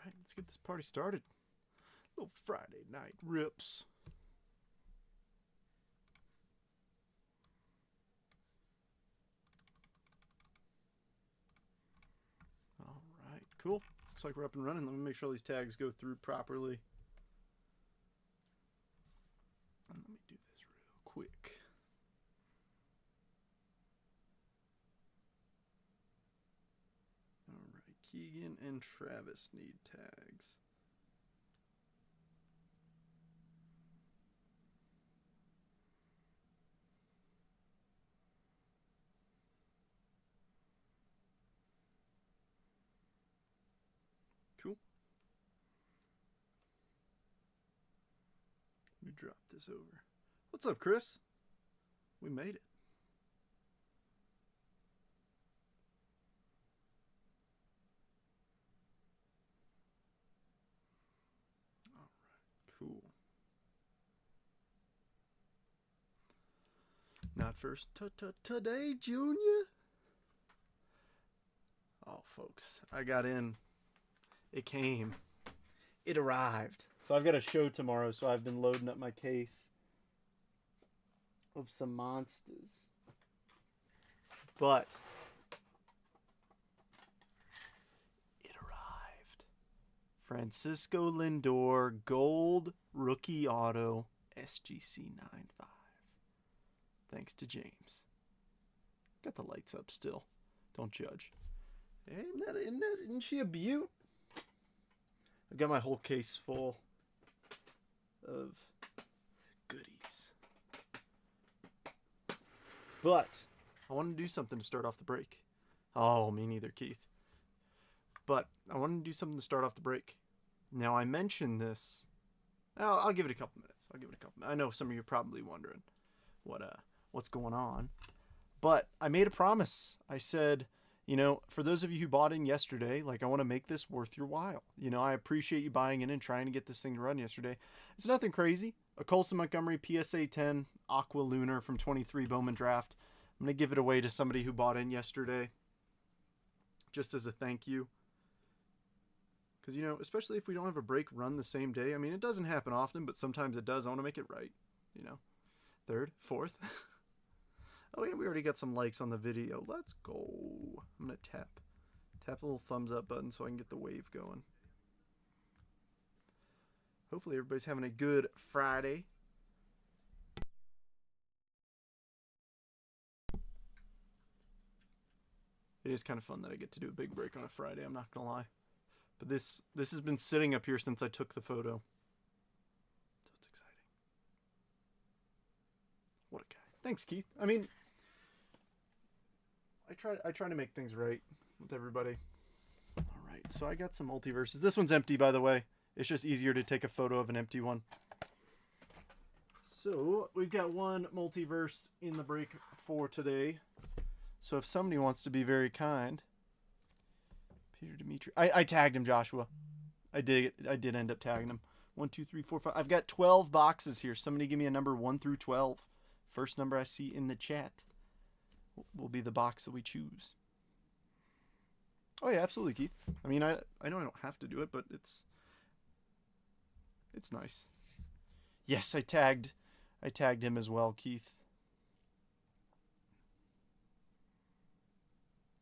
right, let's get this party started. Little Friday night rips. All right, cool. Looks like we're up and running. Let me make sure all these tags go through properly. And let me do this real quick. All right, Keegan and Travis need tags. Cool. Let me drop this over. What's up, Chris? We made it. All right, cool. Not first today, Junior. Oh, folks, I got in. It came. It arrived. So I've got a show tomorrow, so I've been loading up my case of some monsters. But it arrived. Francisco Lindor Gold Rookie Auto SGC 95. Thanks to James. Got the lights up still. Don't judge. Isn't she a beaut? I've got my whole case full of goodies. But I want to do something to start off the break. Oh, me neither, Keith. But I wanted to do something to start off the break. Now, I mentioned this. I'll give it a couple minutes. I know some of you are probably wondering what's going on. But I made a promise. I said, for those of you who bought in yesterday, I want to make this worth your while. I appreciate you buying in and trying to get this thing to run yesterday. It's nothing crazy. A Colson Montgomery PSA 10 Aqua Lunar from 23 Bowman Draft. I'm going to give it away to somebody who bought in yesterday, just as a thank you. Because, especially if we don't have a break run the same day. I mean, it doesn't happen often, but sometimes it does. I want to make it right. Third, fourth. Oh, yeah, we already got some likes on the video. Let's go. I'm going to tap the little thumbs up button so I can get the wave going. Hopefully everybody's having a good Friday. It is kind of fun that I get to do a big break on a Friday, I'm not going to lie. But this has been sitting up here since I took the photo. So it's exciting. What a guy. Thanks, Keith. I mean, I try to make things right with everybody. All right, so I got some multiverses. This one's empty, by the way. It's just easier to take a photo of an empty one. So we've got one multiverse in the break for today. So if somebody wants to be very kind, Peter Dimitri, I tagged him, Joshua. I did end up tagging him. 1, 2, 3, 4, 5. I've got 12 boxes here. Somebody give me a number 1 through 12. First number I see in the chat will be the box that we choose. Oh yeah, absolutely, Keith. I mean, I know I don't have to do it, but it's nice. Yes, I tagged him as well, Keith.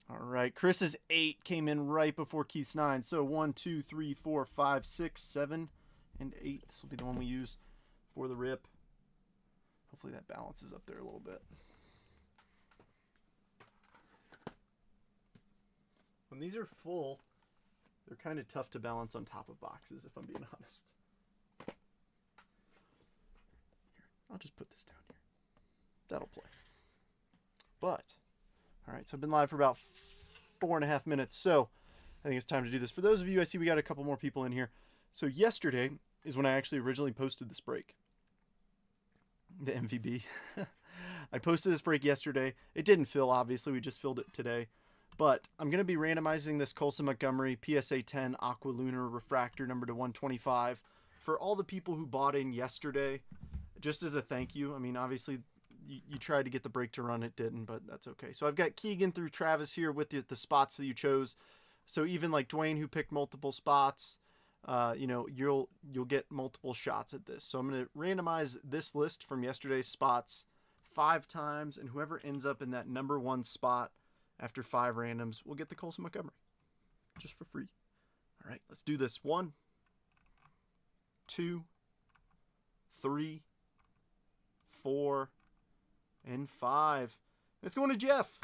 All right, Chris's 8 came in right before Keith's 9. So 1, 2, 3, 4, 5, 6, 7, and 8. This will be the one we use for the rip. Hopefully that balances up there a little bit. When these are full, they're kind of tough to balance on top of boxes, if I'm being honest. Here, I'll just put this down here. That'll play. But, all right, so I've been live for about 4.5 minutes, so I think it's time to do this. For those of you, I see we got a couple more people in here. So yesterday is when I actually originally posted this break. The MVB. I posted this break yesterday. It didn't fill, obviously. We just filled it today. But I'm going to be randomizing this Colson Montgomery PSA 10 Aqua Lunar Refractor number to 125 for all the people who bought in yesterday, just as a thank you. I mean, obviously, you tried to get the break to run. It didn't, but that's okay. So I've got Keegan through Travis here with the spots that you chose. So even like Dwayne, who picked multiple spots, you know, you'll get multiple shots at this. So I'm going to randomize this list from yesterday's spots 5 times, and whoever ends up in that number 1 spot after 5 randoms will get the Colson Montgomery, just for free. All right, let's do this. 1, 2, 3, 4, and 5. It's going to Jeff.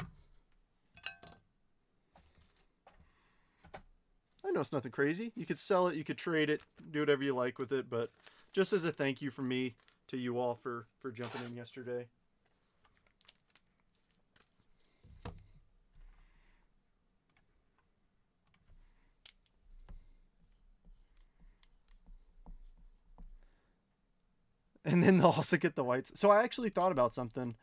I know it's nothing crazy. You could sell it, you could trade it, do whatever you like with it, but just as a thank you from me to you all for jumping in yesterday. And then they'll also get the whites. So I actually thought about something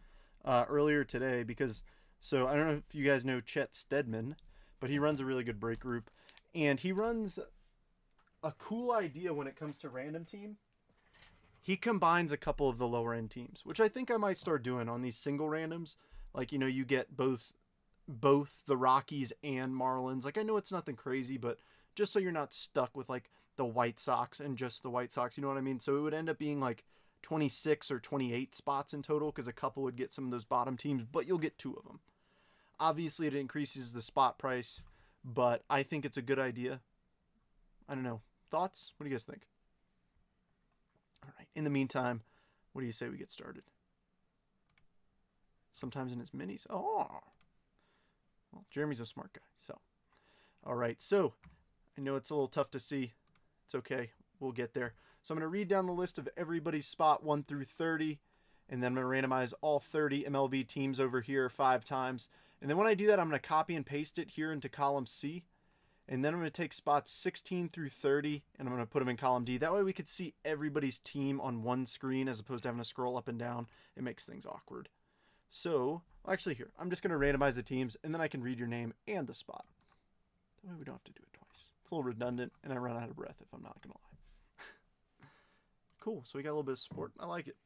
earlier today because, so I don't know if you guys know Chet Stedman, but he runs a really good break group. And he runs a cool idea when it comes to random team. He combines a couple of the lower end teams, which I think I might start doing on these single randoms. Like, you know, you get both the Rockies and Marlins. Like, I know it's nothing crazy, but just so you're not stuck with like the White Sox and just the White Sox, you know what I mean? So it would end up being like 26 or 28 spots in total because a couple would get some of those bottom teams, but you'll get 2 of them. Obviously, it increases the spot price, but I think it's a good idea. I don't know. Thoughts? What do you guys think? All right. In the meantime, what do you say we get started? Sometimes in his minis. Oh. Well, Jeremy's a smart guy. So, all right. So, I know it's a little tough to see. It's okay. We'll get there. So, I'm going to read down the list of everybody's spot 1 through 30. And then I'm going to randomize all 30 MLB teams over here 5 times. And then when I do that, I'm going to copy and paste it here into column C. And then I'm going to take spots 16 through 30, and I'm going to put them in column D. That way we could see everybody's team on one screen as opposed to having to scroll up and down. It makes things awkward. So, actually here, I'm just going to randomize the teams, and then I can read your name and the spot. That way we don't have to do it twice. It's a little redundant, and I run out of breath if I'm not going to lie. Cool, so we got a little bit of support. I like it.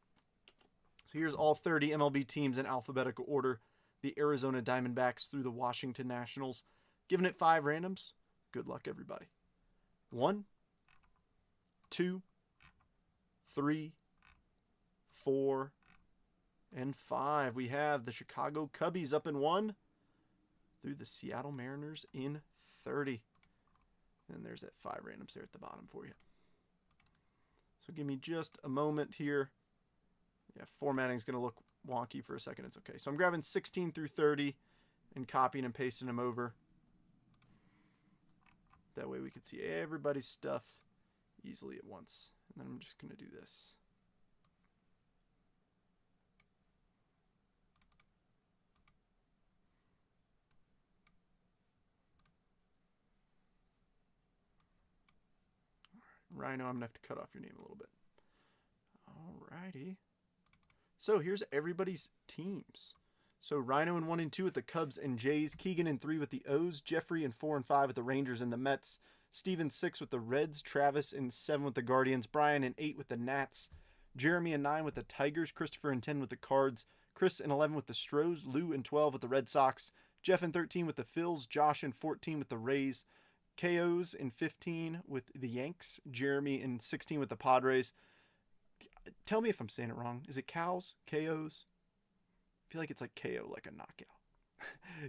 So here's all 30 MLB teams in alphabetical order. The Arizona Diamondbacks through the Washington Nationals. Giving it 5 randoms. Good luck, everybody. 1, 2, 3, 4, and 5. We have the Chicago Cubbies up in 1 through the Seattle Mariners in 30. And there's that 5 randoms there at the bottom for you. So give me just a moment here. Yeah, formatting's going to look wonky for a second. It's okay. So I'm grabbing 16 through 30 and copying and pasting them over. That way we can see everybody's stuff easily at once. And then I'm just going to do this. All right, Rhino, I'm going to have to cut off your name a little bit. Alrighty. So here's everybody's teams. So Rhino in 1 and 2 with the Cubs and Jays. Keegan in 3 with the O's. Jeffrey in 4 and 5 with the Rangers and the Mets. Steven 6 with the Reds. Travis in 7 with the Guardians. Brian in 8 with the Nats. Jeremy in 9 with the Tigers. Christopher in 10 with the Cards. Chris in 11 with the Stros. Lou in 12 with the Red Sox. Jeff in 13 with the Phils. Josh in 14 with the Rays. KOs in 15 with the Yanks. Jeremy in 16 with the Padres. Tell me if I'm saying it wrong. Is it cows? KOs? I feel like it's like KO, like a knockout.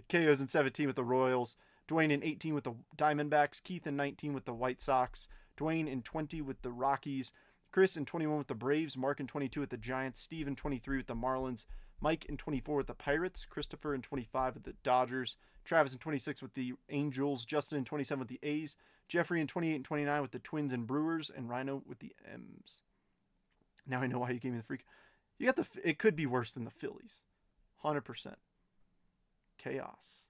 KOs in 17 with the Royals. Dwayne in 18 with the Diamondbacks. Keith in 19 with the White Sox. Dwayne in 20 with the Rockies. Chris in 21 with the Braves. Mark in 22 with the Giants. Steve in 23 with the Marlins. Mike in 24 with the Pirates. Christopher in 25 with the Dodgers. Travis in 26 with the Angels. Justin in 27 with the A's. Jeffrey in 28 and 29 with the Twins and Brewers. And Rhino with the M's. Now I know why you gave me the freak. You got the. It could be worse than the Phillies. 100%. Chaos.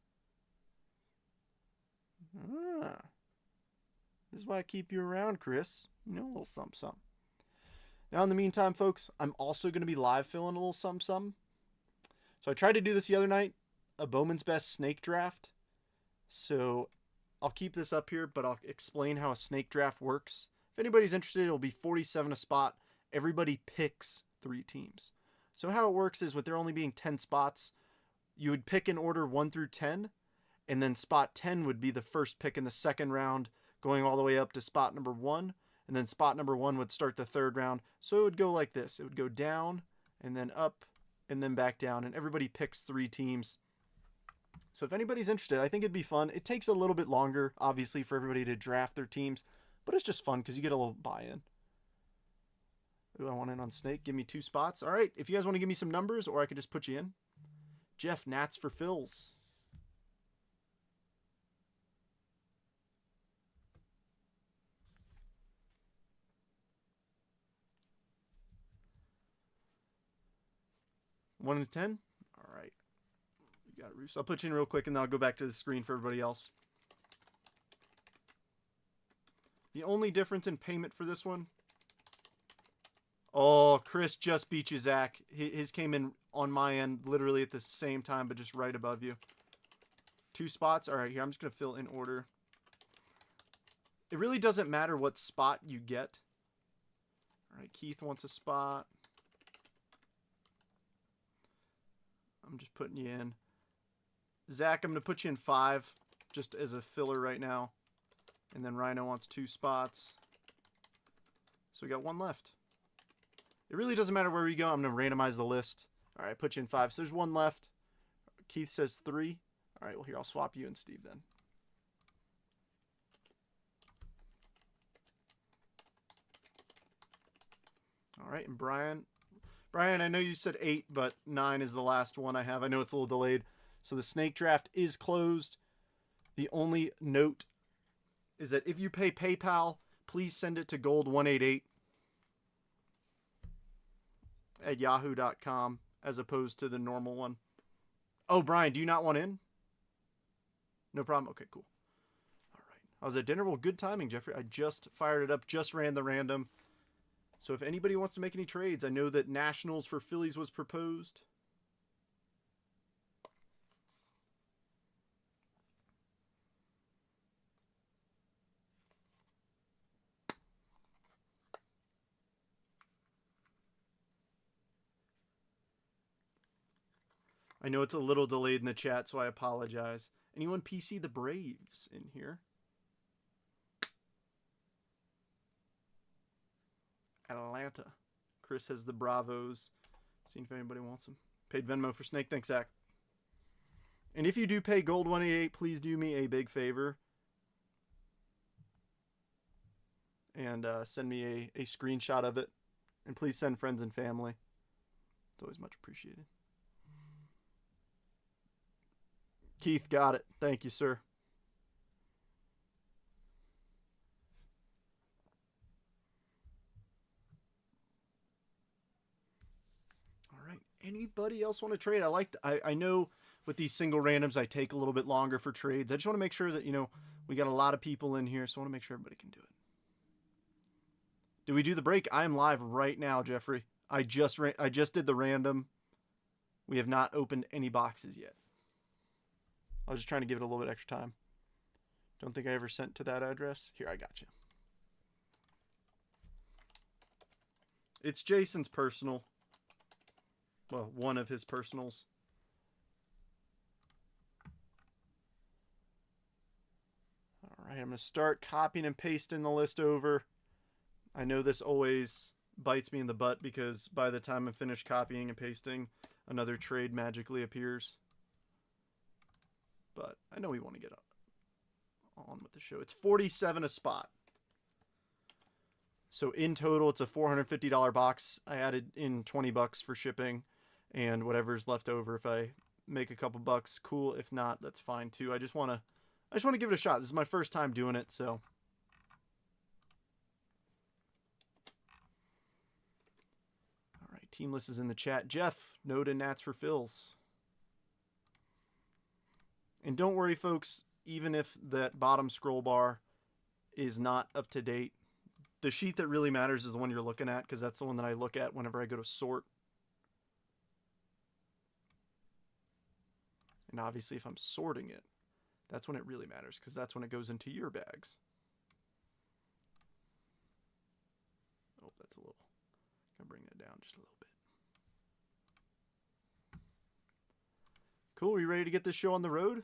This is why I keep you around, Chris. You know, a little something, something. Now, in the meantime, folks, I'm also going to be live filling a little something, something. So I tried to do this the other night, a Bowman's Best snake draft. So I'll keep this up here, but I'll explain how a snake draft works. If anybody's interested, it'll be 47 a spot. Everybody picks 3 teams. So how it works is with there only being 10 spots, you would pick in order 1 through 10, And then spot 10 would be the first pick in the second round, going all the way up to spot number 1. And then spot number 1 would start the third round. So it would go like this. It would go down and then up and then back down. And everybody picks 3 teams. So if anybody's interested, I think it'd be fun. It takes a little bit longer, obviously, for everybody to draft their teams. But it's just fun because you get a little buy-in. Ooh, I want in on Snake. Give me 2 spots. All right, if you guys want to give me some numbers, or I could just put you in. Jeff, Nats for Phils. One to 10? All right. You got it, Roos. I'll put you in real quick, and then I'll go back to the screen for everybody else. The only difference in payment for this one... Oh, Chris just beat you, Zach. His came in on my end literally at the same time, but just right above you. 2 spots. All right, here, I'm just going to fill in order. It really doesn't matter what spot you get. All right, Keith wants a spot. I'm just putting you in. Zach, I'm going to put you in 5 just as a filler right now. And then Rhino wants 2 spots. So we got 1 left. It really doesn't matter where we go. I'm going to randomize the list. All right, put you in 5. So there's 1 left. Keith says 3. All right, well, here, I'll swap you and Steve then. All right, and Brian. Brian, I know you said 8, but 9 is the last one I have. I know it's a little delayed. So the snake draft is closed. The only note is that if you pay PayPal, please send it to gold188 at yahoo.com as opposed to the normal one. Oh, Brian, do you not want in? No problem. Okay, cool. All right. I was at dinner. Well, good timing, Jeffrey. I just fired it up, just ran the random. So if anybody wants to make any trades, I know that Nationals for Phillies was proposed. I know it's a little delayed in the chat, so I apologize. Anyone PC the Braves in here? Atlanta. Chris has the Bravos. Seeing if anybody wants them. Paid Venmo for Snake. Thanks, Zach. And if you do pay Gold 188, please do me a big favor. And send me a screenshot of it. And please send friends and family. It's always much appreciated. Keith got it. Thank you, sir. All right. Anybody else want to trade? I know with these single randoms, I take a little bit longer for trades. I just want to make sure that, we got a lot of people in here, so I want to make sure everybody can do it. Did we do the break? I am live right now, Jeffrey. I just did the random. We have not opened any boxes yet. I was just trying to give it a little bit extra time. Don't think I ever sent to that address. Here, I got you. It's Jason's personal. Well, one of his personals. All right, I'm going to start copying and pasting the list over. I know this always bites me in the butt because by the time I'm finished copying and pasting, another trade magically appears. But I know we want to get on with the show. It's $47 a spot. So in total, it's a $450 box. I added in $20 for shipping and whatever's left over. If I make a couple bucks, cool. If not, that's fine too. I just want to give it a shot. This is my first time doing it, so. All right, team list is in the chat. Jeff, Noda and Nats for Phils. And don't worry, folks, even if that bottom scroll bar is not up to date, the sheet that really matters is the one you're looking at, because that's the one that I look at whenever I go to sort. And obviously, if I'm sorting it, that's when it really matters, because that's when it goes into your bags. Oh, that's a little... I'm going to bring that down just a little bit. Cool, are you ready to get this show on the road?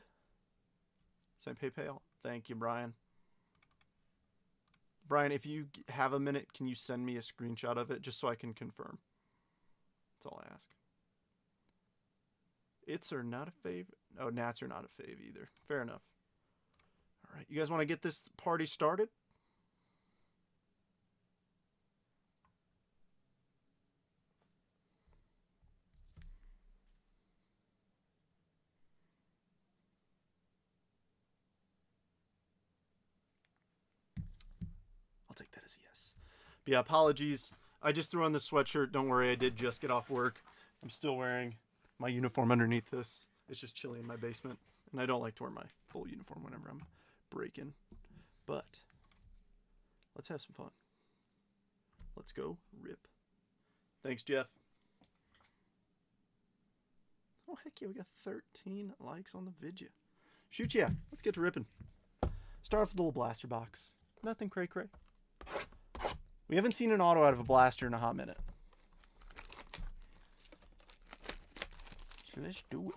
Send PayPal. Thank you, Brian. Brian, if you have a minute, can you send me a screenshot of it just so I can confirm? That's all I ask. It's are not a fave. Oh, Nats are not a fave either. Fair enough. All right, you guys want to get this party started? I'll take that as a yes. But yeah, apologies. I just threw on this sweatshirt. Don't worry, I did just get off work. I'm still wearing my uniform underneath this. It's just chilly in my basement, and I don't like to wear my full uniform whenever I'm breaking. But let's have some fun. Let's go rip. Thanks, Jeff. Oh, heck yeah, we got 13 likes on the video. Shoot, yeah. Let's get to ripping. Start off with a little blaster box. Nothing cray-cray. We haven't seen an auto out of a blaster in a hot minute. So let's do it.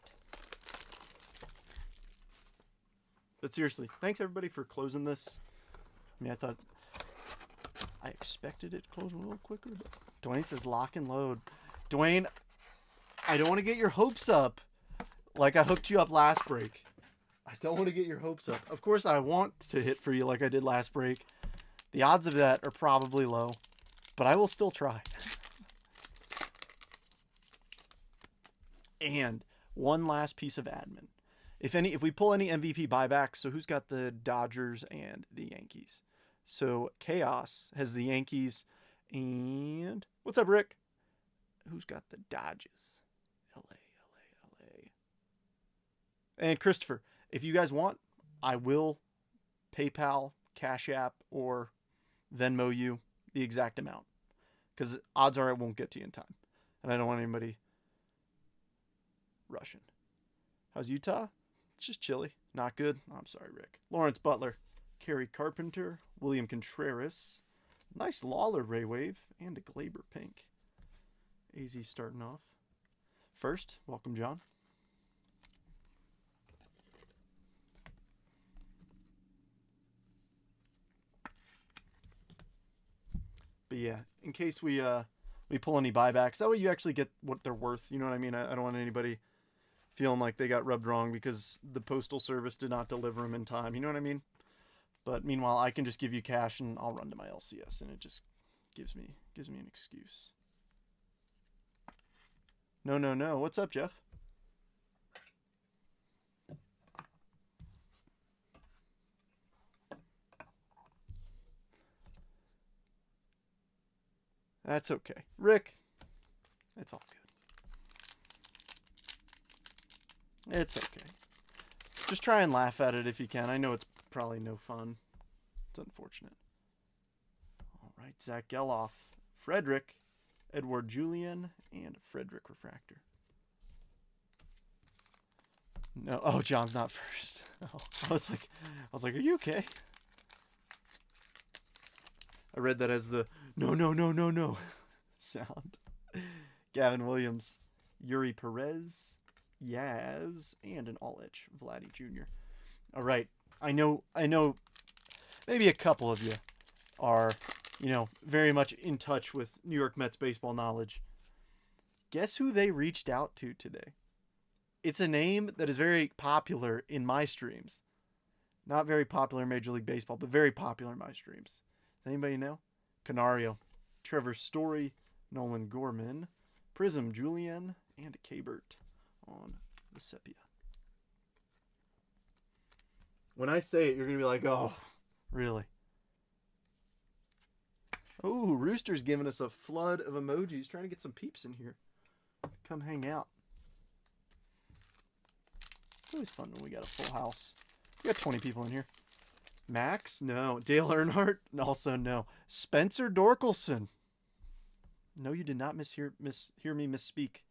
But seriously, thanks everybody for closing this. I mean, I expected it to close a little quicker, but Dwayne says lock and load. Dwayne, I don't want to get your hopes up like I hooked you up last break. I don't want to get your hopes up. Of course, I want to hit for you like I did last break. The odds of that are probably low, but I will still try. And one last piece of admin. If we pull any MVP buybacks, so who's got the Dodgers and the Yankees? So Chaos has the Yankees, and what's up, Rick? Who's got the Dodgers? LA. And Christopher, if you guys want, I will PayPal, Cash App, or Venmo you the exact amount. Because odds are I won't get to you in time. And I don't want anybody rushing. How's Utah? It's just chilly. Not good. Oh, I'm sorry, Rick. Lawrence Butler, Kerry Carpenter, William Contreras, nice Lawler Ray Wave, and a Glaber Pink. AZ starting off. First, welcome, John. But yeah, in case we pull any buybacks, that way you actually get what they're worth. You know what I mean? I don't want anybody feeling like they got rubbed wrong because the postal service did not deliver them in time. You know what I mean? But meanwhile, I can just give you cash and I'll run to my LCS, and it just gives me an excuse. No. What's up, Jeff? That's okay. Rick, it's all good. It's okay. Just try and laugh at it if you can. I know it's probably no fun. It's unfortunate. All right, Zach Geloff, Frederick, Edward Julian, and Frederick Refractor. No, oh, John's not first. Oh, I was like, are you okay? I read that as the no sound. Gavin Williams, Yuri Perez, Yaz, and an all-itch Vladdy Jr. All right, I know maybe a couple of you are, very much in touch with New York Mets baseball knowledge. Guess who they reached out to today? It's a name that is very popular in my streams. Not very popular in Major League Baseball, but very popular in my streams. Does anybody know? Canario, Trevor Story, Nolan Gorman, Prism Julian, and Kabert on the Sepia. When I say it, you're going to be like, oh, really? Oh, Rooster's giving us a flood of emojis, trying to get some peeps in here. Come hang out. It's always fun when we got a full house. We got 20 people in here. Max? No. Dale Earnhardt? Also no. Spencer Dorkelson. No, you did not hear me misspeak.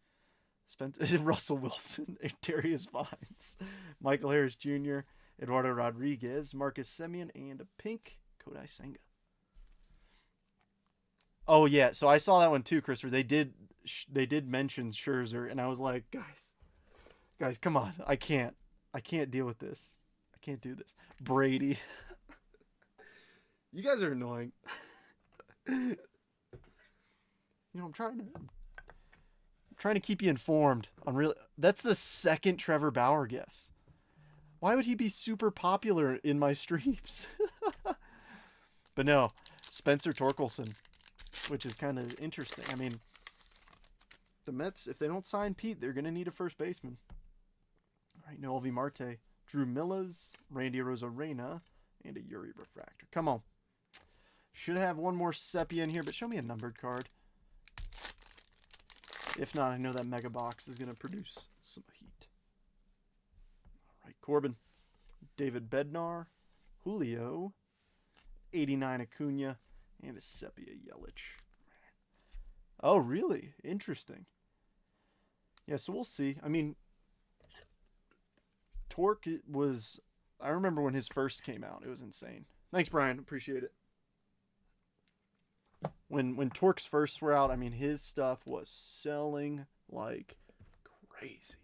Russell Wilson, Darius Vines, Michael Harris Jr., Eduardo Rodriguez, Marcus Semien, and a pink Kodai Senga. Oh yeah, so I saw that one too, Christopher. They did mention Scherzer, and I was like, guys, come on, I can't deal with this. I can't do this. Brady. You guys are annoying. You know, I'm trying to keep you informed on real. That's the second Trevor Bauer guess. Why would he be super popular in my streams? But no, Spencer Torkelson, which is kind of interesting. I mean, the Mets, if they don't sign Pete, they're going to need a first baseman. All right, Noelvi Marte, Drew Millas, Randy Rosarena, and a Yuri Refractor. Come on. Should have one more sepia in here, but show me a numbered card. If not, I know that mega box is going to produce some heat. All right, Corbin, David Bednar, Julio, 89 Acuna, and a sepia Yelich. Oh, really? Interesting. Yeah, so we'll see. I mean, Torque was... I remember when his first came out. It was insane. Thanks, Brian. Appreciate it. When Torque's first were out, I mean, his stuff was selling like crazy.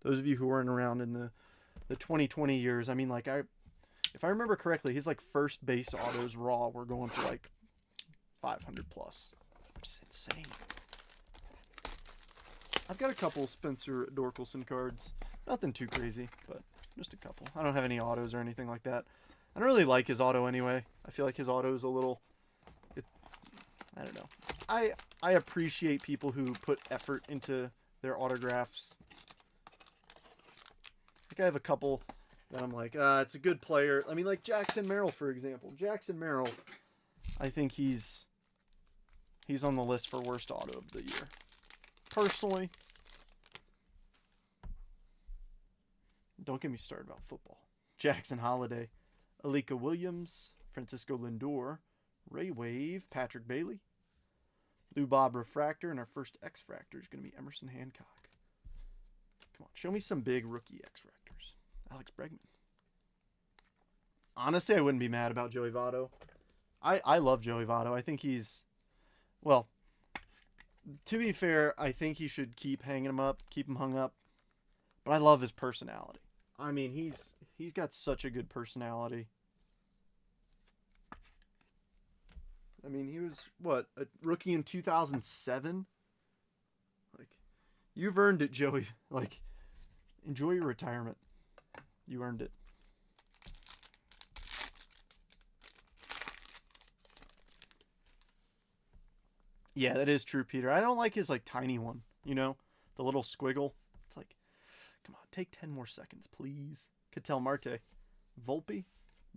Those of you who weren't around in the 2020 years, I mean, like, if I remember correctly, his, like, first base autos raw were going for, like, 500 plus, which is insane. I've got a couple Spencer Torkelson cards. Nothing too crazy, but just a couple. I don't have any autos or anything like that. I don't really like his auto anyway. I feel like his auto is a little... I don't know. I appreciate people who put effort into their autographs. I think I have a couple that I'm like, it's a good player. I mean, like Jackson Merrill, for example. Jackson Merrill, I think he's on the list for worst auto of the year. Personally, don't get me started about football. Jackson Holiday, Alika Williams, Francisco Lindor, Ray Wave, Patrick Bailey, Lou Bob Refractor, and our first X-Fractor is going to be Emerson Hancock. Come on, show me some big rookie X-Fractors. Alex Bregman. Honestly, I wouldn't be mad about Joey Votto. I love Joey Votto. I think he's... Well, to be fair, I think he should keep hanging him up, keep him hung up. But I love his personality. I mean, he's got such a good personality. I mean, he was, what, a rookie in 2007? Like, you've earned it, Joey. Like, enjoy your retirement. You earned it. Yeah, that is true, Peter. I don't like his, like, tiny one, you know? The little squiggle. It's like, come on, take 10 more seconds, please. Ketel Marte. Volpe.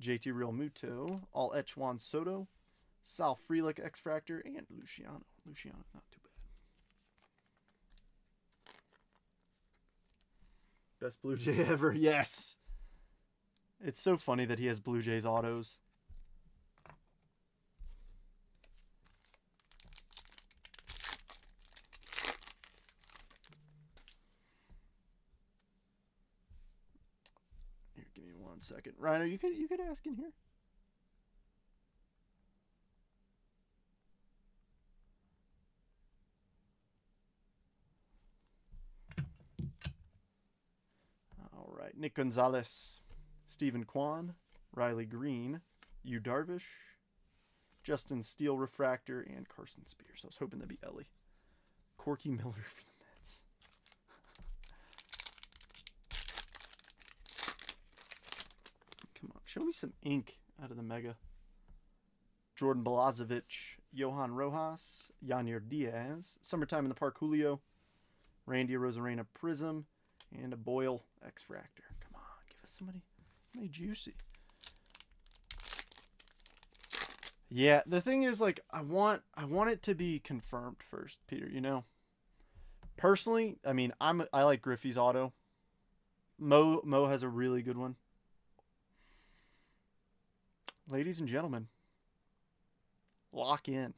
JT Real Muto. All Etch Juan Soto. Sal Frelick X-Fractor, and Luciano. Luciano, not too bad. Best Blue Jay ever, yes! It's so funny that he has Blue Jays autos. Here, give me 1 second. Rhino, you could ask in here. Nick Gonzalez, Stephen Kwan, Riley Green, Yu Darvish, Justin Steele Refractor, and Carson Spears. I was hoping that'd be Ellie. Corky Miller for the Mets. Come on, show me some ink out of the Mega. Jordan Balazovic, Johan Rojas, Yanir Diaz, Summertime in the Park Julio, Randy Rosarena Prism, and a Boyle X-Fractor. Come on, give us somebody juicy. Yeah, the thing is, like, I want it to be confirmed first, Peter, you know? Personally, I mean, I like Griffey's auto. Mo has a really good one. Ladies and gentlemen, lock in.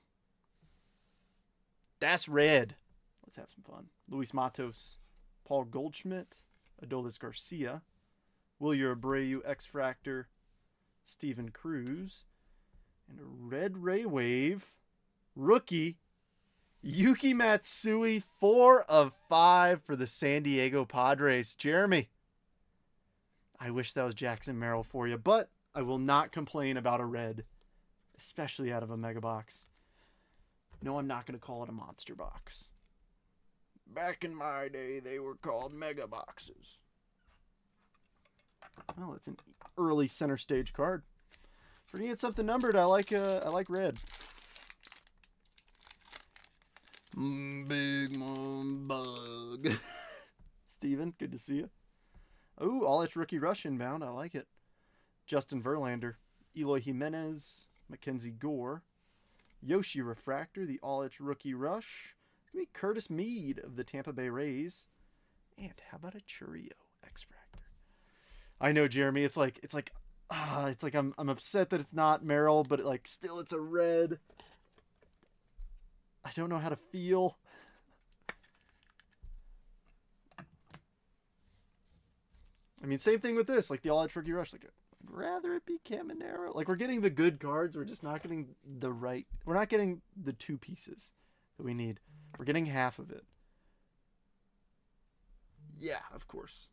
That's red. Let's have some fun. Luis Matos, Paul Goldschmidt, Adolis Garcia, Wilyer Abreu X-Fractor, Steven Cruz, and a red Ray Wave rookie, Yuki Matsui, 4 of 5 for the San Diego Padres. Jeremy, I wish that was Jackson Merrill for you, but I will not complain about a red, especially out of a mega box. No, I'm not going to call it a monster box. Back in my day, they were called mega boxes. Well, it's an early center stage card. We're gonna get something numbered. I like red. Big Mom Bug. Steven, good to see you. Oh, all its rookie rush inbound. I like it. Justin Verlander, Eloy Jimenez, Mackenzie Gore, Yoshi Refractor, the all its rookie rush. It's gonna be Curtis Mead of the Tampa Bay Rays. And how about a Churio X-Fractor? I know, Jeremy. It's like I'm upset that it's not Merrill, but still it's a red. I don't know how to feel. I mean, same thing with this, like the all rookie rush. I'd rather it be Caminero. We're getting the good cards. We're just not getting the right. We're not getting the two pieces that we need. We're getting half of it. Yeah, of course.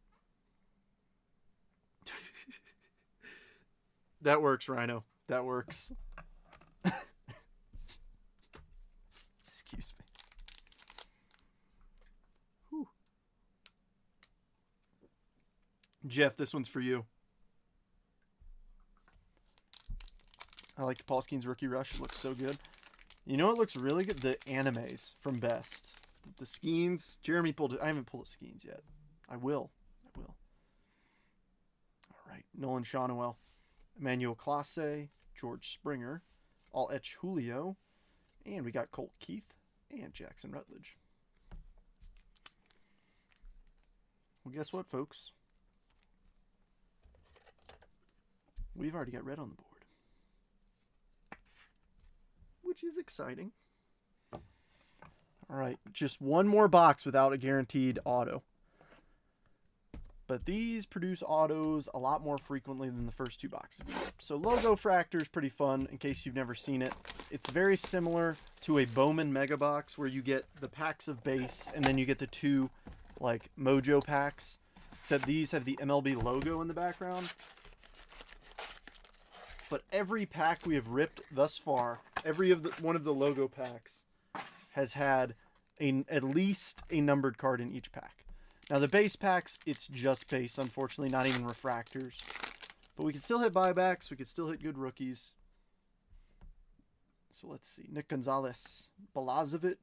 That works, Rhino. That works. Excuse me. Whew. Jeff, this one's for you. I like the Paul Skeens Rookie Rush. It looks so good. You know what looks really good? The animes from Best. The Skeens. Jeremy pulled it. I haven't pulled a Skeens yet. I will. All right. Nolan Shawnuel. Emmanuel Clase. George Springer. All Etch Julio. And we got Colt Keith and Jackson Rutledge. Well, guess what, folks? We've already got red on the board, which is exciting. All right, just one more box without a guaranteed auto. But these produce autos a lot more frequently than the first two boxes. So Logo Fractor is pretty fun in case you've never seen it. It's very similar to a Bowman Mega Box where you get the packs of base and then you get the two Mojo packs. Except these have the MLB logo in the background. But every pack we have ripped thus far, one of the logo packs has had at least a numbered card in each pack. Now the base packs, it's just base, unfortunately, not even refractors. But we can still hit buybacks, we can still hit good rookies. So let's see. Nick Gonzalez, Balazovic,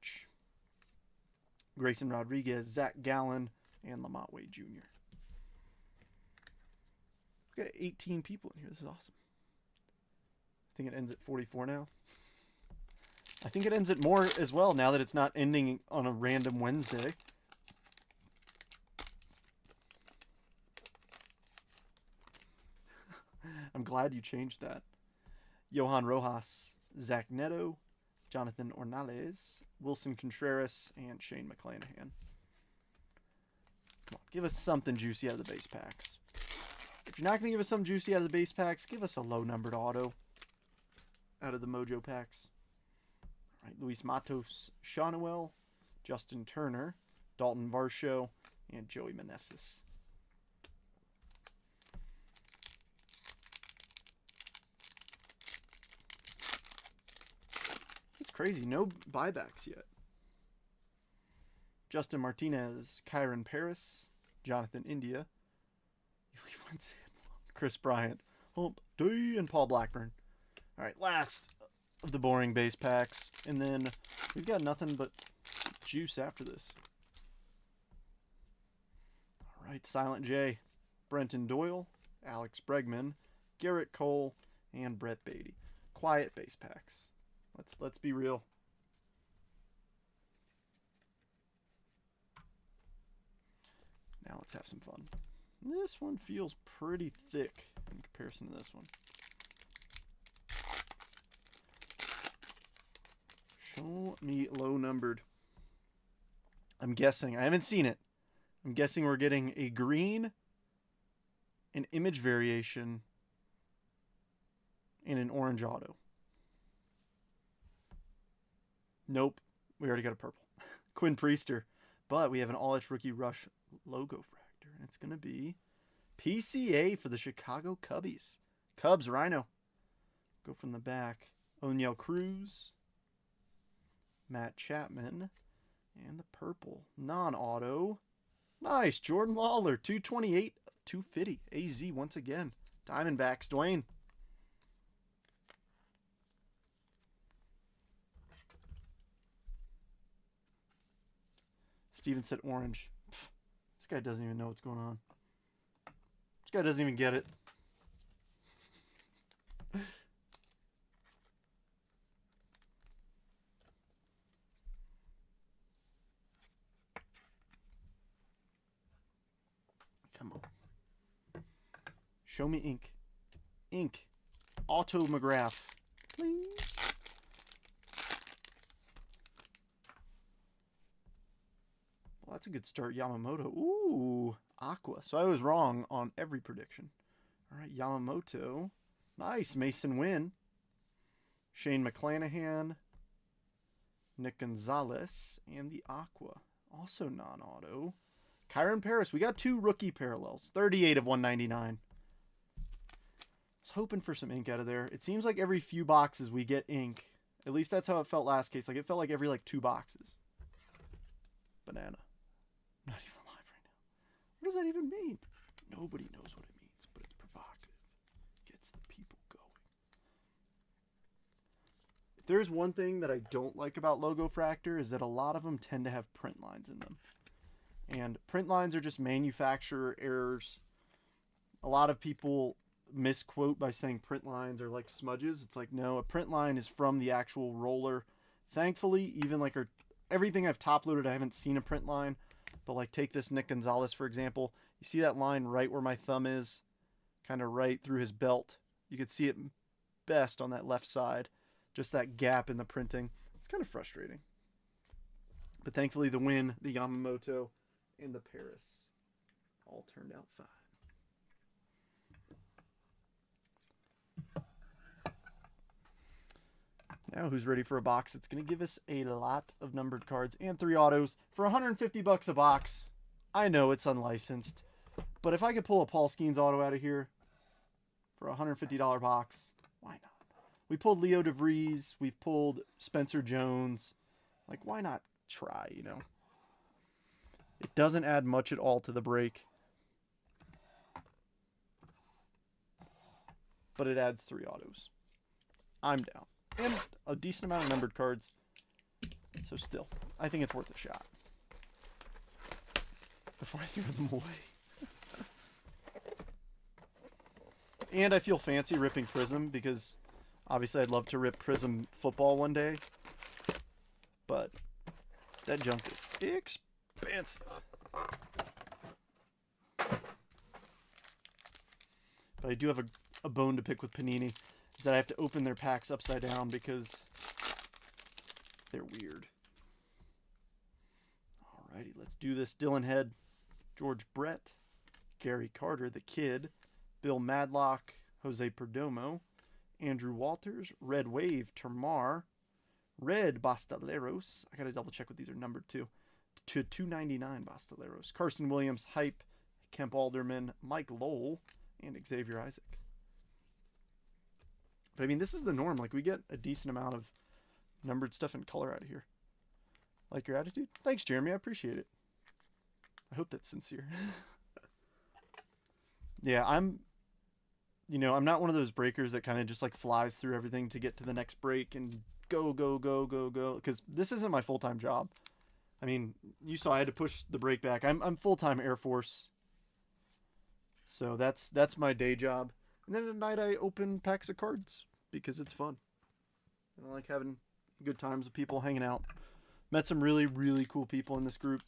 Grayson Rodriguez, Zach Gallen, and Lamont Wade Jr. We got 18 people in here. This is awesome. I think it ends at 44 now. I think it ends at more as well now that it's not ending on a random Wednesday. I'm glad you changed that. Johan Rojas, Zach Neto, Jonathan Ornales, Wilson Contreras, and Shane McClanahan. Come on, give us something juicy out of the base packs. If you're not going to give us something juicy out of the base packs, give us a low-numbered auto out of the Mojo packs. All right, Luis Matos, Shawnuel, Justin Turner, Dalton Varsho, and Joey Meneses. It's crazy. No buybacks yet. Justin Martinez, Kyron Paris, Jonathan India, Chris Bryant, Hump D, and Paul Blackburn. All right, last of the boring base packs, and then we've got nothing but juice after this. All right, Silent J, Brenton Doyle, Alex Bregman, Garrett Cole, and Brett Beatty. Quiet base packs. Let's be real. Now let's have some fun. This one feels pretty thick in comparison to this one. Show me low numbered. I'm guessing. I haven't seen it. I'm guessing we're getting a green, an image variation, and an orange auto. Nope. We already got a purple. Quinn Priester. But we have an all-edge rookie rush logo fractor. And it's going to be PCA for the Chicago Cubbies. Cubs, Rhino. Go from the back. O'Neill Cruz. Matt Chapman. And the purple. Non-auto. Nice. Jordan Lawler. 228. 250. AZ once again. Diamondbacks. Dwayne. Steven said orange. This guy doesn't even know what's going on. This guy doesn't even get it. Come on. Show me ink. Ink. Auto McGrath. Please. Well, that's a good start. Yamamoto. Ooh. Aqua. So I was wrong on every prediction. All right. Yamamoto. Nice. Mason Wynn. Shane McClanahan. Nick Gonzalez. And the Aqua. Also non-auto. Kyron Paris. We got 2 rookie parallels. 38 of 199. I was hoping for some ink out of there. It seems like every few boxes we get ink. At least that's how it felt last case. Like it felt like every 2 boxes. Banana. Not even alive right now. What does that even mean? Nobody knows what it means, but it's provocative. Gets the people going. If there's one thing that I don't like about Logo Fractor is that a lot of them tend to have print lines in them. And print lines are just manufacturer errors. A lot of people misquote by saying print lines are like smudges. It's like, no, a print line is from the actual roller. Thankfully, even everything I've top loaded, I haven't seen a print line. But take this Nick Gonzalez, for example. You see that line right where my thumb is? Kind of right through his belt. You could see it best on that left side. Just that gap in the printing. It's kind of frustrating. But thankfully, the Win, the Yamamoto, and the Paris all turned out fine. Now, who's ready for a box that's going to give us a lot of numbered cards and 3 autos for $150 a box? I know it's unlicensed, but if I could pull a Paul Skeens auto out of here for a $150 box, why not? We pulled Leo DeVries. We've pulled Spencer Jones. Why not try, It doesn't add much at all to the break, but it adds 3 autos. I'm down. And a decent amount of numbered cards. So still, I think it's worth a shot. Before I throw them away. And I feel fancy ripping Prism because obviously I'd love to rip Prism football one day. But that junk is expensive. But I do have a bone to pick with Panini. Is that I have to open their packs upside down because they're weird. Alrighty, let's do this. Dylan Head, George Brett, Gary Carter, the Kid, Bill Madlock, Jose Perdomo, Andrew Walters, Red Wave, Termar, Red Bastilleros. I gotta double check what these are numbered to. To 299 Bastilleros. Carson Williams, Hype, Kemp Alderman, Mike Lowell, and Xavier Isaac. But I mean, this is the norm. We get a decent amount of numbered stuff in color out of here. Like your attitude? Thanks, Jeremy. I appreciate it. I hope that's sincere. Yeah, I'm not one of those breakers that kind of just flies through everything to get to the next break and go. Because this isn't my full-time job. I mean, you saw I had to push the break back. I'm full-time Air Force. So that's my day job. And then at night I open packs of cards because it's fun. And I like having good times with people hanging out. Met some really, really cool people in this group.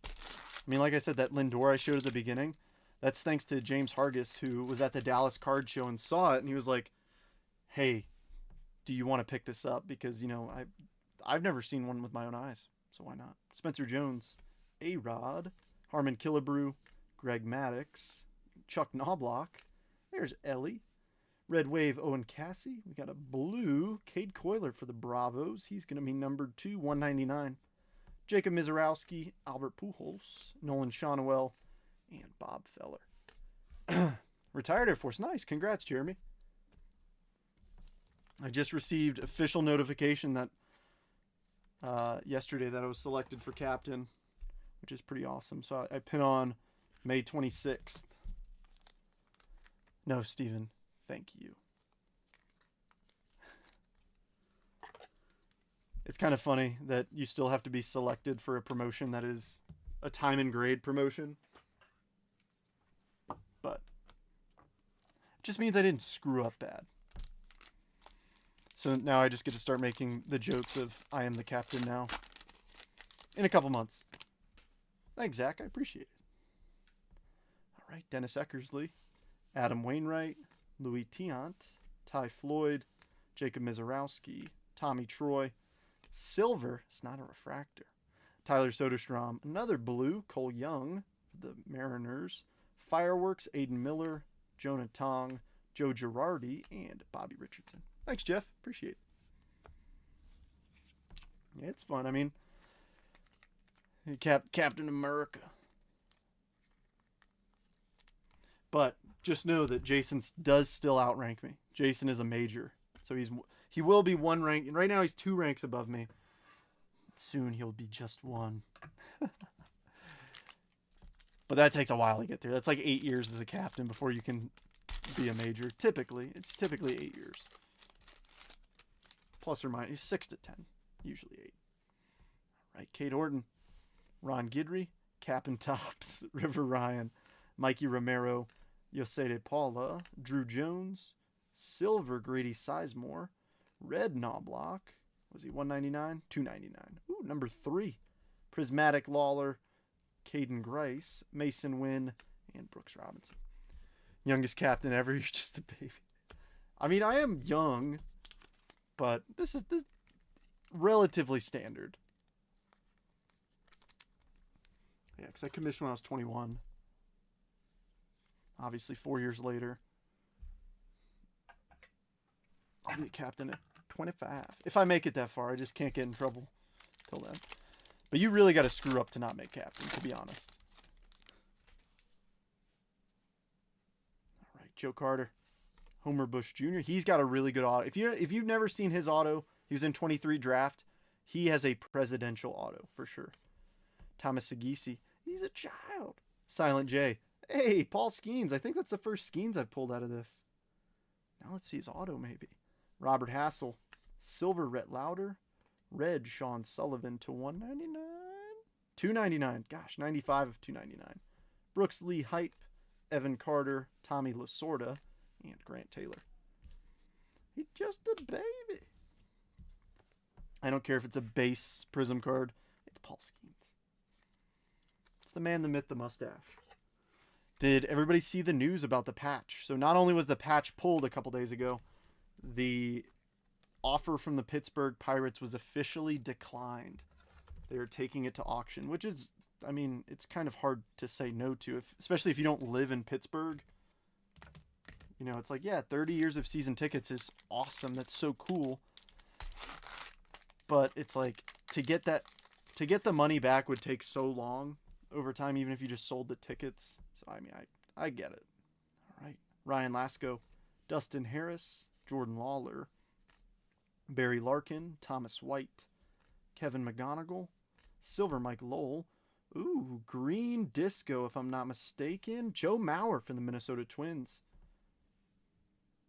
I mean, like I said, that Lindor I showed at the beginning, that's thanks to James Hargis, who was at the Dallas Card Show and saw it, and he was like, hey, do you want to pick this up? Because, I've never seen one with my own eyes, so why not? Spencer Jones, A-Rod, Harmon Killebrew, Greg Maddux, Chuck Knobloch. There's Ellie. Red Wave, Owen Cassie. We got a blue Cade Coiler for the Bravos. He's going to be numbered 2, 199. Jacob Mizorowski, Albert Pujols, Nolan Shawnuel, and Bob Feller. Retired Air Force. Nice. Congrats, Jeremy. I just received official notification that yesterday that I was selected for captain, which is pretty awesome. So I pin on May 26th. No, Steven, thank you. It's kind of funny that you still have to be selected for a promotion that is a time and grade promotion. But it just means I didn't screw up bad. So now I just get to start making the jokes of I am the captain now. In a couple months. Thanks, Zach. I appreciate it. All right, Dennis Eckersley, Adam Wainwright, Louis Tiant, Ty Floyd, Jacob Mizorowski, Tommy Troy, silver, it's not a refractor, Tyler Soderstrom, another blue, Cole Young, the Mariners, Fireworks, Aiden Miller, Jonah Tong, Joe Girardi, and Bobby Richardson. Thanks, Jeff. Appreciate it. Yeah, it's fun. I mean, Captain America. But just know that Jason does still outrank me. Jason is a major. So he will be one rank. And right now he's 2 ranks above me. Soon he'll be just 1. But that takes a while to get there. That's like 8 years as a captain before you can be a major. Typically, it's typically 8 years. Plus or minus 6 to 10. Usually 8. All right, Kate Orton, Ron Guidry, Cap'n Tops, River Ryan, Mikey Romero, Yosede Paula, Drew Jones, silver Grady Sizemore, red Knobloch, was he 199? 299. Ooh, number 3. Prismatic Lawler, Caden Grice, Mason Wynn, and Brooks Robinson. Youngest captain ever. You're just a baby. I mean, I am young, but this is relatively standard. Yeah, because I commissioned when I was 21. Obviously, 4 years later. I'll be a captain at 25. If I make it that far, I just can't get in trouble till then. But you really got to screw up to not make captain, to be honest. All right, Joe Carter, Homer Bush Jr. He's got a really good auto. If you've never seen his auto, he was in 23 draft. He has a presidential auto for sure. Thomas Sagisi, he's a child. Silent J. Hey, Paul Skeens. I think that's the first Skeens I've pulled out of this. Now let's see his auto maybe. Robert Hassel, silver Rhett Lauder, red Sean Sullivan to 199, 299. Gosh, 95 of 299. Brooks Lee Hype, Evan Carter, Tommy Lasorda, and Grant Taylor. He's just a baby. I don't care if it's a base Prism card. It's Paul Skeens. It's the man, the myth, the mustache. Did everybody see the news about the patch? So not only was the patch pulled a couple days ago, the offer from the Pittsburgh Pirates was officially declined. They are taking it to auction, which is, I mean, it's kind of hard to say no to, especially if you don't live in Pittsburgh. You know, it's like, yeah, 30 years of season tickets is awesome. That's so cool. But it's like, to get the money back would take so long over time, even if you just sold the tickets. So, I mean, I get it. All right. Ryan Lasko, Dustin Harris, Jordan Lawler, Barry Larkin, Thomas White, Kevin McGonigal, silver Mike Lowell, ooh, green disco, if I'm not mistaken, Joe Mauer from the Minnesota Twins.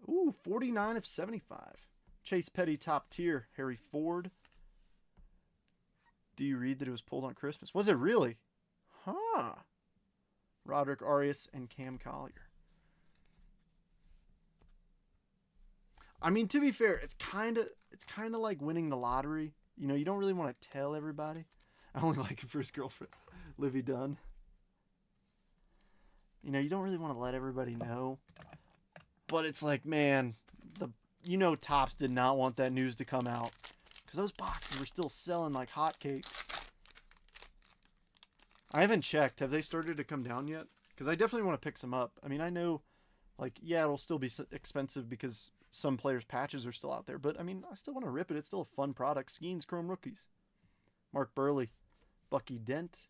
Ooh, 49 of 75. Chase Petty, top tier, Harry Ford. Do you read that it was pulled on Christmas? Was it really? Huh. Roderick Arias and Cam Collier. I mean, to be fair, it's kind of like winning the lottery. You know, you don't really want to tell everybody. I only like it for his girlfriend, Livy Dunn. You know, you don't really want to let everybody know. But it's like, man, Topps did not want that news to come out. Because those boxes were still selling like hotcakes. I haven't checked. Have they started to come down yet? Because I definitely want to pick some up. I mean, I know, like, yeah, it'll still be expensive because some players' patches are still out there. But, I mean, I still want to rip it. It's still a fun product. Skeens Chrome Rookies. Mark Burley. Bucky Dent,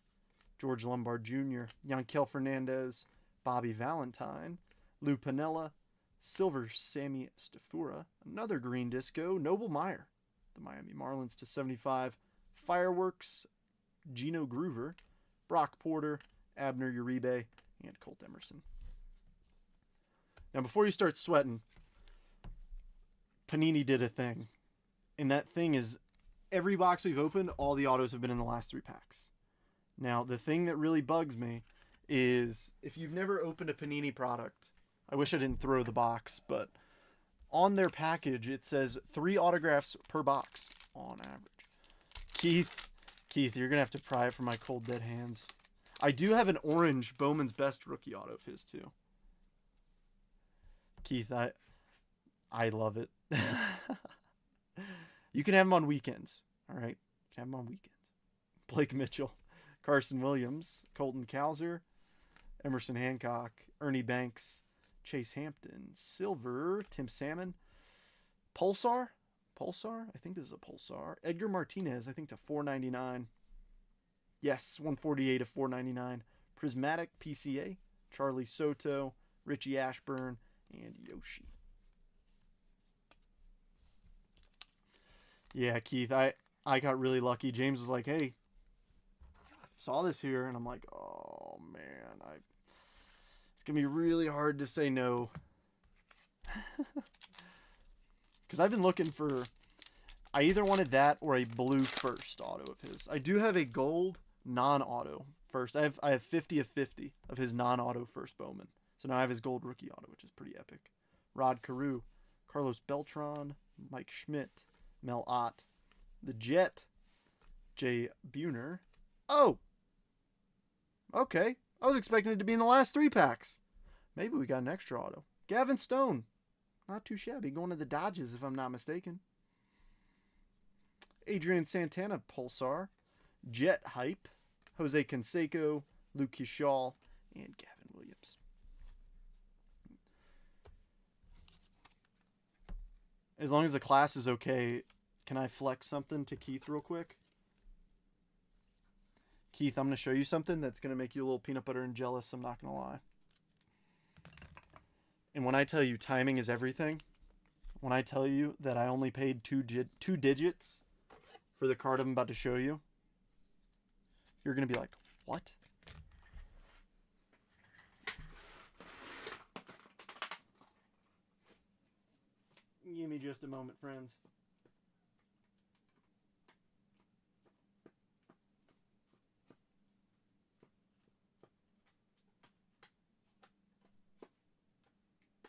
George Lombard Jr., Yankel Fernandez, Bobby Valentine, Lou Piniella, Silver Sammy Stafura, another green disco, Noble Meyer, the Miami Marlins to 75, Fireworks, Gino Groover, Brock Porter, Abner Uribe, and Colt Emerson. Now, before you start sweating, Panini did a thing. And that thing is, every box we've opened, all the autos have been in the last 3 packs. Now, the thing that really bugs me is, if you've never opened a Panini product, I wish I didn't throw the box, but on their package, it says 3 autographs per box, on average. Keith, you're going to have to pry it from my cold, dead hands. I do have an orange Bowman's Best rookie auto of his, too. Keith, I love it. You can have them on weekends, all right? You can have them on weekends. Blake Mitchell, Carson Williams, Colton Cowser, Emerson Hancock, Ernie Banks, Chase Hampton, Silver, Tim Salmon, Pulsar, I think this is a Pulsar, Edgar Martinez, I think to 499. Yes, 148 of 499. Prismatic PCA, Charlie Soto, Richie Ashburn, and Yoshi. Yeah, Keith, I got really lucky. James was like, hey, saw this here, and I'm like, oh man, it's gonna be really hard to say no. Because I've been looking for, I either wanted that or a blue first auto of his. I do have a gold non-auto first. I have 50 of 50 of his non-auto first Bowman. So now I have his gold rookie auto, which is pretty epic. Rod Carew, Carlos Beltran, Mike Schmidt, Mel Ott, the Jet, Jay Buhner. Oh! Okay. I was expecting it to be in the last 3 packs. Maybe we got an extra auto. Gavin Stone. Not too shabby. Going to the Dodgers, if I'm not mistaken. Adrian Santana, Pulsar. Jet Hype. Jose Canseco, Luke Kishal, and Gavin Williams. As long as the class is okay, can I flex something to Keith real quick? Keith, I'm going to show you something that's going to make you a little peanut butter and jealous, I'm not going to lie. And when I tell you timing is everything, when I tell you that I only paid two digits for the card I'm about to show you, you're going to be like, what? Give me just a moment, friends.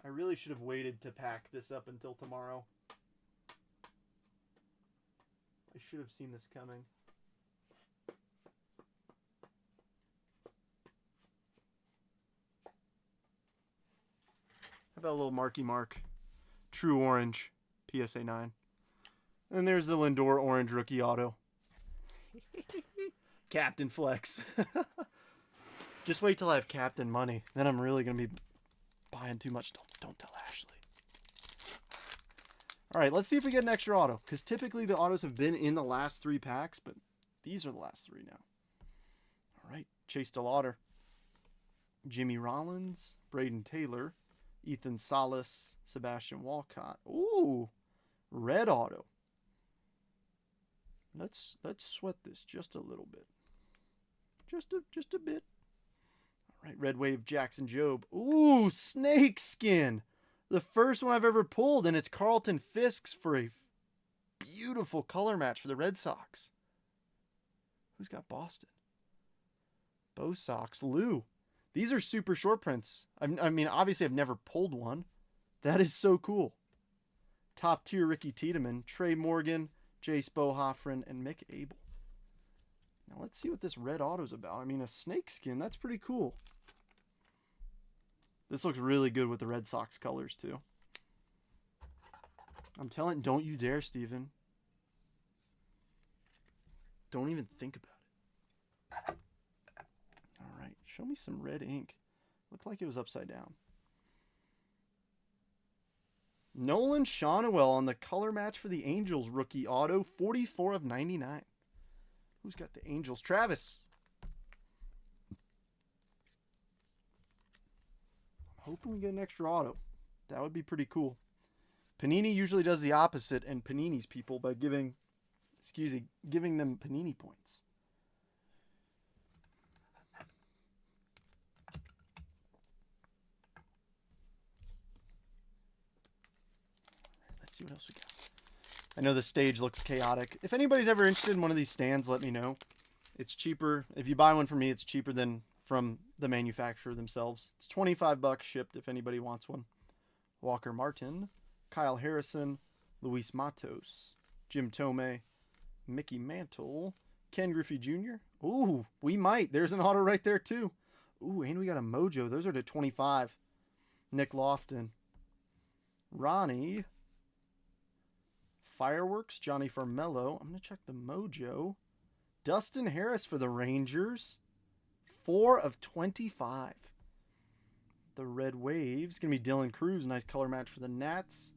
I really should have waited to pack this up until tomorrow. I should have seen this coming. How about a little Marky Mark? True Orange, PSA 9. And there's the Lindor Orange rookie auto. Captain Flex. Just wait till I have Captain money. Then I'm really going to be buying too much. Don't tell Ashley. All right, let's see if we get an extra auto. Because typically the autos have been in the last 3 packs, but these are the last 3 now. All right, Chase DeLauder. Jimmy Rollins, Braden Taylor, Ethan Salas, Sebastian Walcott. Ooh, red auto. Let's sweat this just a little bit. Just a bit. All right, Red Wave Jackson Jobe. Ooh, snake skin. The first one I've ever pulled, and it's Carlton Fisk's for a beautiful color match for the Red Sox. Who's got Boston? Bo Sox. Lou. These are super short prints. I mean, obviously I've never pulled one. That is so cool. Top tier Ricky Tiedemann, Trey Morgan, Jace Bohoffren, and Mick Abel. Now let's see what this red auto's about. I mean, a snake skin, that's pretty cool. This looks really good with the Red Sox colors too. I'm telling, don't you dare, Steven. Don't even think about it. All right, show me some red ink. Looked like it was upside down. Nolan Shawnuel on the color match for the Angels rookie auto, 44 of 99. Who's got the Angels? Travis. I'm hoping we get an extra auto. That would be pretty cool. Panini usually does the opposite and Panini's people by giving them Panini points. Let's see what else we got. I know the stage looks chaotic. If anybody's ever interested in one of these stands, let me know. It's cheaper. If you buy one from me, it's cheaper than from the manufacturer themselves. It's $25 shipped if anybody wants one. Walker Martin, Kyle Harrison, Luis Matos, Jim Thome, Mickey Mantle, Ken Griffey Jr. Ooh, we might. There's an auto right there too. Ooh, and we got a Mojo. Those are to 25. Nick Lofton. Ronnie. Fireworks, Johnny Farmello. I'm going to check the Mojo. Dustin Harris for the Rangers. 4 of 25. The Red Waves. Going to be Dylan Cruz. Nice color match for the Nats.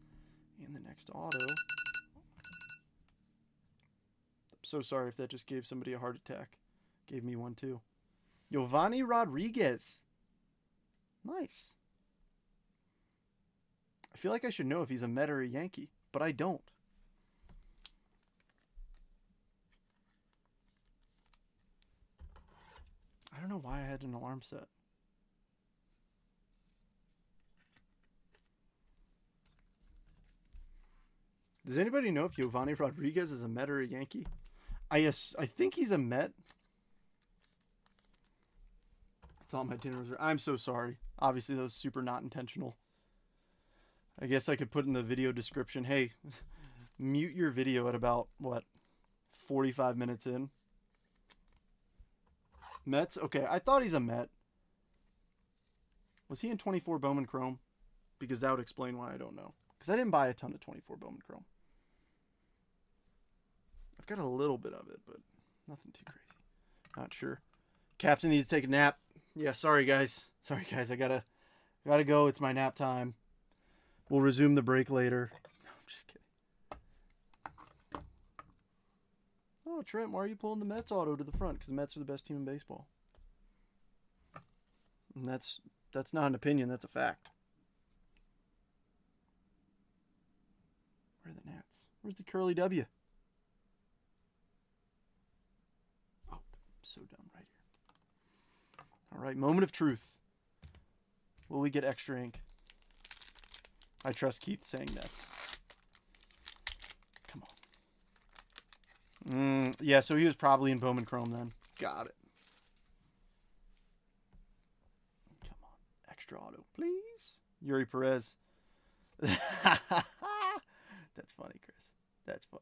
And the next auto. I'm so sorry if that just gave somebody a heart attack. Gave me one too. Giovanni Rodriguez. Nice. I feel like I should know if he's a Met or a Yankee, but I don't. I don't know why I had an alarm set. Does anybody know if Giovanni Rodriguez is a Met or a Yankee? I think he's a Met. I thought my dinner was... I'm so sorry. Obviously, that was super not intentional. I guess I could put in the video description, hey, mute your video at about, what, 45 minutes in? Mets? Okay, I thought he's a Met. Was he in 24 Bowman Chrome? Because that would explain why I don't know. Because I didn't buy a ton of 24 Bowman Chrome. I've got a little bit of it, but nothing too crazy. Not sure. Captain needs to take a nap. Yeah, sorry guys. Sorry guys, I gotta go. It's my nap time. We'll resume the break later. No, I'm just kidding. Oh, Trent, why are you pulling the Mets auto to the front? Because the Mets are the best team in baseball. And that's not an opinion, that's a fact. Where are the Nats? Where's the curly W? Oh, I'm so dumb right here. All right, moment of truth. Will we get extra ink? I trust Keith saying Nets. Come on. Yeah, so he was probably in Bowman Chrome then. Got it. Come on. Extra auto, please. Yuri Perez. That's funny, Chris. That's funny.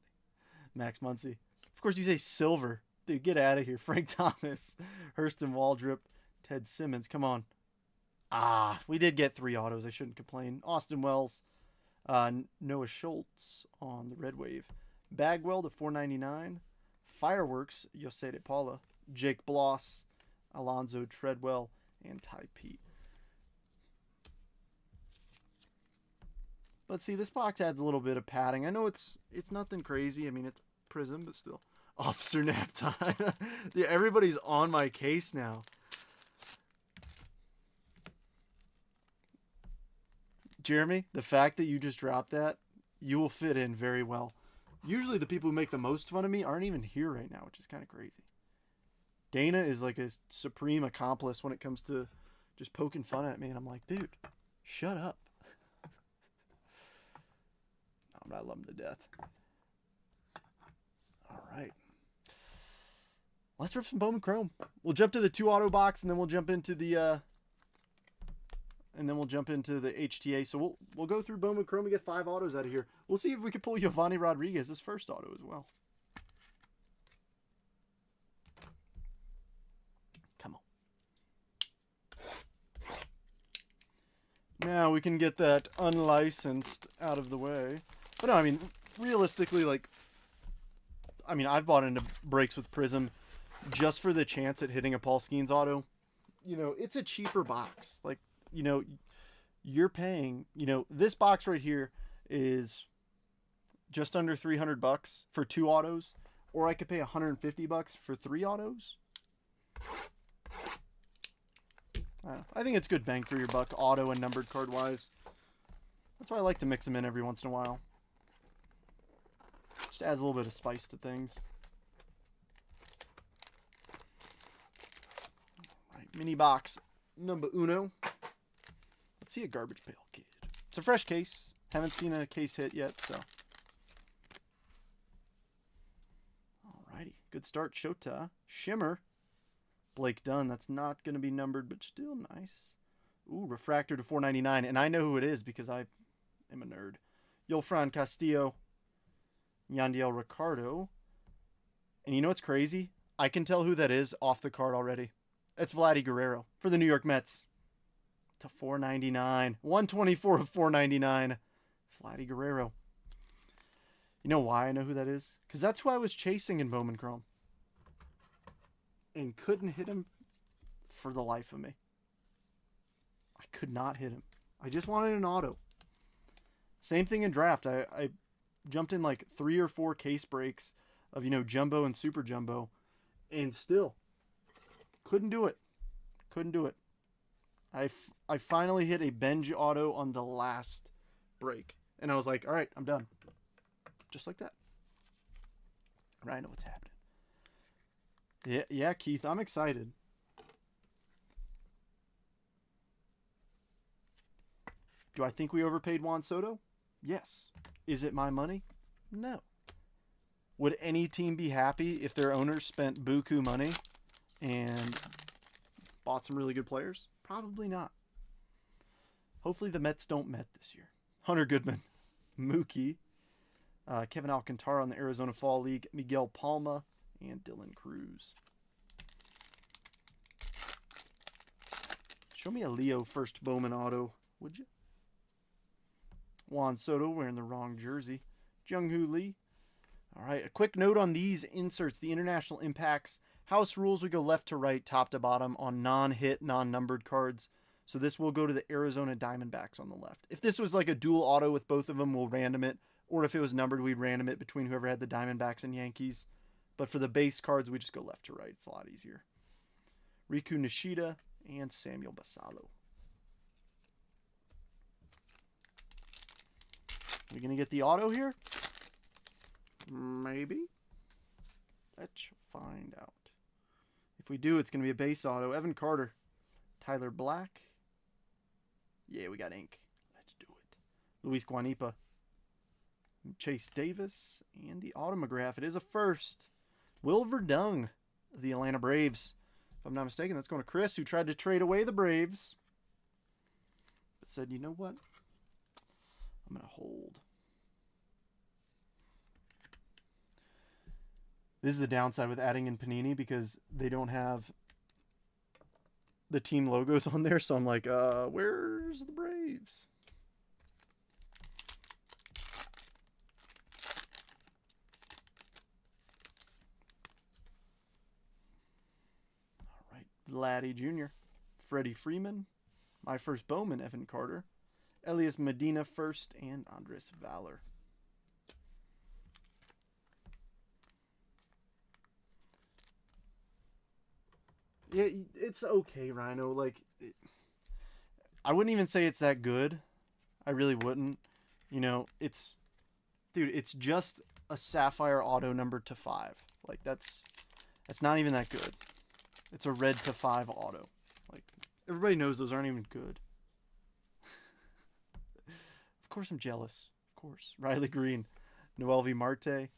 Max Muncy. Of course, you say silver. Dude, get out of here. Frank Thomas. Hurston Waldrop. Ted Simmons. Come on. Ah, we did get 3 autos. I shouldn't complain. Austin Wells. Noah Schultz on the Red Wave. Bagwell to 499. Fireworks. Yosei De Paula. Jake Bloss. Alonzo Treadwell. And Ty Pete. But see, this box adds a little bit of padding. I know it's nothing crazy. I mean, it's Prism, but still. Officer nap time. Yeah, everybody's on my case now. Jeremy, the fact that you just dropped that, you will fit in very well. Usually the people who make the most fun of me aren't even here right now, which is kind of crazy. Dana is like a supreme accomplice when it comes to just poking fun at me, and I'm like, dude, shut up. I love him to death. All right. Let's rip some Bowman Chrome. We'll jump to the 2 auto box, and then we'll jump into the HTA. So we'll go through Bowman Chrome and get 5 autos out of here. We'll see if we can pull Giovanni Rodriguez's first auto as well. Come on. Now we can get that unlicensed out of the way. But no, I mean, realistically, like, I mean, I've bought into breaks with Prism just for the chance at hitting a Paul Skeens auto. You know, it's a cheaper box. Like, you know, you're paying, you know, this box right here is just under $300 for 2 autos. or I could pay $150 for 3 autos. I think it's good bang for your buck, auto and numbered card wise. That's why I like to mix them in every once in a while. Just adds a little bit of spice to things. Alright, mini box number uno. Let's see a Garbage Pail Kid. It's a fresh case. Haven't seen a case hit yet, so. Alrighty, good start. Shota. Shimmer. Blake Dunn. That's not going to be numbered, but still nice. Ooh, refractor to 499, and I know who it is because I am a nerd. Yolfran Castillo. Yandiel Ricardo. And you know what's crazy? I can tell who that is off the card already. It's Vladdy Guerrero for the New York Mets. To 499. 124 of 499. Vladdy Guerrero. You know why I know who that is? Because that's who I was chasing in Bowman Chrome. And couldn't hit him for the life of me. I could not hit him. I just wanted an auto. Same thing in draft. I jumped in like 3 or 4 case breaks of, jumbo and super jumbo. And still couldn't do it. Couldn't do it. I finally hit a Benji auto on the last break. And I was like, all right, I'm done. Just like that. I know what's happening. Yeah, Keith, I'm excited. Do I think we overpaid Juan Soto? Yes. Is it my money? No. Would any team be happy if their owners spent buku money and bought some really good players? Probably not. Hopefully the Mets don't Met this year. Hunter Goodman, Mookie, Kevin Alcantara on the Arizona Fall League, Miguel Palma, and Dylan Cruz. Show me a Leo first Bowman auto, would you? Juan Soto wearing the wrong jersey. Jung-Hoo Lee. All right, a quick note on these inserts, the international impacts. House rules, we go left to right, top to bottom on non-hit, non-numbered cards. So this will go to the Arizona Diamondbacks on the left. If this was like a dual auto with both of them, we'll random it. Or if it was numbered, we'd random it between whoever had the Diamondbacks and Yankees. But for the base cards, we just go left to right. It's a lot easier. Riku Nishida and Samuel Basallo. Are we going to get the auto here? Maybe. Let's find out. If we do, it's going to be a base auto. Evan Carter. Tyler Black. Yeah, we got ink. Let's do it. Luis Guanipa. Chase Davis. And the autograph. It is a first. Will Verdung of the Atlanta Braves. If I'm not mistaken, that's going to Chris, who tried to trade away the Braves. But said, you know what? I'm going to hold. This is the downside with adding in Panini because they don't have the team logos on there. So I'm like, where's the Braves? All right, Vladdy Jr., Freddie Freeman, my first Bowman, Evan Carter, Elias Medina first, and Andres Valor. Yeah, it's okay, Rhino. Like, I wouldn't even say it's that good. I really wouldn't. Dude, it's just a Sapphire auto number to 5. Like, that's not even that good. It's a red to 5 auto. Like, everybody knows those aren't even good. Of course I'm jealous. Of course. Riley Green, Noelvi Marte.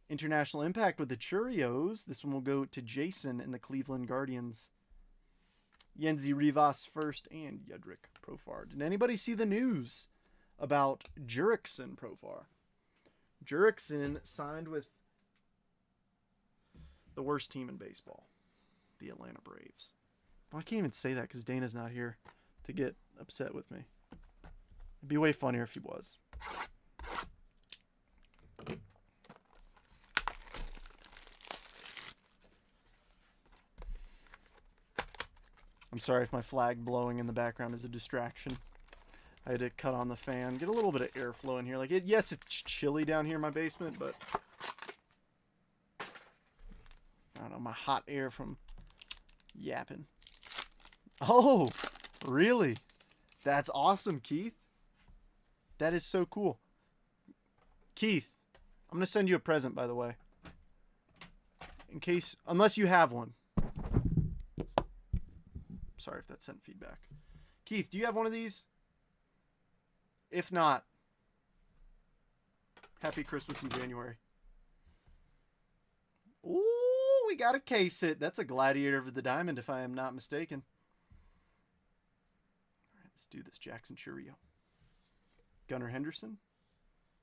International Impact with the Churios. This one will go to Jason in the Cleveland Guardians. Yenzi Rivas first and Yudrik Profar. Did anybody see the news about Jurickson Profar? Jurickson signed with the worst team in baseball, the Atlanta Braves. Well, I can't even say that because Dana's not here to get upset with me. It'd be way funnier if he was. I'm sorry if my flag blowing in the background is a distraction. I had to cut on the fan, get a little bit of airflow in here. Like, yes, it's chilly down here in my basement, but I don't know, my hot air from yapping. Oh, really? That's awesome, Keith. That is so cool. Keith, I'm going to send you a present, by the way. In case, unless you have one. Sorry if that sent feedback. Keith, do you have one of these? If not, happy Christmas in January. Ooh, we got a case hit. That's a Gladiator of the Diamond, if I am not mistaken. All right, let's do this. Jackson Churio. Gunnar Henderson.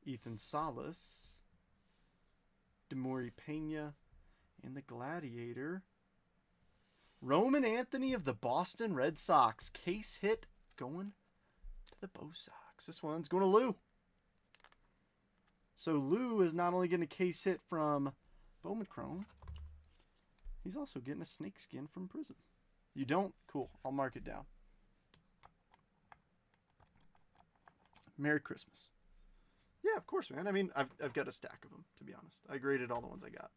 Ethan Salas. Demori Pena. And the Gladiator. Roman Anthony of the Boston Red Sox. Case hit going to the Bo Sox. This one's going to Lou. So Lou is not only getting a case hit from Bowman Chrome, he's also getting a snakeskin from Prism. You don't? Cool. I'll mark it down. Merry Christmas. Yeah, of course, man. I mean, I've got a stack of them, to be honest. I graded all the ones I got.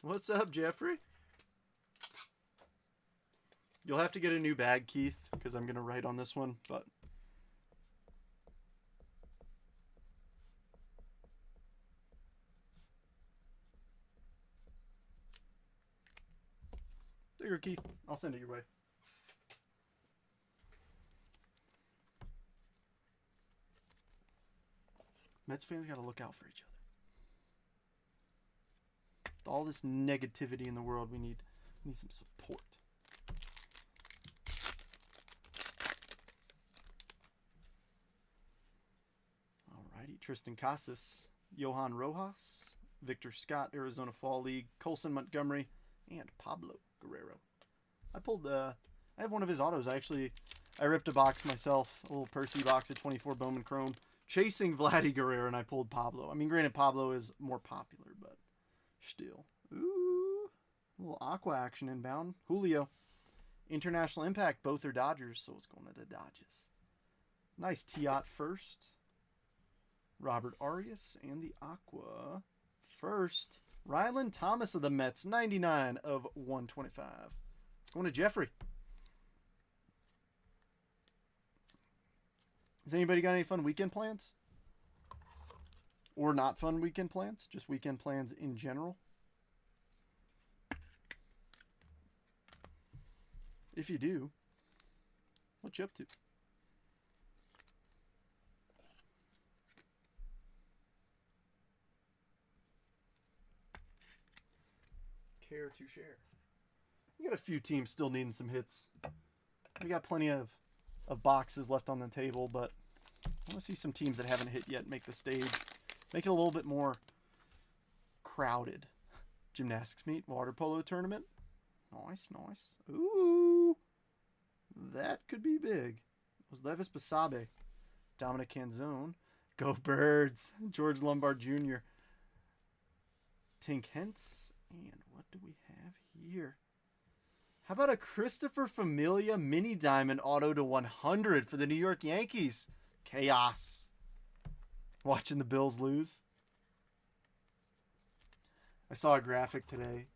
What's up, Jeffrey? You'll have to get a new bag, Keith, because I'm going to write on this one, but... There you go, Keith. I'll send it your way. Mets fans got to look out for each other. With all this negativity in the world, we need some support. Alrighty, Tristan Casas, Johan Rojas, Victor Scott, Arizona Fall League, Colson Montgomery, and Pablo Guerrero. I have one of his autos. I ripped a box myself, a little Percy box of 24 Bowman Chrome, chasing Vladdy Guerrero, and I pulled Pablo. I mean, granted, Pablo is more popular, but still. Ooh, a little Aqua action inbound. Julio, International Impact, both are Dodgers, so it's going to the Dodgers. Nice Tiot first. Robert Arias, and the Aqua first. Rylan Thomas of the Mets, 99 of 125. Going to Jeffrey. Has anybody got any fun weekend plans? Or not fun weekend plans? Just weekend plans in general? If you do, what you up to? Care to share? We got a few teams still needing some hits. We got plenty of boxes left on the table, but I want to see some teams that haven't hit yet make the stage. Make it a little bit more crowded. Gymnastics meet, water polo tournament. Nice, nice. Ooh, that could be big. It was Levis Basabe, Dominic Canzone. Go Birds. George Lombard Jr. Tink Hentz. And what do we have here? How about a Christopher Familia mini diamond auto to 100 for the New York Yankees? Chaos. Watching the Bills lose. I saw a graphic today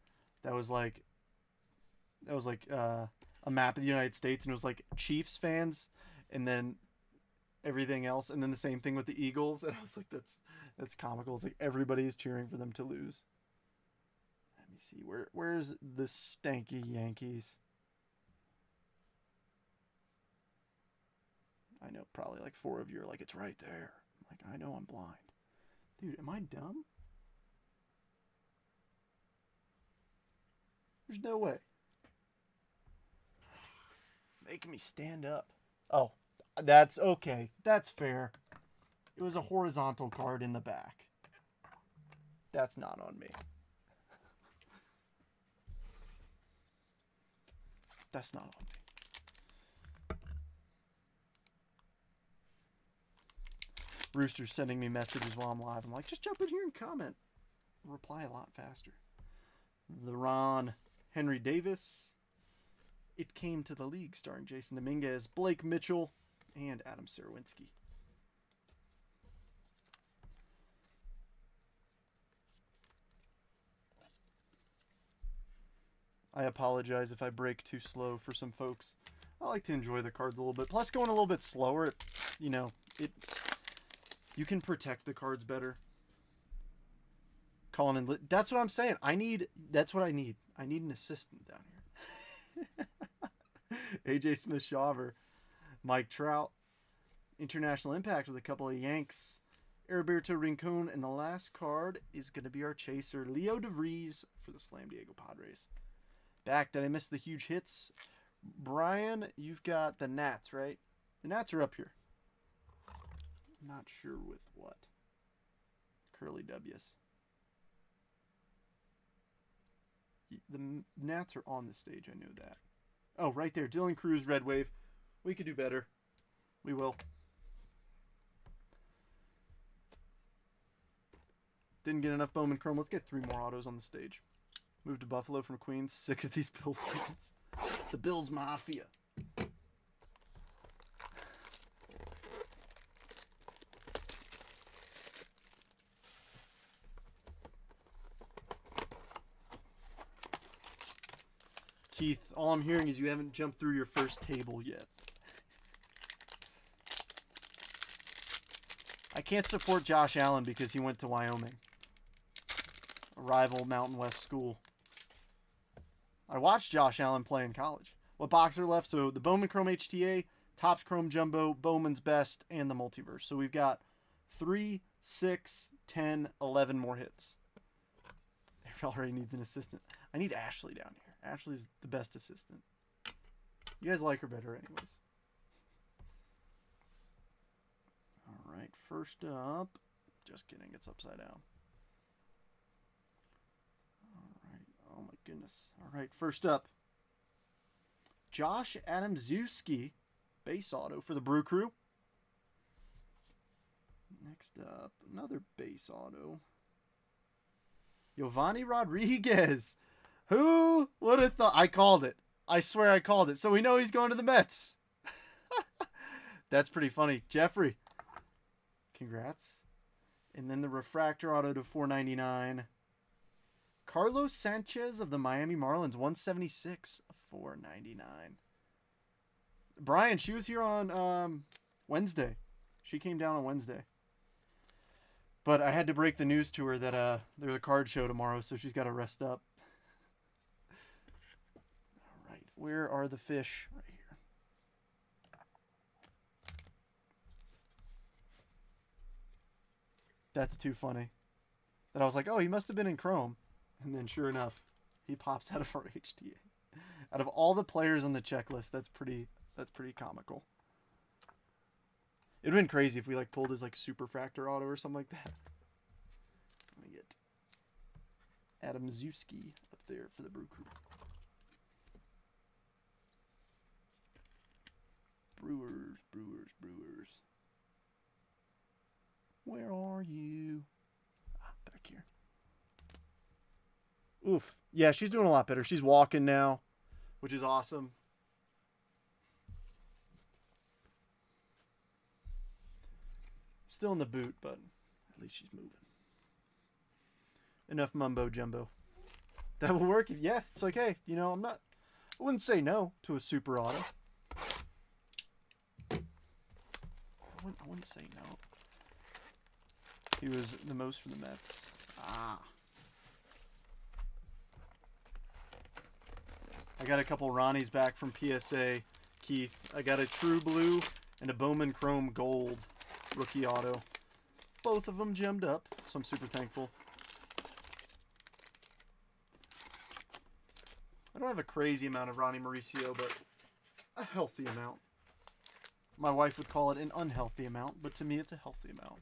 that was like a map of the United States, and it was like Chiefs fans and then everything else, and then the same thing with the Eagles, and I was like, that's comical. It's like everybody is cheering for them to lose. Let me see, where's the stanky Yankees? I know probably like 4 of you are like, it's right there. I'm like, I know, I'm blind. Dude, am I dumb? There's no way. Making me stand up. Oh, that's okay. That's fair. It was a horizontal card in the back. That's not on me. That's not on me. Rooster's sending me messages while I'm live. I'm like, just jump in here and comment. Reply a lot faster. The Ron Henry Davis. It Came to the League, starring Jason Dominguez, Blake Mitchell, and Adam Serwinski. I apologize if I break too slow for some folks. I like to enjoy the cards a little bit. Plus, going a little bit slower, you know, you can protect the cards better. Colin and that's what I'm saying. That's what I need. I need an assistant down here. AJ Smith-Shawver, Mike Trout, International Impact with a couple of Yanks, Heriberto Rincon, and the last card is going to be our chaser, Leo DeVries for the Slam Diego Padres. Back, did I miss the huge hits? Brian, you've got the Nats, right? The Nats are up here. Not sure with what. Curly W's. The Nats are on the stage, I know that. Oh, right there. Dylan Cruz, Red Wave. We could do better. We will. Didn't get enough Bowman Chrome. Let's get 3 more autos on the stage. Moved to Buffalo from Queens. Sick of these Bills fans. The Bills Mafia. Keith, all I'm hearing is you haven't jumped through your first table yet. I can't support Josh Allen because he went to Wyoming, a rival Mountain West school. I watched Josh Allen play in college. What box are left? So the Bowman Chrome HTA, Topps Chrome Jumbo, Bowman's Best, and the Multiverse. So we've got 3, 6, 10, 11 more hits. It already needs an assistant. I need Ashley down here. Ashley's the best assistant. You guys like her better anyways. All right, first up. Just kidding, it's upside down. Oh my goodness. All right, first up. Josh Adamczewski, base auto for the Brew Crew. Next up, another base auto. Giovanni Rodriguez. Who would have thought? I called it. I swear I called it. So we know he's going to the Mets. That's pretty funny. Jeffrey, congrats. And then the refractor auto to 499. Carlos Sanchez of the Miami Marlins, 176 of 499. Brian, she was here on Wednesday. She came down on Wednesday. But I had to break the news to her that there's a card show tomorrow, so she's got to rest up. All right, where are the fish? Right here. That's too funny. That I was like, oh, he must have been in Chrome. And then sure enough, he pops out of our HTA. Out of all the players on the checklist, that's pretty comical. It'd have been crazy if we like pulled his like Superfractor auto or something like that. Let me get Adamczewski up there for the Brew Crew. Brewers. Where are you? Back here. Oof. Yeah, she's doing a lot better. She's walking now, which is awesome. Still in the boot, but at least she's moving. Enough mumbo jumbo. That will work. Yeah, it's like, hey, you know, I wouldn't say no to a super auto. I wouldn't say no. He was the most for the Mets. I got a couple Ronnies back from PSA, Keith. I got a True Blue and a Bowman Chrome Gold rookie auto. Both of them gemmed up, so I'm super thankful. I don't have a crazy amount of Ronnie Mauricio, but a healthy amount. My wife would call it an unhealthy amount, but to me it's a healthy amount.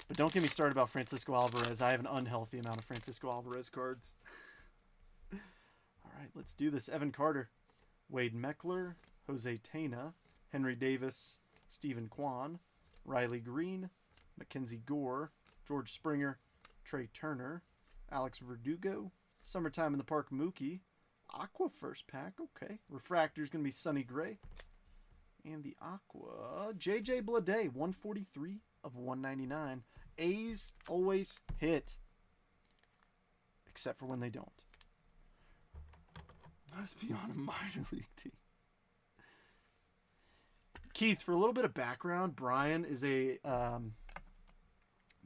But don't get me started about Francisco Alvarez. I have an unhealthy amount of Francisco Alvarez cards. All right, let's do this. Evan Carter, Wade Meckler, Jose Tena, Henry Davis, Stephen Kwan, Riley Green, Mackenzie Gore, George Springer, Trey Turner, Alex Verdugo, Summertime in the Park Mookie, Aqua first pack, okay. Refractor's going to be Sonny Gray. And the Aqua, JJ Bleday, 143 of 199. A's always hit, except for when they don't. Must be on a minor league team. Keith, for a little bit of background, Brian is a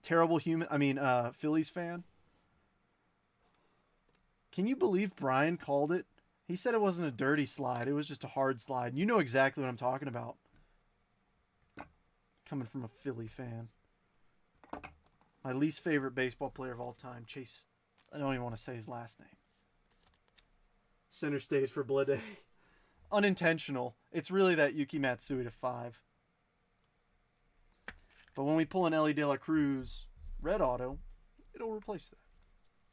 terrible Phillies fan. Can you believe Brian called it? He said it wasn't a dirty slide. It was just a hard slide. You know exactly what I'm talking about. Coming from a Philly fan. My least favorite baseball player of all time, Chase. I don't even want to say his last name. Center stage for Blade. Unintentional. It's really that Yuki Matsui to 5. But when we pull an Ellie De La Cruz red auto, it'll replace that.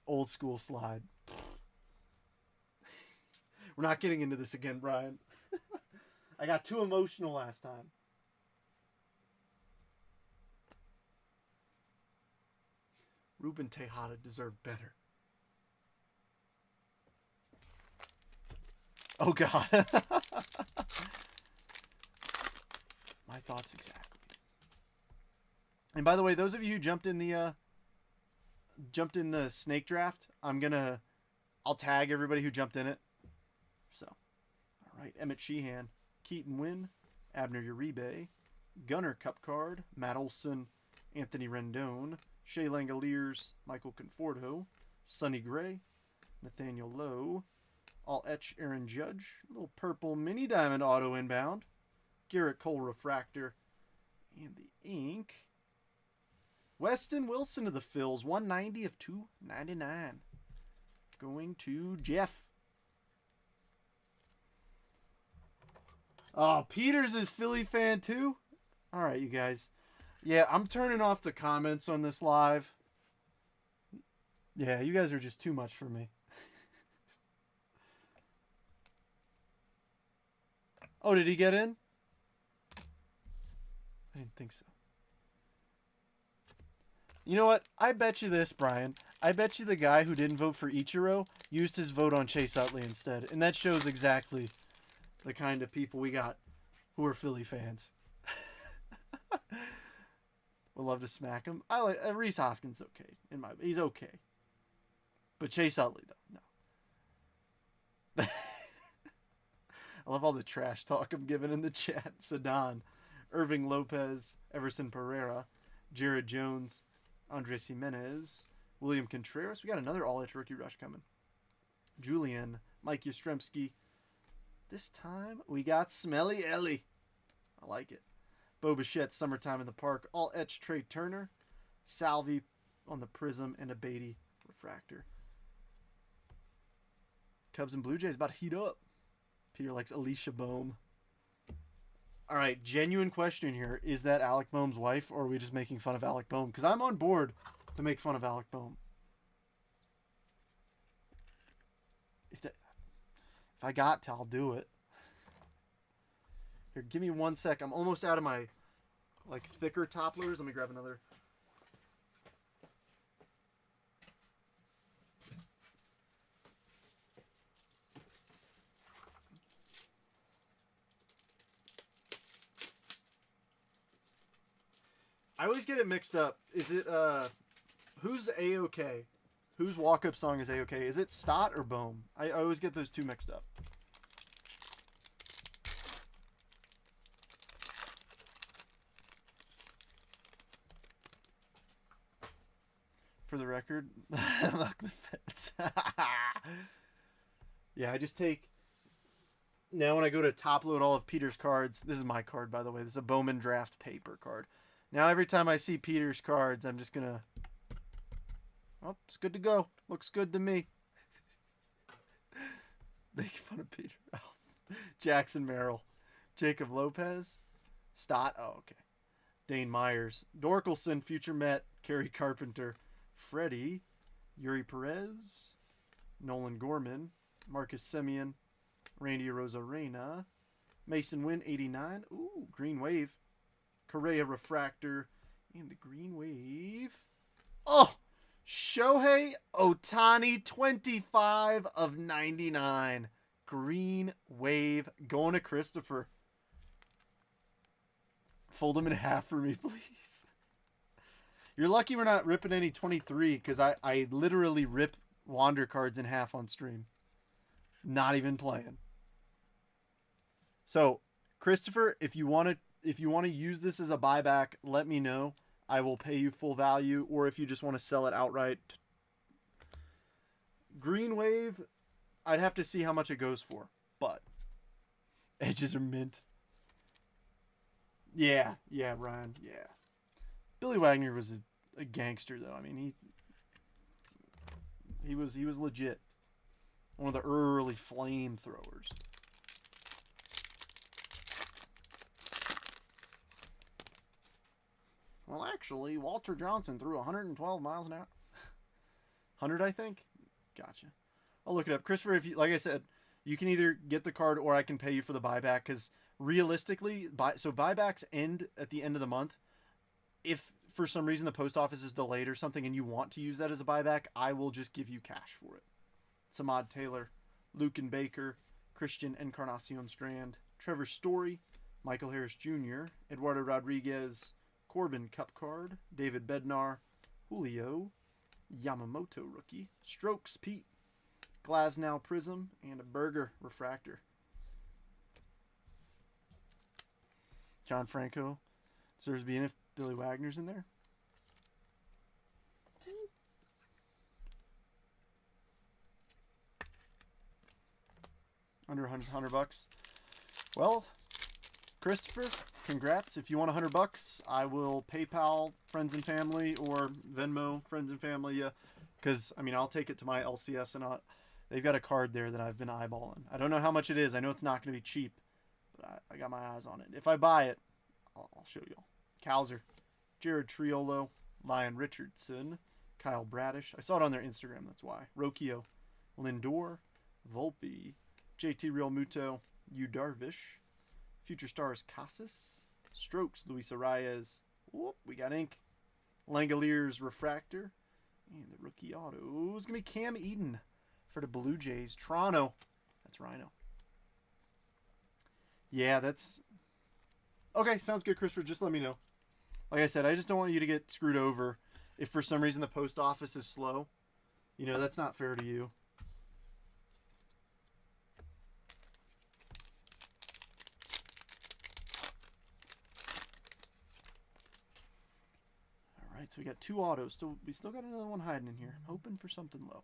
Old school slide. We're not getting into this again, Brian. I got too emotional last time. Ruben Tejada deserved better. Oh, God. My thoughts exactly. And by the way, those of you who jumped in the snake draft, I'll tag everybody who jumped in it. So, all right. Emmett Sheehan, Keaton Wynn, Abner Uribe, Gunnar Cup card, Matt Olson, Anthony Rendon, Shea Langoliers, Michael Conforto, Sonny Gray, Nathaniel Lowe, All Etch Aaron Judge, little purple mini diamond auto inbound, Garrett Cole refractor, and the ink. Weston Wilson of the Phils, 190 of 299. Going to Jeff. Oh, Peter's a Philly fan too? All right, you guys. Yeah, I'm turning off the comments on this live. Yeah, you guys are just too much for me. Oh, did he get in? I didn't think so. You know what? I bet you this, Brian. I bet you the guy who didn't vote for Ichiro used his vote on Chase Utley instead. And that shows exactly the kind of people we got who are Philly fans. Would love to smack him. I like Rhys Hoskins. Okay, he's okay. But Chase Utley though, no. I love all the trash talk I'm giving in the chat. Sadan, Irving Lopez, Everson Pereira, Jared Jones, Andres Jimenez, William Contreras. We got another all-edge rookie rush coming. Julian, Mike Yastrzemski. This time we got Smelly Ellie. I like it. Bo Bichette, Summertime in the Park. All-etch Trey Turner. Salvi on the Prism and a Beatty refractor. Cubs and Blue Jays about to heat up. Peter likes Alicia Bohm. All right, genuine question here. Is that Alec Bohm's wife, or are we just making fun of Alec Bohm? Because I'm on board to make fun of Alec Bohm. If I got to, I'll do it. Here, give me 1 sec. I'm almost out of my thicker topplers. Let me grab another. I always get it mixed up. Is it who's A-OK? Whose walk-up song is A-OK? Is it Stott or Bohm? I always get those two mixed up. For the record, lock the fence. Yeah, I just take. Now when I go to top load all of Peter's cards, this is my card by the way. This is a Bowman Draft paper card. Now every time I see Peter's cards, I'm just gonna. Oh, it's good to go. Looks good to me. Make fun of Peter. Oh. Jackson Merrill, Jacob Lopez, Stott. Oh, okay. Dane Myers, Dorkelson, future Met, Kerry Carpenter, Freddie, Yuri Perez, Nolan Gorman, Marcus Semien, Randy Rosarena, Mason Wynn 89. Ooh, Green Wave, Correa Refractor, and the Green Wave. Oh, Shohei Ohtani 25 of 99. Green Wave going to Christopher. Fold them in half for me, please. You're lucky we're not ripping any 23 because I literally rip Wander cards in half on stream. Not even playing. So, Christopher, if you want to use this as a buyback, let me know. I will pay you full value, or if you just want to sell it outright. Green Wave, I'd have to see how much it goes for, but edges are mint. Yeah, Ryan, yeah. Billy Wagner was a gangster, though. I mean, he was legit. One of the early flamethrowers. Well, actually, Walter Johnson threw 112 miles an hour. 100, I think. Gotcha. I'll look it up. Christopher, if you, like I said, you can either get the card or I can pay you for the buyback, because realistically, buybacks end at the end of the month. If for some reason the post office is delayed or something and you want to use that as a buyback, I will just give you cash for it. Samad Taylor, Lucan Baker, Christian Encarnacion Strand, Trevor Story, Michael Harris Jr., Eduardo Rodriguez, Corbin Cup Card, David Bednar, Julio, Yamamoto rookie, Strokes Pete, Glasnow Prism, and a Burger Refractor. John Franco deserves being if Billy Wagner's in there. Under $100. Well, Christopher, congrats. If you want $100, I will PayPal friends and family or Venmo friends and family. Because, I mean, I'll take it to my LCS and they've got a card there that I've been eyeballing. I don't know how much it is. I know it's not going to be cheap, but I got my eyes on it. If I buy it, I'll show you all. Cowser, Jared Triolo, Lion Richardson, Kyle Bradish. I saw it on their Instagram, that's why. Rokio, Lindor, Volpe, JT Real Muto, Yu Darvish, Future Stars Casas, Strokes, Luis Arias. Whoop, we got ink. Langoliers Refractor. And the rookie auto is going to be Cam Eden for the Blue Jays. Toronto. That's Rhino. Yeah, that's... Okay, sounds good, Christopher. Just let me know. Like I said, I just don't want you to get screwed over if for some reason the post office is slow. You know, that's not fair to you. Alright, so we got two autos. We still got another one hiding in here. I'm hoping for something low.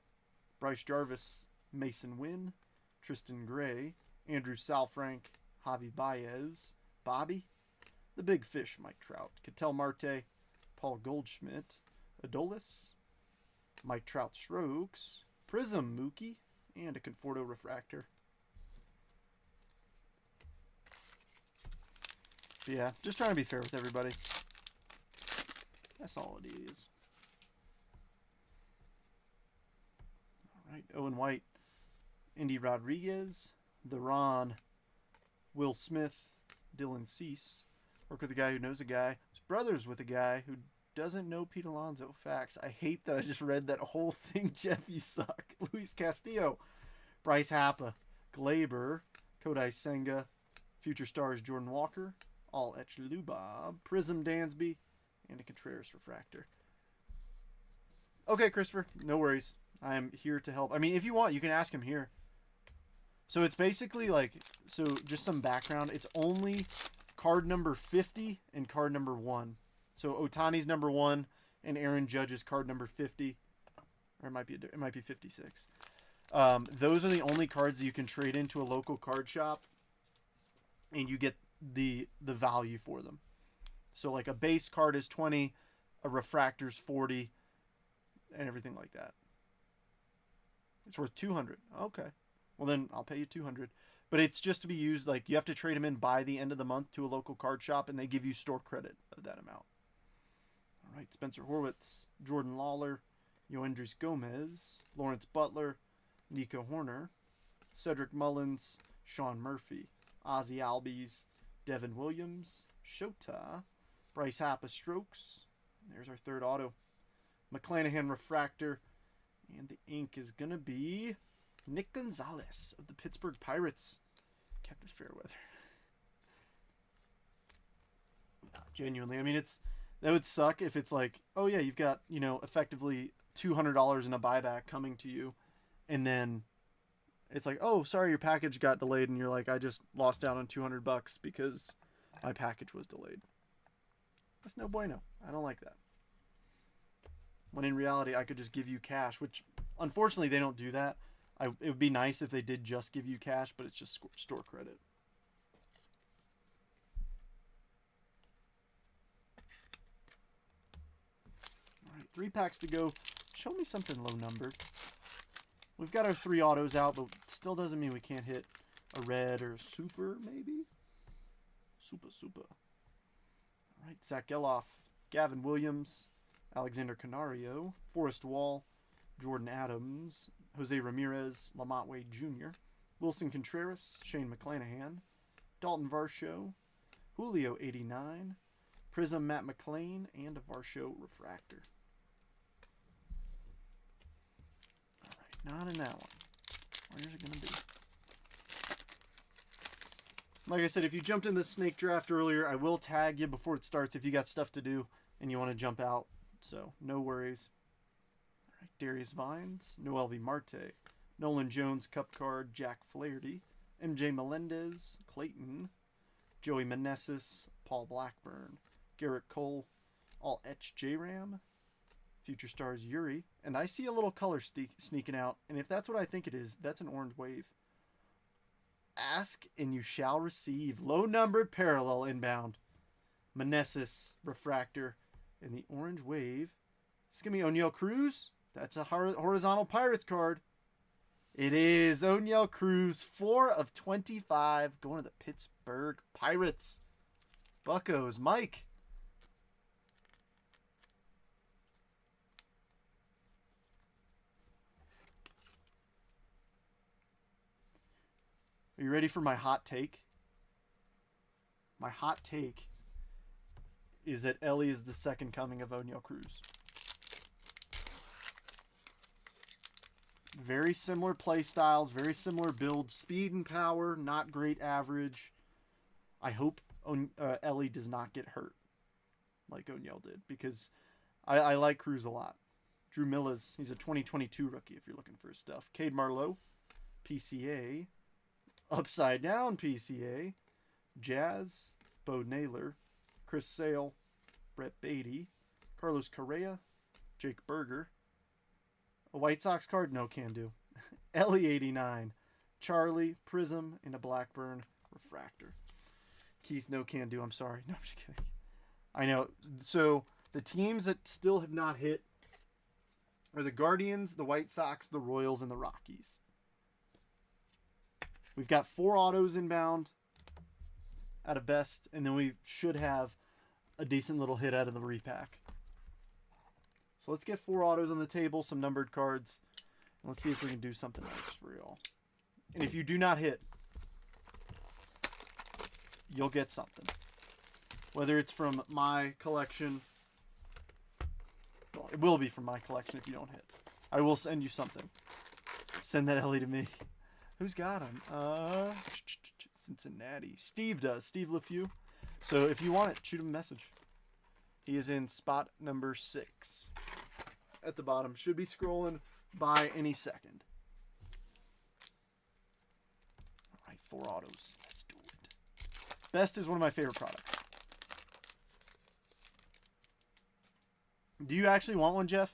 Bryce Jarvis, Mason Wynn, Tristan Gray, Andrew Salfrank, Javi Baez, Bobby, the Big Fish, Mike Trout, Ketel Marte, Paul Goldschmidt, Adolis, Mike Trout Strokes, Prism Mookie, and a Conforto Refractor. But yeah, just trying to be fair with everybody. That's all it is. Alright, Owen White, Indy Rodriguez, Theron, Will Smith, Dylan Cease. Work with a guy who knows a guy who's brothers with a guy who doesn't know Pete Alonso. Facts. I hate that I just read that whole thing. Jeff, you suck. Luis Castillo, Bryce Happa, Glaber, Kodai Senga, Future Stars Jordan Walker, All Etch Lubob, Prism Dansby, and a Contreras Refractor. Okay, Christopher, no worries. I am here to help. I mean, if you want, you can ask him here. So it's basically like, so just some background. It's only card number 50 and card number 1. So Ohtani's number 1 and Aaron Judge's card number 50. Or it might be 56. Those are the only cards that you can trade into a local card shop, and you get the value for them. So like a base card is 20, a refractor's 40, and everything like that. It's worth 200. Okay. Well, then I'll pay you 200. But it's just to be used, like, you have to trade them in by the end of the month to a local card shop, and they give you store credit of that amount. All right, Spencer Horwitz, Jordan Lawler, Yoendrys Gomez, Lawrence Butler, Nico Horner, Cedric Mullins, Sean Murphy, Ozzy Albies, Devin Williams, Shota, Bryce Happa Strokes. There's our third auto. McClanahan Refractor. And the ink is going to be Nick Gonzalez of the Pittsburgh Pirates. Captain Fairweather. No, genuinely, I mean, that would suck if it's like, oh yeah, you've got, you know, effectively $200 in a buyback coming to you, and then it's like, oh, sorry, your package got delayed, and you're like, I just lost out on $200 because my package was delayed. That's no bueno. I don't like that. When in reality, I could just give you cash, which unfortunately they don't do that. It would be nice if they did just give you cash, but it's just store credit. All right, 3 packs to go. Show me something low numbered. We've got our 3 autos out, but still doesn't mean we can't hit a red or a super, maybe? Super. All right, Zach Geloff, Gavin Williams, Alexander Canario, Forrest Wall, Jordan Adams, Jose Ramirez, Lamont Wade Jr., Wilson Contreras, Shane McClanahan, Dalton Varsho, Julio 89, Prism Matt McLean, and a Varsho Refractor. All right, not in that one. Where's it going to be? Like I said, if you jumped in the snake draft earlier, I will tag you before it starts if you got stuff to do and you want to jump out. So, no worries. All right, Darius Vines, Noel V. Marte, Nolan Jones, Cup Card, Jack Flaherty, MJ Melendez, Clayton, Joey Meneses, Paul Blackburn, Garrett Cole, all Etch J-Ram, Future Stars Yuri, and I see a little color sneaking out, and if that's what I think it is, that's an orange wave. Ask and you shall receive. Low numbered parallel inbound. Meneses Refractor in the orange wave. It's going to be O'Neal Cruz. That's a horizontal Pirates card. It is O'Neal Cruz, 4 of 25, going to the Pittsburgh Pirates. Buccos, Mike. Are you ready for my hot take? My hot take is that Ellie is the second coming of O'Neal Cruz. Very similar play styles, very similar builds, speed and power, not great average. I hope Ellie does not get hurt like O'Neal did, because I like Cruz a lot. Drew Millas, he's a 2022 rookie if you're looking for his stuff. Cade Marlowe, PCA. Upside Down PCA, Jazz, Bo Naylor, Chris Sale, Brett Beatty, Carlos Correa, Jake Berger. A White Sox card? No, can do. Ellie 89, Charlie, Prism, and a Blackburn Refractor. Keith, no can do. I'm sorry. No, I'm just kidding. I know. So the teams that still have not hit are the Guardians, the White Sox, the Royals, and the Rockies. We've got 4 autos inbound out of best, and then we should have a decent little hit out of the repack. So let's get 4 autos on the table, some numbered cards, and let's see if we can do something nice for y'all. And if you do not hit, you'll get something. Whether it's from my collection, well, it will be from my collection if you don't hit. I will send you something. Send that Ellie to me. Who's got him? Cincinnati. Steve does. Steve LeFew. So if you want it, shoot him a message. He is in spot number 6 at the bottom. Should be scrolling by any second. All right, 4 autos. Let's do it. Best is one of my favorite products. Do you actually want one, Jeff?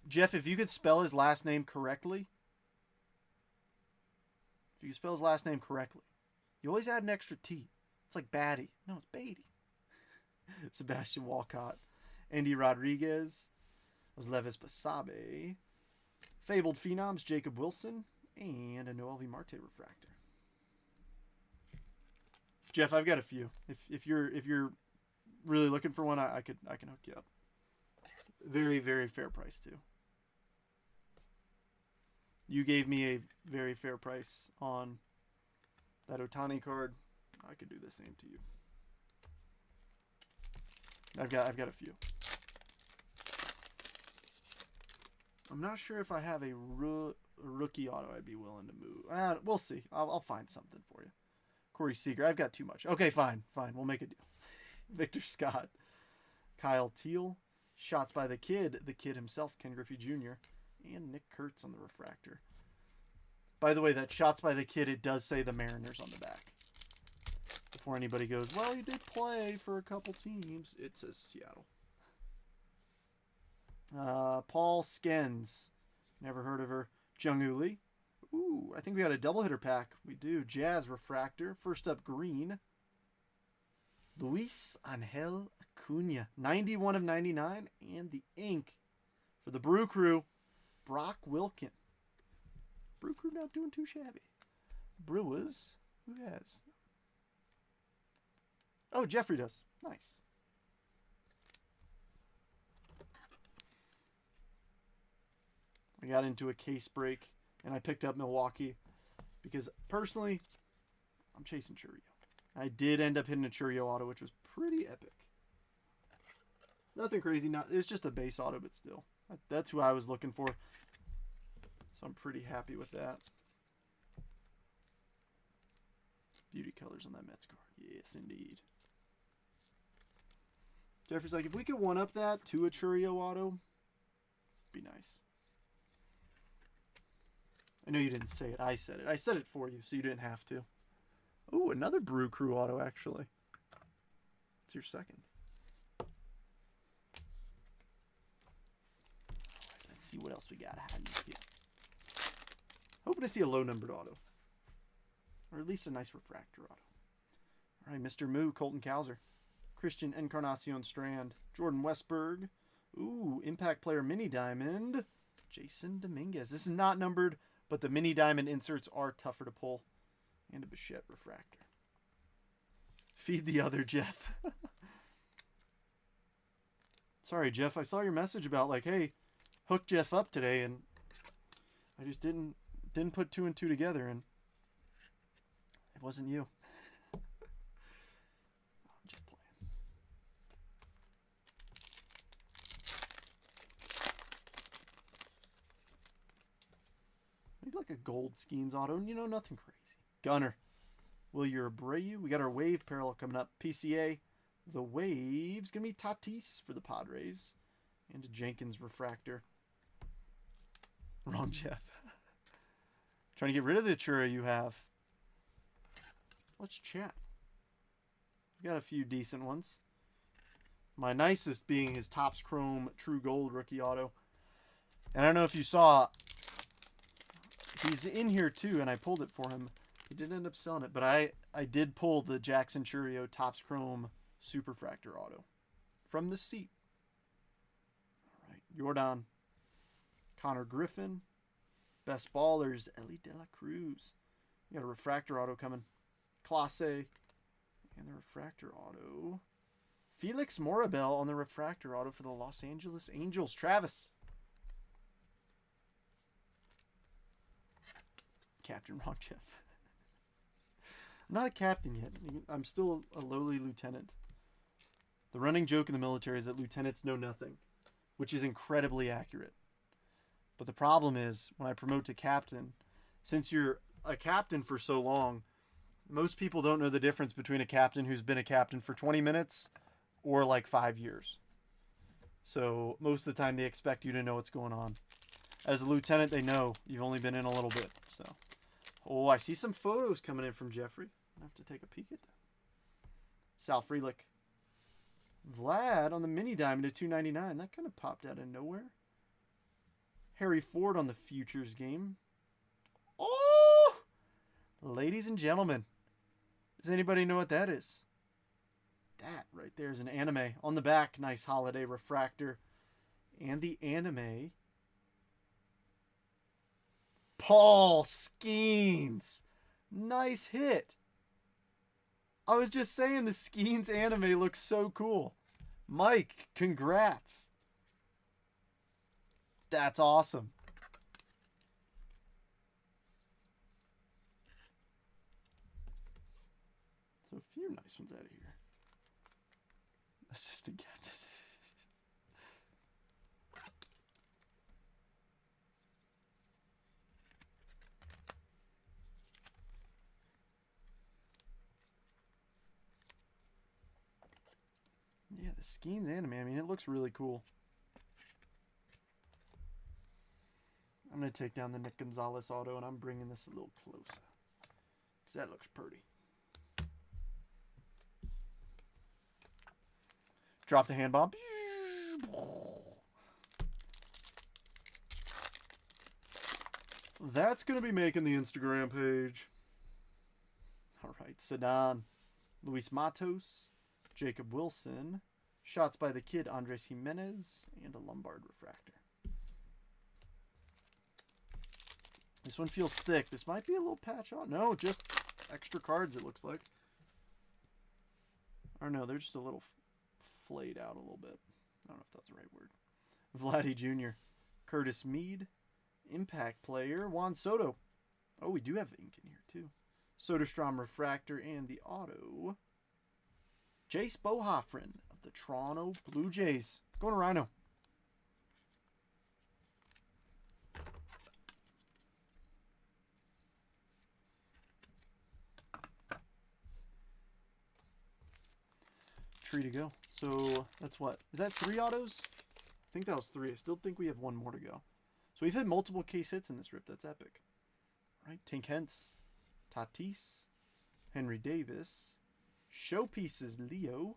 Jeff, if you could spell his last name correctly. If you could spell his last name correctly. You always add an extra T. It's like Batty. No, it's Beatty. Sebastian Walcott. Andy Rodriguez. Levis Basabe. Fabled Phenoms, Jacob Wilson. And a Noel V. Marte Refractor. Jeff, I've got a few. If you're really looking for one, I can hook you up. Very, very fair price too. You gave me a very fair price on that Ohtani card. I could do the same to you. I've got a few. I'm not sure if I have a rookie auto I'd be willing to move. We'll see. I'll find something for you. Corey Seager. I've got too much. Okay, fine. We'll make a deal. Victor Scott. Kyle Teal. Shots by the kid himself, Ken Griffey Jr. And Nick Kurtz on the refractor. By the way, that Shots by the Kid, it does say the Mariners on the back. Before anybody goes, well, you did play for a couple teams. It says Seattle. Paul Skens. Never heard of her. Jung-Woo Lee. Ooh, I think we got a double hitter pack. We do. Jazz refractor. First up, green. Luis Angel Acuna. 91 of 99. And the ink for the Brew Crew, Brock Wilken. Brew Crew not doing too shabby. Brewers, who has? Oh, Jeffrey does. Nice. I got into a case break, and I picked up Milwaukee because, personally, I'm chasing Churio. I did end up hitting a Churio auto, which was pretty epic. Nothing crazy. It's just a base auto, but still. That's who I was looking for. So I'm pretty happy with that. Beauty colors on that Mets card. Yes, indeed. Jeffrey's like, if we could one-up that to a Churio auto, it'd be nice. I know you didn't say it. I said it. I said it for you, so you didn't have to. Oh, another Brew Crew auto, actually. It's your second. Let's see what else we got. Hoping to see a low-numbered auto. Or at least a nice refractor auto. All right, Mr. Moo, Colton Cowser. Christian Encarnacion Strand. Jordan Westberg. Ooh, Impact Player Mini Diamond. Jason Dominguez. This is not numbered, but the Mini Diamond inserts are tougher to pull. And a Bichette refractor. Feed the other Jeff. Sorry, Jeff. I saw your message about, like, hey, hook Jeff up today, and I just didn't put two and two together, and it wasn't you. I'm just playing. Maybe like a gold Skeens auto, and nothing crazy. Gunner. Wilyer Abreu. We got our wave parallel coming up. PCA. The wave's going to be Tatis for the Padres. And a Jenkins refractor. Wrong Jeff. Trying to get rid of the Chura you have. Let's chat. We got a few decent ones. My nicest being his Topps Chrome True Gold rookie auto. And I don't know if you saw, he's in here too, and I pulled it for him. He didn't end up selling it, but I did pull the Jackson Churio Topps Chrome Superfractor auto from the seat. All right, Jordan. Connor Griffin. Best ballers, Ellie De La Cruz. We got a refractor auto coming. Clase. And the refractor auto. Felix Morabel on the refractor auto for the Los Angeles Angels. Travis. Captain Wrong Jeff. I'm not a captain yet. I'm still a lowly lieutenant. The running joke in the military is that lieutenants know nothing, which is incredibly accurate. But the problem is, when I promote to captain, since you're a captain for so long, most people don't know the difference between a captain who's been a captain for 20 minutes or like 5 years. So most of the time they expect you to know what's going on. As a lieutenant, they know you've only been in a little bit. So, oh, I see some photos coming in from Jeffrey. I have to take a peek at them. Sal Frelick. Vlad on the Mini Diamond at $2.99. That kind of popped out of nowhere. Harry Ford on the Futures game. Oh! Ladies and gentlemen. Does anybody know what that is? That right there is an anime. On the back, nice holiday refractor. And the anime. Paul Skeens. Nice hit. I was just saying the Skeens anime looks so cool. Mike, congrats. That's awesome. So a few nice ones out of here. Assistant captain. Yeah, the Skeens anime, I mean, it looks really cool. I'm going to take down the Nick Gonzalez auto, and I'm bringing this a little closer. Because that looks pretty. Drop the hand bomb. That's going to be making the Instagram page. All right, Sedan, Luis Matos, Jacob Wilson, Shots by the Kid, Andres Jimenez, and a Lombard refractor. This one feels thick. This might be a little patch on. No, just extra cards, it looks like. Or no, they're just a little flayed out a little bit. I don't know if that's the right word. Vladdy Jr., Curtis Mead, Impact player, Juan Soto. Oh, we do have ink in here too. Soderstrom refractor and the auto. Jace Bohofren of the Toronto Blue Jays. Going to Rhino. Tree to go. So that's what? Is that 3 autos? I think that was 3. I still think we have 1 more to go. So we've had multiple case hits in this rip. That's epic. All right, Tink Hence, Tatis, Henry Davis, Showpieces Leo,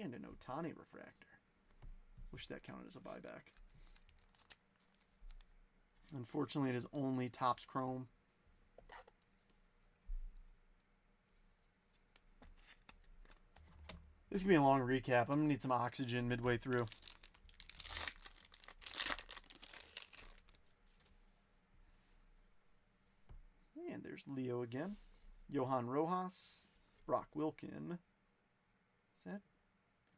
and an Ohtani refractor. Wish that counted as a buyback. Unfortunately, it is only Topps Chrome. This is going to be a long recap. I'm going to need some oxygen midway through. And there's Leo again. Johan Rojas. Brock Wilken. Is that?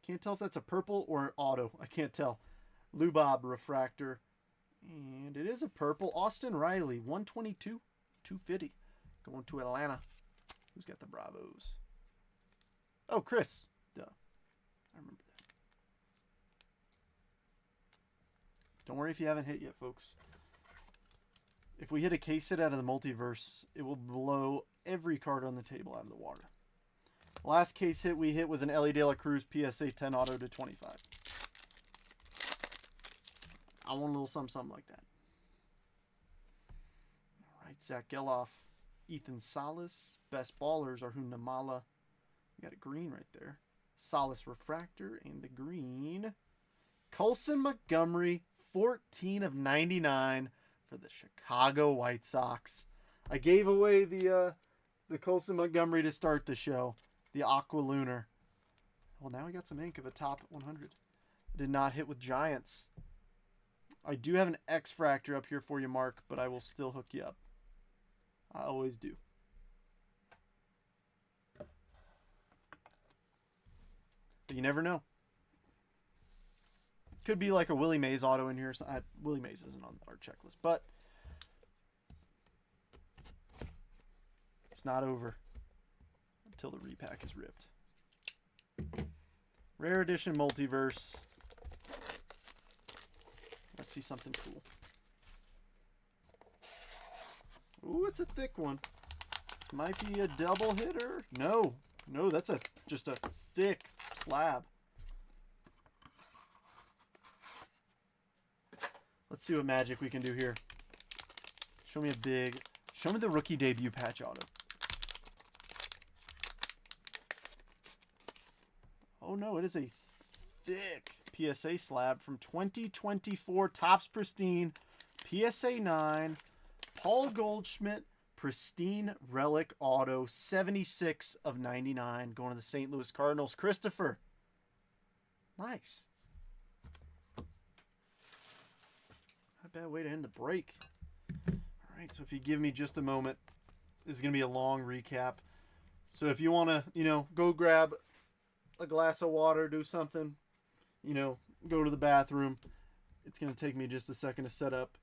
Can't tell if that's a purple or an auto. I can't tell. Lubob refractor. And it is a purple. Austin Riley. 122. 250. Going to Atlanta. Who's got the Bravos? Oh, Chris. Duh. I remember that. Don't worry if you haven't hit yet, folks. If we hit a case hit out of the multiverse, it will blow every card on the table out of the water. Last case hit we hit was an Ellie De La Cruz PSA 10 auto to 25. I want a little something like that. All right, Zach Geloff, Ethan Salas. Best ballers are Hunamala. We got a green right there. Salas refractor and the green. Colson Montgomery, 14 of 99 for the Chicago White Sox. I gave away the Colson Montgomery to start the show. The Aqua Lunar. Well, now I got some ink of a top 100. Did not hit with Giants. I do have an X-Fractor up here for you, Mark, but I will still hook you up. I always do. But you never know. Could be like a Willie Mays auto in here. Willie Mays isn't on our checklist, but it's not over until the repack is ripped. Rare Edition Multiverse. Let's see something cool. Ooh, it's a thick one. This might be a double hitter. No, that's just a thick slab. Let's see what magic we can do here. Show me the rookie debut patch auto. Oh no, it is a thick PSA slab from 2024 Topps Pristine PSA 9 Paul Goldschmidt Pristine Relic Auto 76 of 99 going to the St. Louis Cardinals. Christopher. Nice. Not a bad way to end the break. All right, so if you give me just a moment, this is going to be a long recap. So if you want to, go grab a glass of water, do something, go to the bathroom. It's going to take me just a second to set up.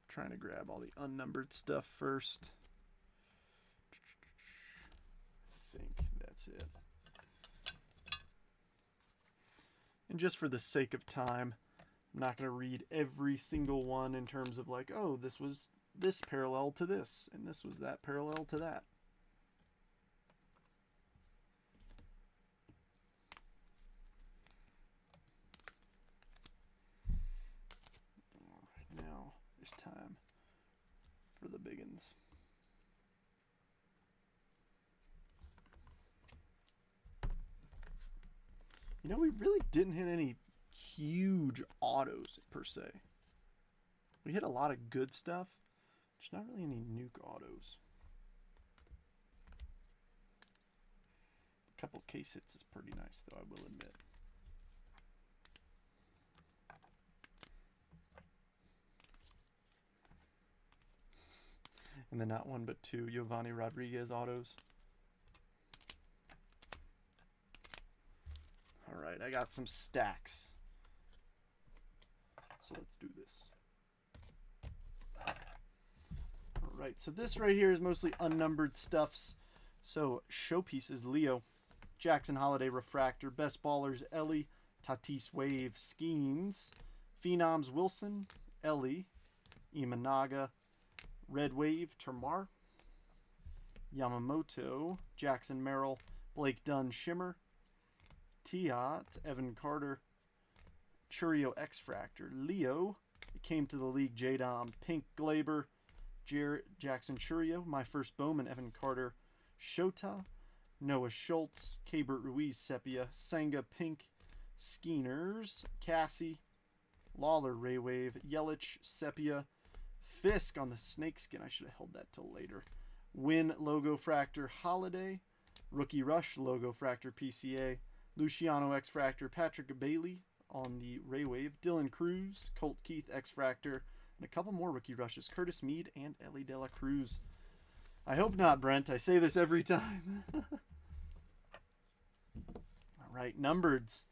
Trying to grab all the unnumbered stuff first. I think that's it. And just for the sake of time, I'm not going to read every single one in terms of like, oh, this was this parallel to this, and this was that parallel to that. Skeens. You know, we really didn't hit any huge autos per se. We hit a lot of good stuff. There's not really any nuke autos. A couple case hits is pretty nice, though, I will admit. And then not one but two Giovanni Rodriguez autos. All right, I got some stacks. So let's do this. All right, so this right here is mostly unnumbered stuffs. So showpieces, Leo, Jackson Holiday Refractor, Best Ballers, Ellie, Tatis Wave, Skeens, Phenoms, Wilson, Ellie, Imanaga, Red Wave, Termar, Yamamoto, Jackson Merrill, Blake Dunn, Shimmer, Tiat, Evan Carter, Churio X-Fractor, Leo, it came to the league, J-Dom, Pink Glaber, Jackson Churio, My First Bowman, Evan Carter, Shota, Noah Schultz, Kabert Ruiz, Sepia, Senga, Pink, Skeeners, Cassie, Lawler, Ray Wave, Yelich, Sepia, Fisk on the snakeskin. I should have held that till later. Win, Logo Fractor, Holiday, Rookie Rush, Logo Fractor, PCA, Luciano X-Fractor, Patrick Bailey on the Ray Wave, Dylan Cruz, Colt Keith X-Fractor, and a couple more Rookie Rushes, Curtis Mead and Ellie De La Cruz. I hope not, Brent. I say this every time. All right, numbereds.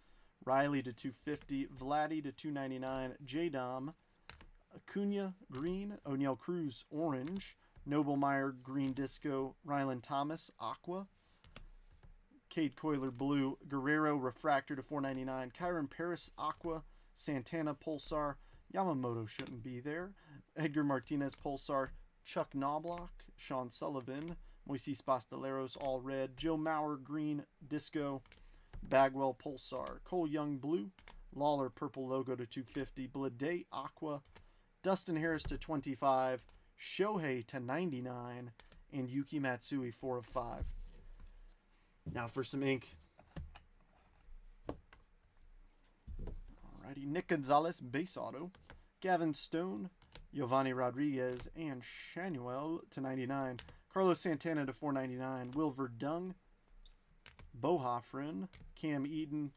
Riley to 250, Vladdy to 299, J-Dom, Acuna, green, O'Neal Cruz, orange, Noblemeyer, green disco, Rylan Thomas, aqua, Cade Coiler, blue, Guerrero, refractor to 499, Kyron Paris, aqua, Santana, pulsar, Yamamoto shouldn't be there, Edgar Martinez, pulsar, Chuck Knobloch, Sean Sullivan, Moises Pasteleros, all red, Joe Mauer, green, disco, Bagwell, pulsar, Cole Young, blue, Lawler, purple logo to 250, Blade, aqua, Dustin Harris to 25, Shohei to 99, and Yuki Matsui 4 of 5. Now for some ink. Alrighty, Nick Gonzalez, base auto, Gavin Stone, Giovanni Rodriguez, and Shanuel to 99, Carlos Santana to 499, Wilver Dung, Bo Hoffren, Cam Eden,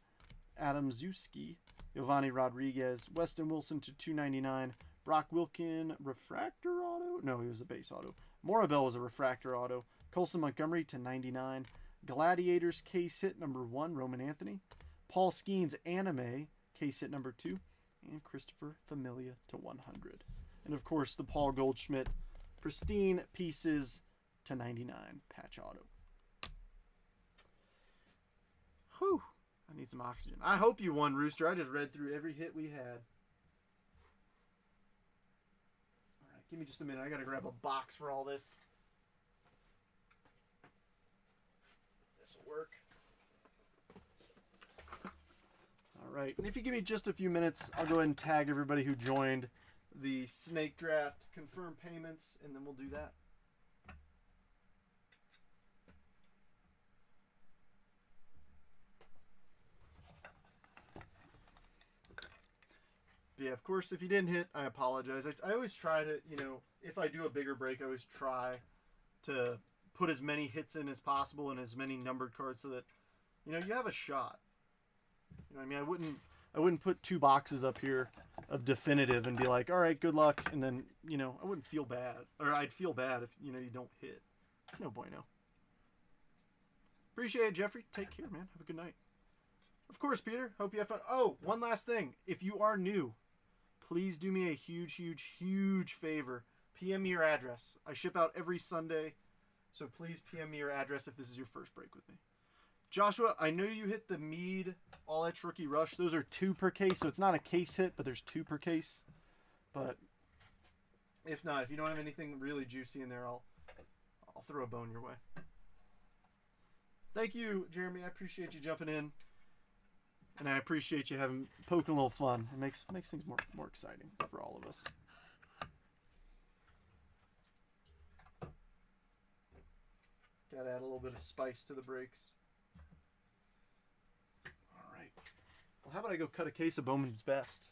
Adam Zuski, Giovanni Rodriguez, Weston Wilson to 299, Brock Wilkin, refractor auto? No, he was a base auto. Morabel was a refractor auto. Colson Montgomery to 99. Gladiators case hit number 1, Roman Anthony. Paul Skeens anime case hit number 2. And Christopher Familia to 100. And of course, the Paul Goldschmidt pristine pieces to 99 patch auto. Whew. I need some oxygen. I hope you won, Rooster. I just read through every hit we had. Alright, give me just a minute. I gotta grab a box for all this. This'll work. Alright, and if you give me just a few minutes, I'll go ahead and tag everybody who joined the snake draft, confirm payments, and then we'll do that. But yeah, of course, if you didn't hit, I apologize. I always try to, you know, if I do a bigger break, I always try to put as many hits in as possible and as many numbered cards so that, you know, you have a shot. You know what I mean? I wouldn't put 2 boxes up here of definitive and be like, all right, good luck. And then, you know, I wouldn't feel bad. Or I'd feel bad if, you know, you don't hit. No bueno. Appreciate it, Jeffrey. Take care, man. Have a good night. Of course, Peter. Hope you have fun. Oh, one last thing. If you are new, please do me a huge, huge, huge favor. PM me your address. I ship out every Sunday, so please PM me your address if this is your first break with me. Joshua, I know you hit the Mead All-Etch Rookie Rush. Those are 2 per case, so it's not a case hit, but there's 2 per case. But if not, if you don't have anything really juicy in there, I'll throw a bone your way. Thank you, Jeremy. I appreciate you jumping in. And I appreciate you poking a little fun. It makes things more exciting for all of us. Gotta add a little bit of spice to the brakes. All right. Well, how about I go cut a case of Bowman's Best?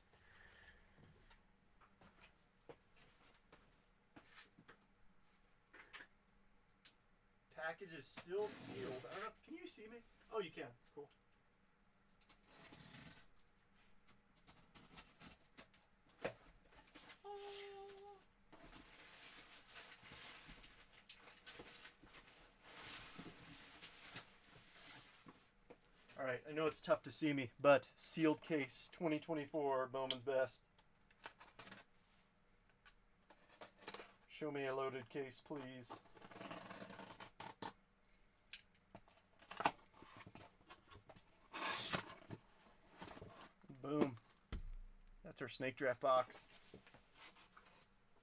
Package is still sealed. I don't know. Can you see me? Oh, you can. Cool. All right, I know it's tough to see me, but sealed case 2024 Bowman's Best. Show me a loaded case, please. Boom. That's our snake draft box.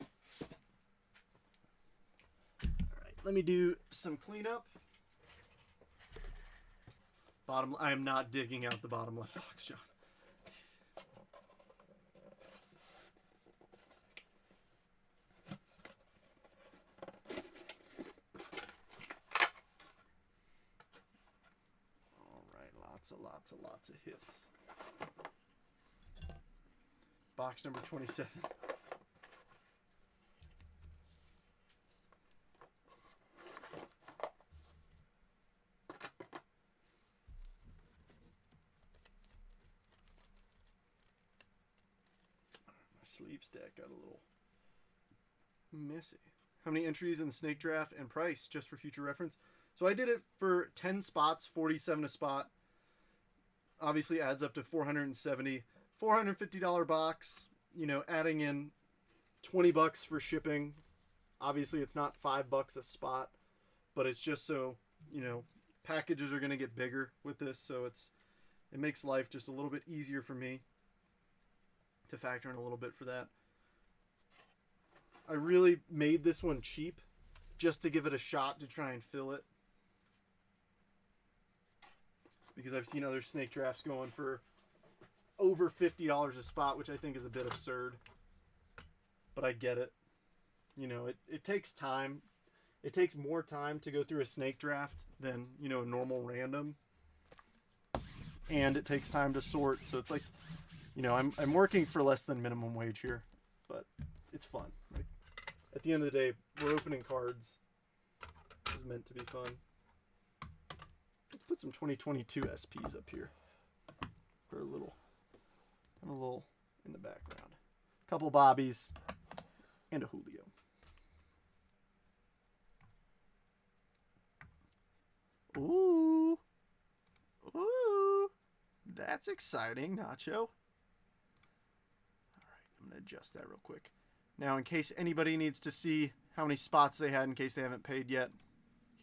All right, let me do some cleanup. Bottom. I am not digging out the bottom left box, John. All right, lots of hits. Box number 27. Sleeve stack got a little messy. How many entries in the snake draft and price, just for future reference? So I did it for 10 spots, 47 a spot. Obviously adds up to 470. $450 box, you know, adding in $20 for shipping. Obviously it's not $5 a spot, but it's just so, you know, packages are going to get bigger with this, so it makes life just a little bit easier for me to factor in a little bit for that. I really made this one cheap just to give it a shot to try and fill it, because I've seen other snake drafts going for over $50 a spot, which I think is a bit absurd, but I get it. You know, it takes time. It takes more time to go through a snake draft than, you know, a normal random, and it takes time to sort. So it's like, you know, I'm working for less than minimum wage here, but it's fun. Like, at the end of the day, we're opening cards. It's meant to be fun. Let's put some 2022 SPs up here for a little in the background. A couple Bobbies and a Julio. Ooh. Ooh. That's exciting, Nacho. I'm going to adjust that real quick. Now, in case anybody needs to see how many spots they had in case they haven't paid yet,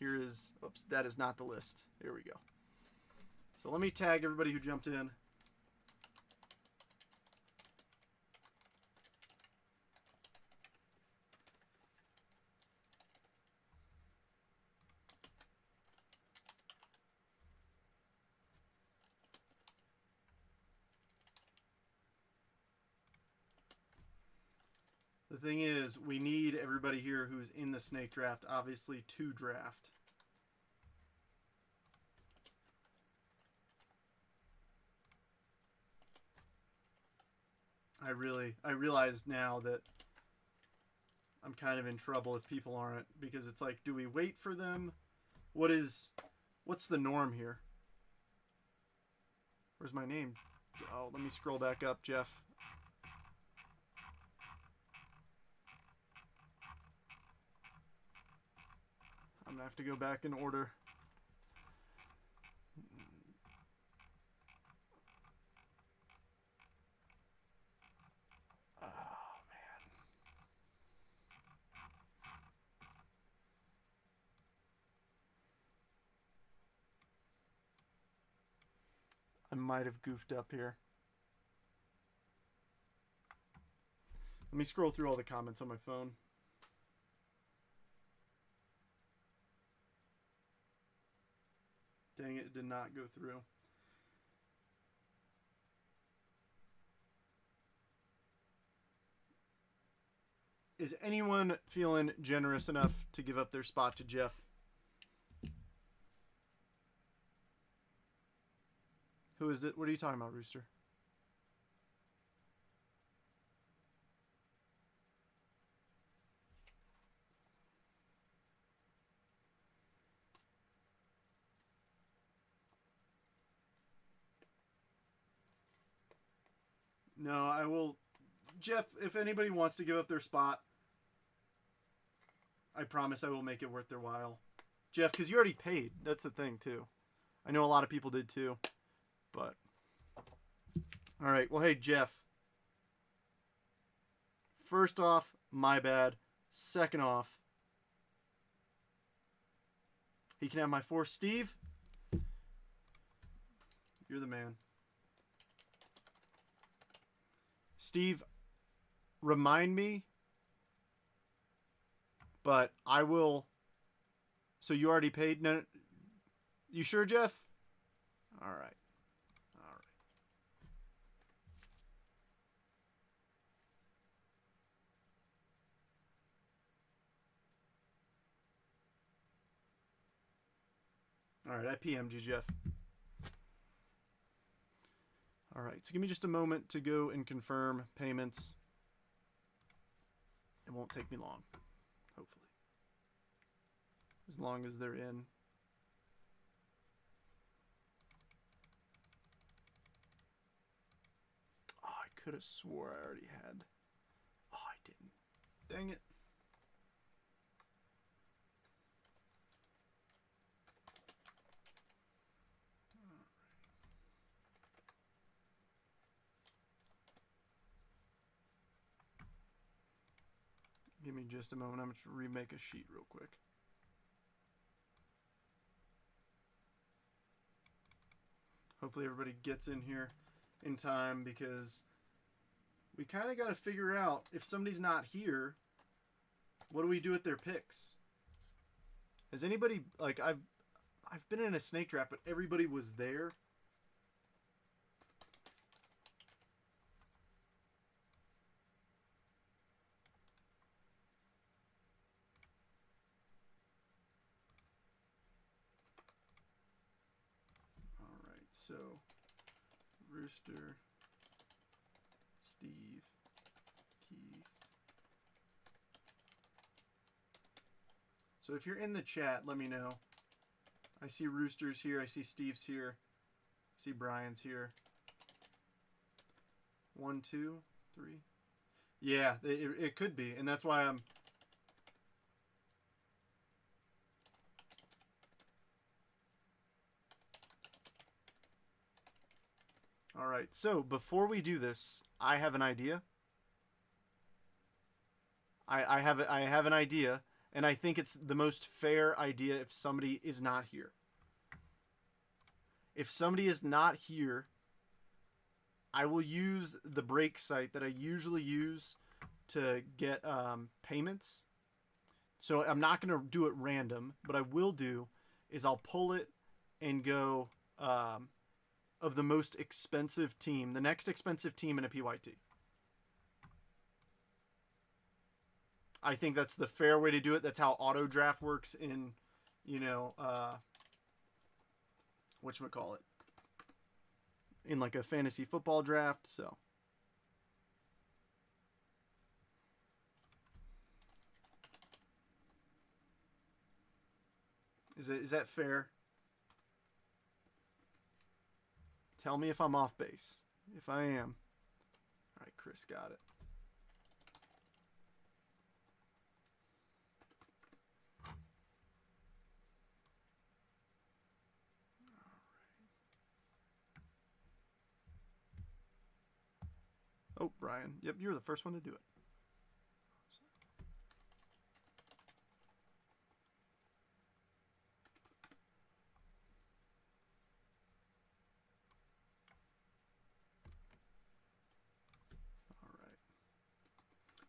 here is, oops, that is not the list. Here we go. So let me tag everybody who jumped in. The thing is, we need everybody here who's in the snake draft, obviously, to draft. I realize now that I'm kind of in trouble if people aren't, because it's like, do we wait for them? What's the norm here? Where's my name? Oh, let me scroll back up, Jeff. I'm going to have to go back in order. Oh, man. I might have goofed up here. Let me scroll through all the comments on my phone. Dang it, did not go through. Is anyone feeling generous enough to give up their spot to Jeff? Who is it? What are you talking about, Rooster? No, I will. Jeff, if anybody wants to give up their spot, I promise I will make it worth their while. Jeff, because you already paid. That's the thing, too. I know a lot of people did, too. But. All right. Well, hey, Jeff. First off, my bad. Second off, he can have my 4. Steve, you're the man. Steve, remind me, but I will. So you already paid? No, you sure, Jeff? All right. All right, I PM'd you, Jeff. All right, so give me just a moment to go and confirm payments. It won't take me long, hopefully. As long as they're in. Oh, I could have swore I already had. Oh, I didn't. Dang it. Give me just a moment. I'm going to remake a sheet real quick. Hopefully everybody gets in here in time, because we kind of got to figure out, if somebody's not here, what do we do with their picks? Has anybody, like, I've been in a snake draft, but everybody was there. So, Rooster, Steve, Keith. So if you're in the chat, let me know. I see Rooster's here. I see Steve's here. I see Brian's here. 1, 2, 3. Yeah, it could be, and that's why I'm... All right, so before we do this, I have an idea. I have an idea, and I think it's the most fair idea if somebody is not here. If somebody is not here, I will use the break site that I usually use to get payments. So I'm not going to do it random. What I will do is I'll pull it and go... of the most expensive team, the next expensive team in a PYT. I think that's the fair way to do it. That's how auto draft works in, you know, whatchamacallit, in like a fantasy football draft. So is that fair? Tell me if I'm off base. If I am. All right, Chris got it. Oh, Brian. Yep, you were the first one to do it.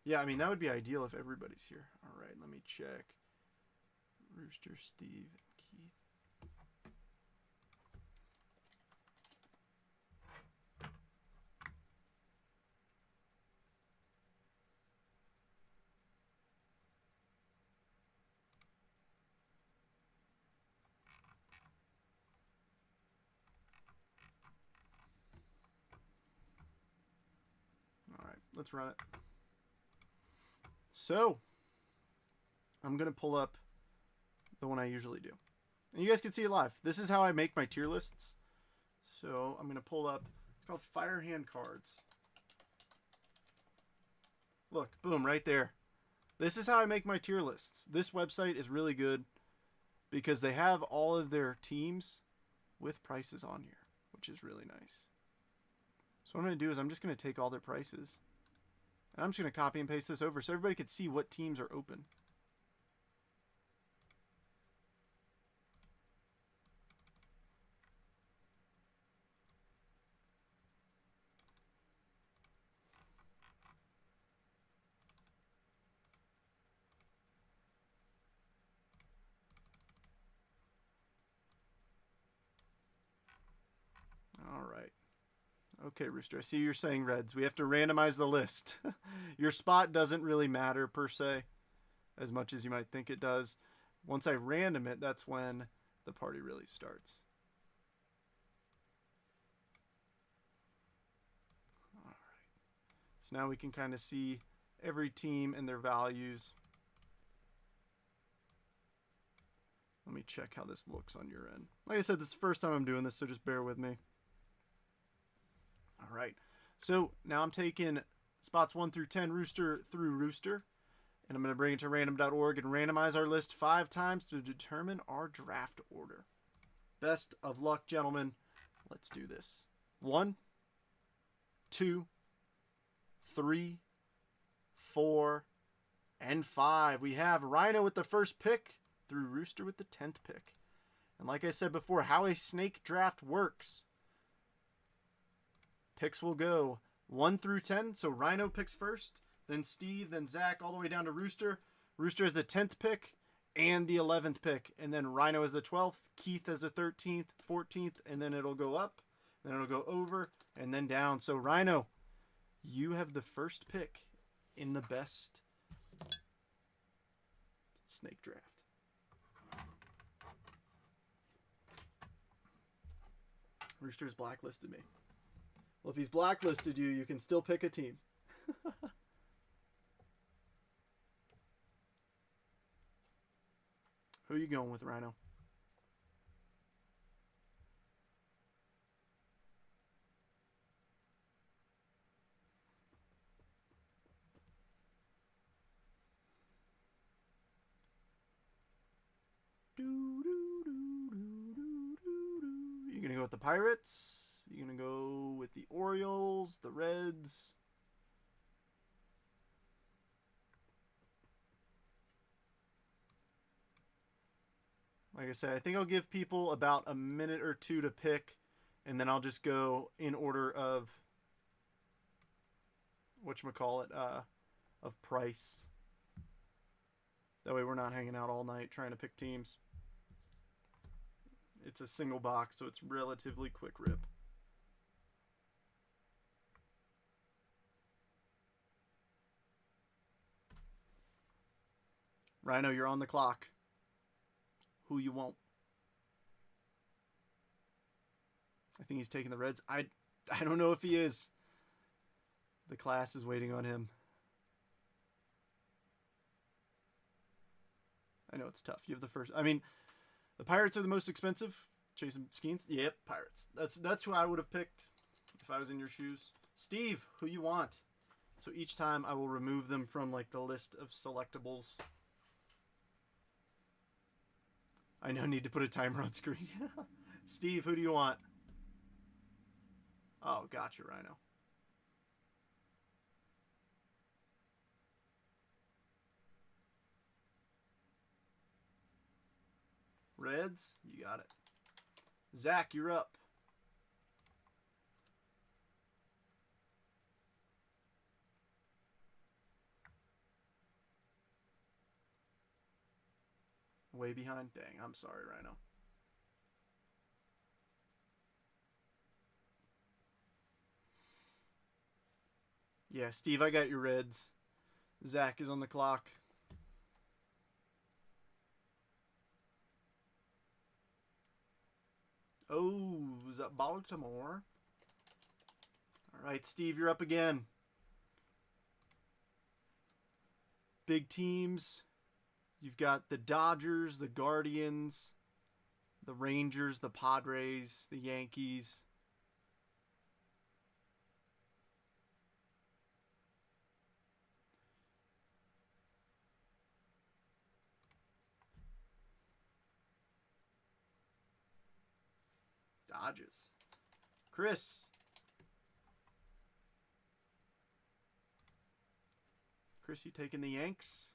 Yeah, I mean, that would be ideal if everybody's here. All right, let me check. Rooster, Steve, and Keith. Let's run it. So, I'm going to pull up the one I usually do. And you guys can see it live. This is how I make my tier lists. So, I'm going to pull up, it's called Firehand Cards. Look, boom, right there. This is how I make my tier lists. This website is really good because they have all of their teams with prices on here, which is really nice. So what I'm going to do is I'm just going to take all their prices, and I'm just going to copy and paste this over so everybody can see what teams are open. All right. Okay, Rooster, I see you're saying Reds. We have to randomize the list. Your spot doesn't really matter, per se, as much as you might think it does. Once I random it, that's when the party really starts. All right. So now we can kind of see every team and their values. Let me check how this looks on your end. Like I said, this is the first time I'm doing this, so just bear with me. All right, so now I'm taking spots 1 through 10, Rooster through Rooster, and I'm going to bring it to random.org and randomize our list 5 times to determine our draft order. Best of luck, gentlemen. Let's do this. 1, 2, 3, 4, and 5. We have Rhino with the first pick through Rooster with the 10th pick. And like I said before, how a snake draft works. Picks will go 1 through 10. So Rhino picks first, then Steve, then Zach, all the way down to Rooster. Rooster is the 10th pick and the 11th pick. And then Rhino is the 12th, Keith is the 13th, 14th, and then it'll go up, then it'll go over, and then down. So Rhino, you have the first pick in the best snake draft. Rooster's blacklisted me. Well, if he's blacklisted you, you can still pick a team. Who are you going with, Rhino? You gonna go with the Pirates? You gonna go with the Orioles, the Reds? Like I said, I think I'll give people about a minute or two to pick, and then I'll just go in order of whatchamacallit, of price. That way we're not hanging out all night trying to pick teams. It's a single box, so it's relatively quick rip. Rhino, you're on the clock. Who you want? I think he's taking the Reds. I don't know if he is. The class is waiting on him. I know it's tough. You have the first. I mean, the Pirates are the most expensive. Jason Skeens. Yep, Pirates. That's who I would have picked if I was in your shoes. Steve, who you want? So each time I will remove them from like the list of selectables. I know, need to put a timer on screen. Steve, who do you want? Oh, gotcha, Rhino. Reds, you got it. Zach, you're up. Way behind? Dang, I'm sorry, Rhino. Yeah, Steve, I got your Reds. Zach is on the clock. Oh, is that Baltimore? All right, Steve, you're up again. big teams. You've got the Dodgers, the Guardians, the Rangers, the Padres, the Yankees. Dodgers. Chris. Chris, you taking the Yanks?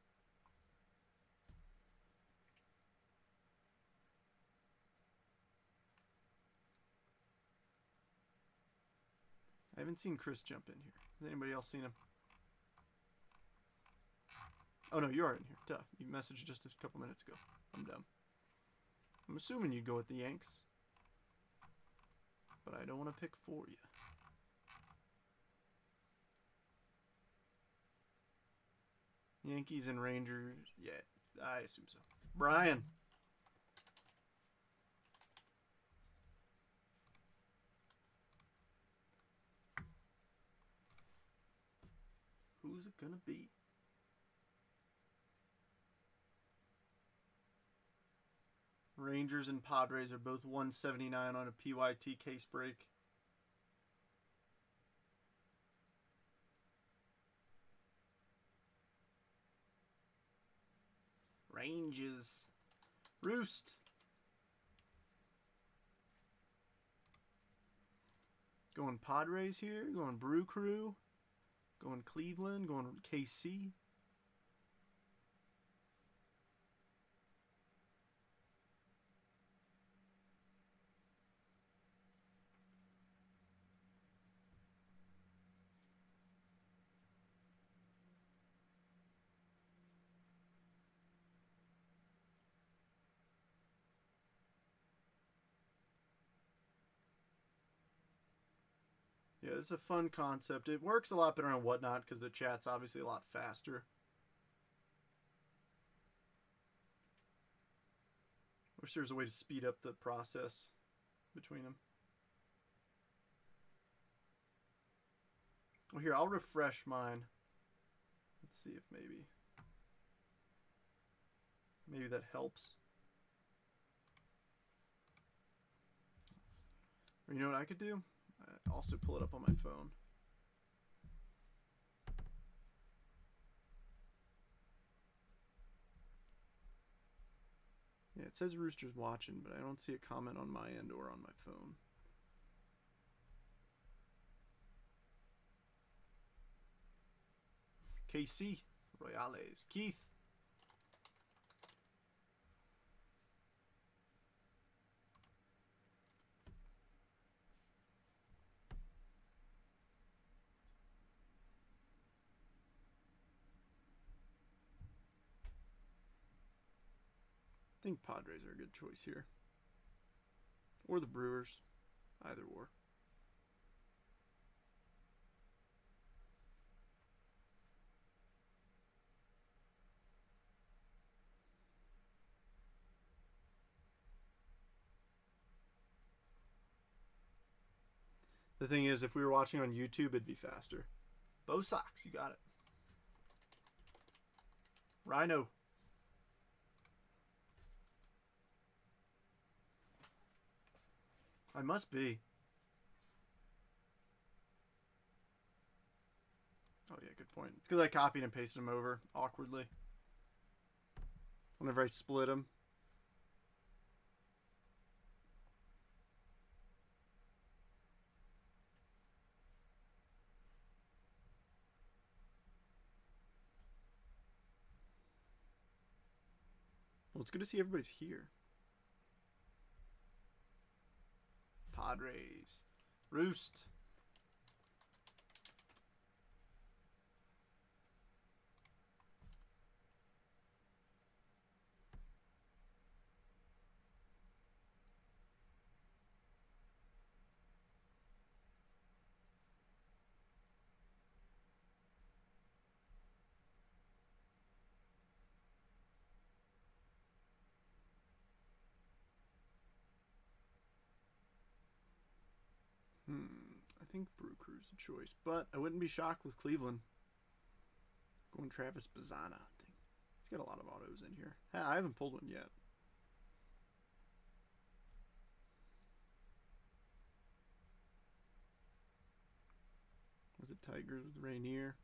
I haven't seen Chris jump in here. Has anybody else seen him? Oh no, you are in here. Duh. You messaged just a couple minutes ago. I'm dumb. I'm assuming you'd go with the Yanks. But I don't want to pick for you. Yankees and Rangers. Yeah, I assume so. Brian. Who's it gonna be? Rangers and Padres are both 179 on a PYT case break. Rangers. Roost. Going Padres here. Going Brew Crew. Going Cleveland. Going KC. Yeah, it's a fun concept. It works a lot better on Whatnot because the chat's obviously a lot faster. Wish there was a way to speed up the process between them. Well, here, I'll refresh mine. Let's see if maybe that helps. Or you know what I could do? Also pull it up on my phone. Yeah, it says Rooster's watching, but I don't see a comment on my end or on my phone. KC Royales. Keith. I think Padres are a good choice here. Or the Brewers. Either or. The thing is, if we were watching on YouTube, it'd be faster. Bo Sox, you got it. Rhino. I must be. Oh yeah, good point. It's because I copied and pasted them over awkwardly. Whenever I split them. Well, it's good to see everybody's here. Padres. Roost. I think Brew Crew's the choice, but I wouldn't be shocked with Cleveland. Going Travis Bazzana. Dang He's got a lot of autos in here. I haven't pulled one yet. Was it Tigers with Rainier?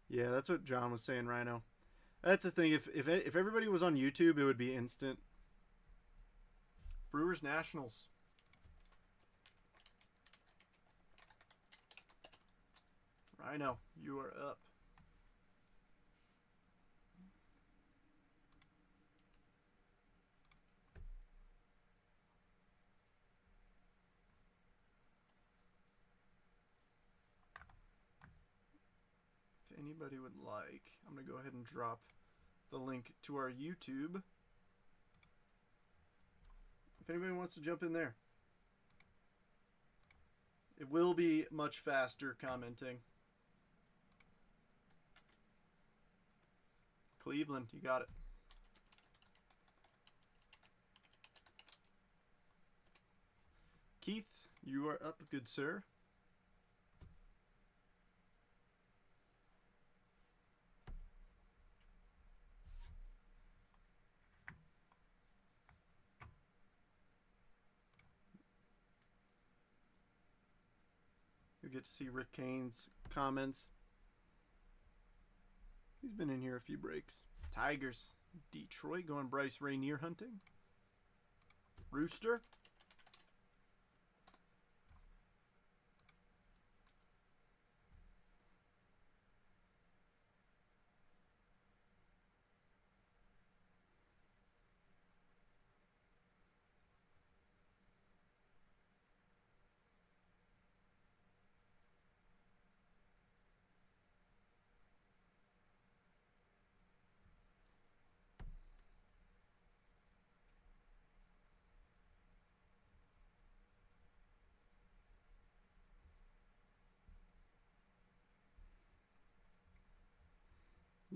Yeah, that's what John was saying, Rhino. That's the thing. If everybody was on YouTube, it would be instant. Brewers Nationals. Rhino, you are up. If anybody would like, I'm going to go ahead and drop the link to our YouTube. If anybody wants to jump in there. It will be much faster commenting. Cleveland, you got it. Keith, you are up, good sir. You get to see Rick Kane's comments. He's been in here a few breaks. Tigers, Detroit going Bryce Rainier hunting. Rooster.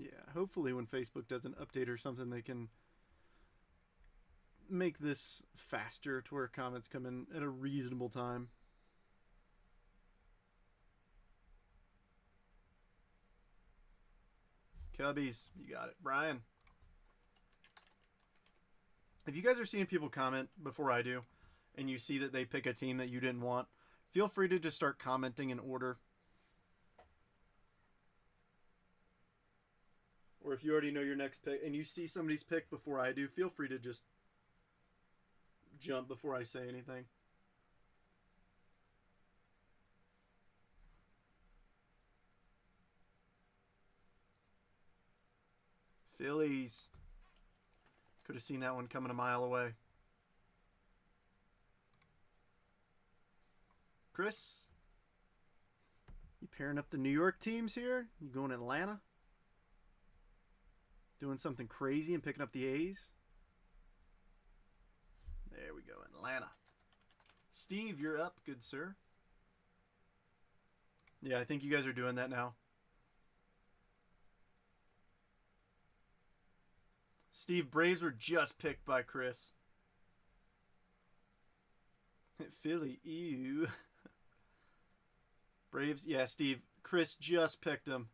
Yeah, hopefully when Facebook does an update or something, they can make this faster to where comments come in at a reasonable time. Cubbies, you got it. Brian. If you guys are seeing people comment before I do, and you see that they pick a team that you didn't want, feel free to just start commenting in order. Or if you already know your next pick and you see somebody's pick before I do, feel free to just jump before I say anything. Phillies. Could have seen that one coming a mile away. Chris, you pairing up the New York teams here? You going Atlanta? Doing something crazy and picking up the A's? There we go, Atlanta. Steve, you're up, good sir. Yeah, I think you guys are doing that now. Steve, Braves were just picked by Chris. Philly, ew. Braves, yeah, Steve. Chris just picked them.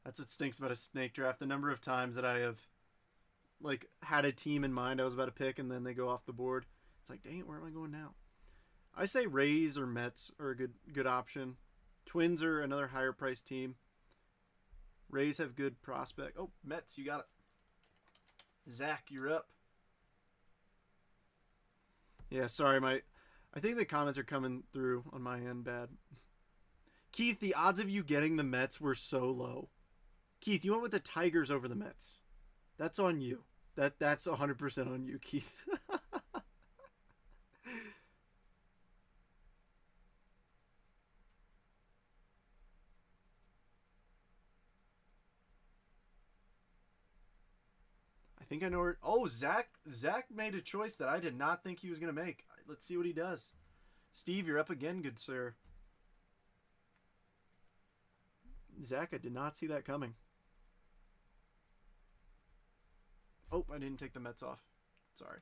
That's what stinks about a snake draft. The number of times that I have, like, had a team in mind I was about to pick, and then they go off the board. It's like, dang it, where am I going now? I say Rays or Mets are a good option. Twins are another higher priced team. Rays have good prospect. Oh, Mets, you got it. Zach, you're up. Yeah, sorry, I think the comments are coming through on my end bad. Keith, the odds of you getting the Mets were so low. Keith, you went with the Tigers over the Mets. That's on you. That's 100% on you, Keith. I think I know where. Oh, Zach made a choice that I did not think he was going to make. Let's see what he does. Steve, you're up again, good sir. Zach, I did not see that coming. Oh, I didn't take the Mets off. Sorry.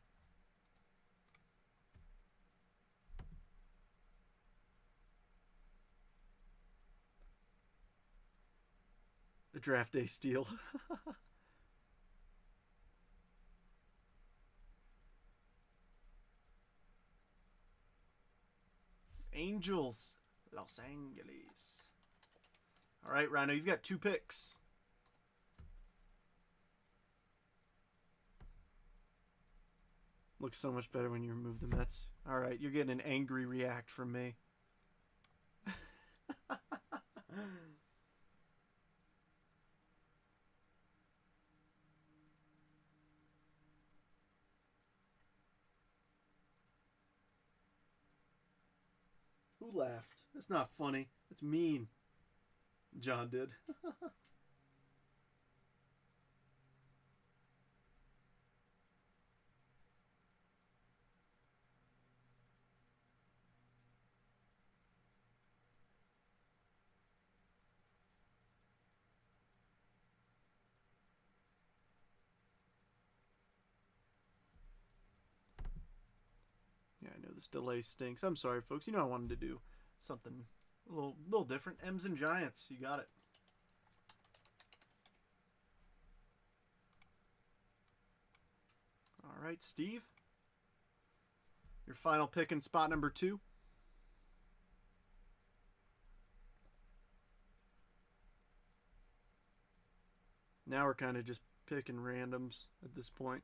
The draft day steal. Angels, Los Angeles. All right, Rhino, you've got 2 picks. Looks so much better when you remove the Mets. All right, you're getting an angry react from me. Who laughed? That's not funny. It's mean. John did. Yeah, I know this delay stinks. I'm sorry, folks. You know I wanted to do something a little different. M's and Giants. You got it. All right, Steve. Your final pick in spot number 2. Now we're kind of just picking randoms at this point.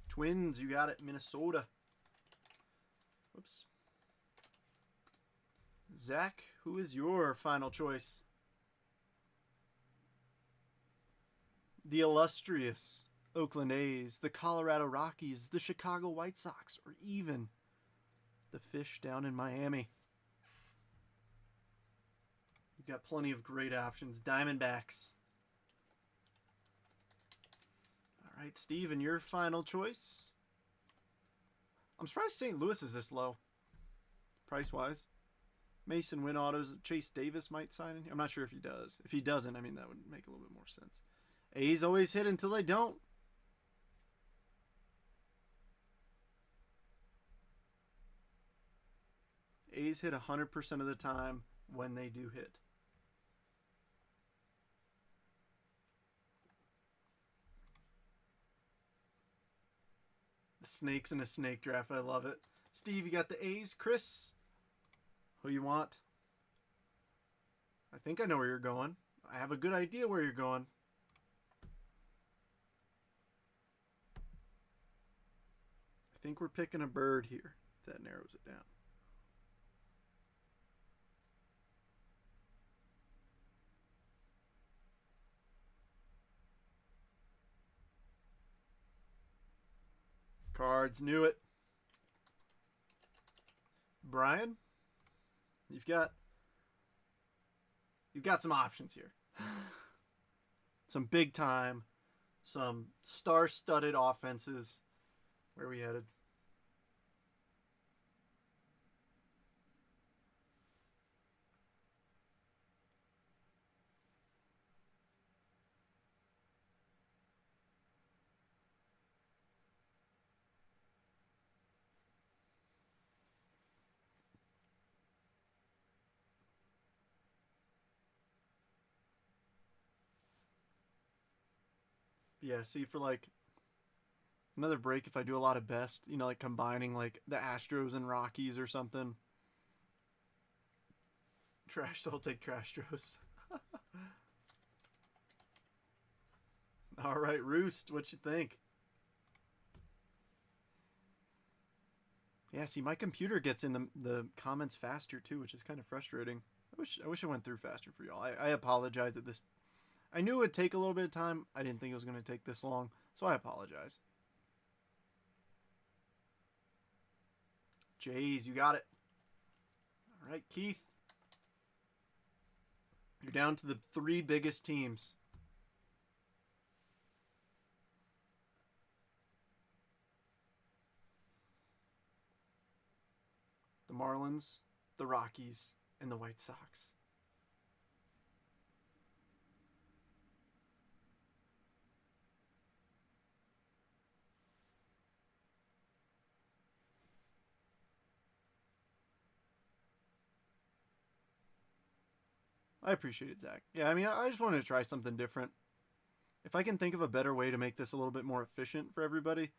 Twins, you got it. Minnesota. Whoops. Zach, who is your final choice? The illustrious Oakland A's, the Colorado Rockies, the Chicago White Sox, or even the Fish down in Miami. You've got plenty of great options. Diamondbacks. All right, Steven, your final choice? I'm surprised St. Louis is this low, price-wise. Mason Win autos. Chase Davis might sign in. I'm not sure if he does. If he doesn't, I mean, that would make a little bit more sense. A's always hit until they don't. A's hit 100% of the time when they do hit. The snakes in a snake draft. I love it. Steve, you got the A's. Chris, who you want? I think I know where you're going. I have a good idea where you're going. I think we're picking a bird here. If that narrows it down. Cards, knew it. Brian, you've got some options here. Some big time, some star-studded offenses. Where are we headed? Yeah, see, for like another break, if I do a lot of best, you know, like combining like the Astros and Rockies or something. Trash, so I'll take Trastros. All right, Roost, what you think? Yeah, see, my computer gets in the comments faster too, which is kind of frustrating. I wish it went through faster for y'all. I apologize that this. I knew it would take a little bit of time. I didn't think it was going to take this long, so I apologize. Jays, you got it. All right, Keith. You're down to the 3 biggest teams. The Marlins, the Rockies, and the White Sox. I appreciate it, Zach. Yeah, I mean, I just wanted to try something different. If I can think of a better way to make this a little bit more efficient for everybody,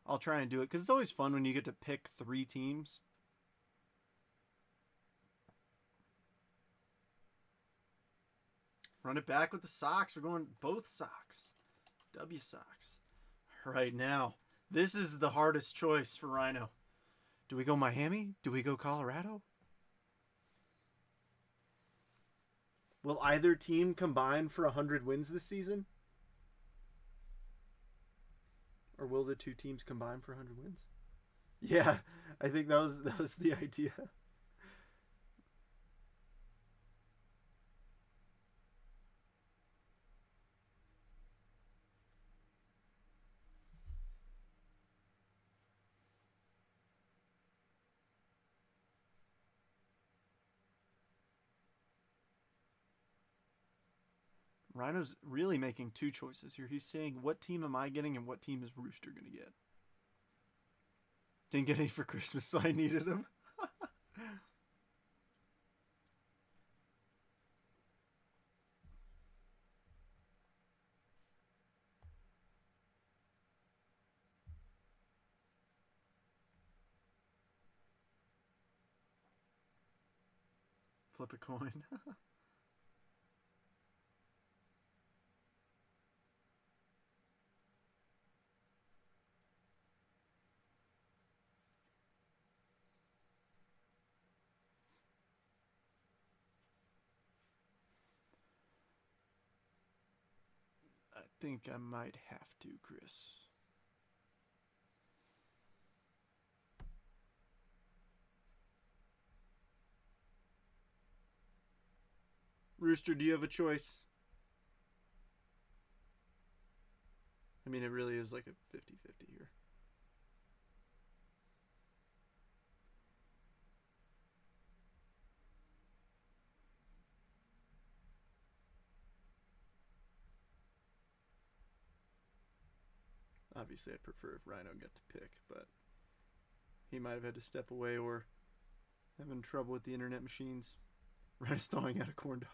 I'll try and do it. Because it's always fun when you get to pick 3 teams. Run it back with the Sox. We're going both Sox. W Sox. Right now, this is the hardest choice for Rhino. Do we go Miami? Do we go Colorado? Will either team combine for 100 wins this season? Or will the 2 teams combine for 100 wins? Yeah, I think that was the idea. Rhino's really making 2 choices here. He's saying, what team am I getting and what team is Rooster going to get? Didn't get any for Christmas, so I needed them. Flip a coin. I think I might have to, Chris. Rooster, do you have a choice? I mean, it really is like a 50-50 here. Obviously, I'd prefer if Rhino got to pick, but he might have had to step away or having trouble with the internet machines. Rhino's thawing out a corn dog.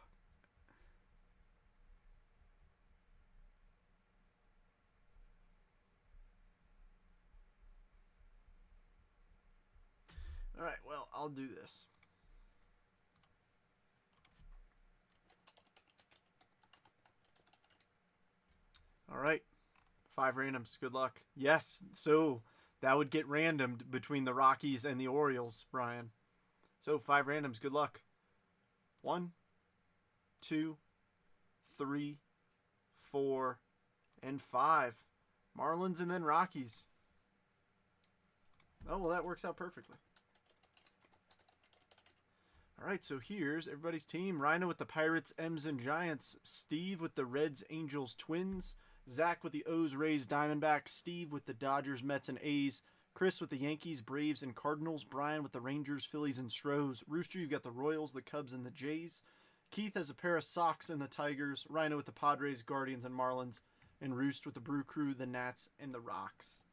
All right, well, I'll do this. All right. 5 randoms. Good luck. Yes, so that would get randomed between the Rockies and the Orioles, Brian. So 5 randoms. Good luck. 1, 2, 3, 4, and 5. Marlins and then Rockies. Oh, well, that works out perfectly. All right, so here's everybody's team. Rhino with the Pirates, M's, and Giants. Steve with the Reds, Angels, Twins. Zach with the O's, Rays, Diamondbacks. Steve with the Dodgers, Mets, and A's. Chris with the Yankees, Braves, and Cardinals. Brian with the Rangers, Phillies, and Stros. Rooster, you've got the Royals, the Cubs, and the Jays. Keith has a pair of Sox and the Tigers. Rhino with the Padres, Guardians, and Marlins. And Roost with the Brew Crew, the Nats, and the Rocks.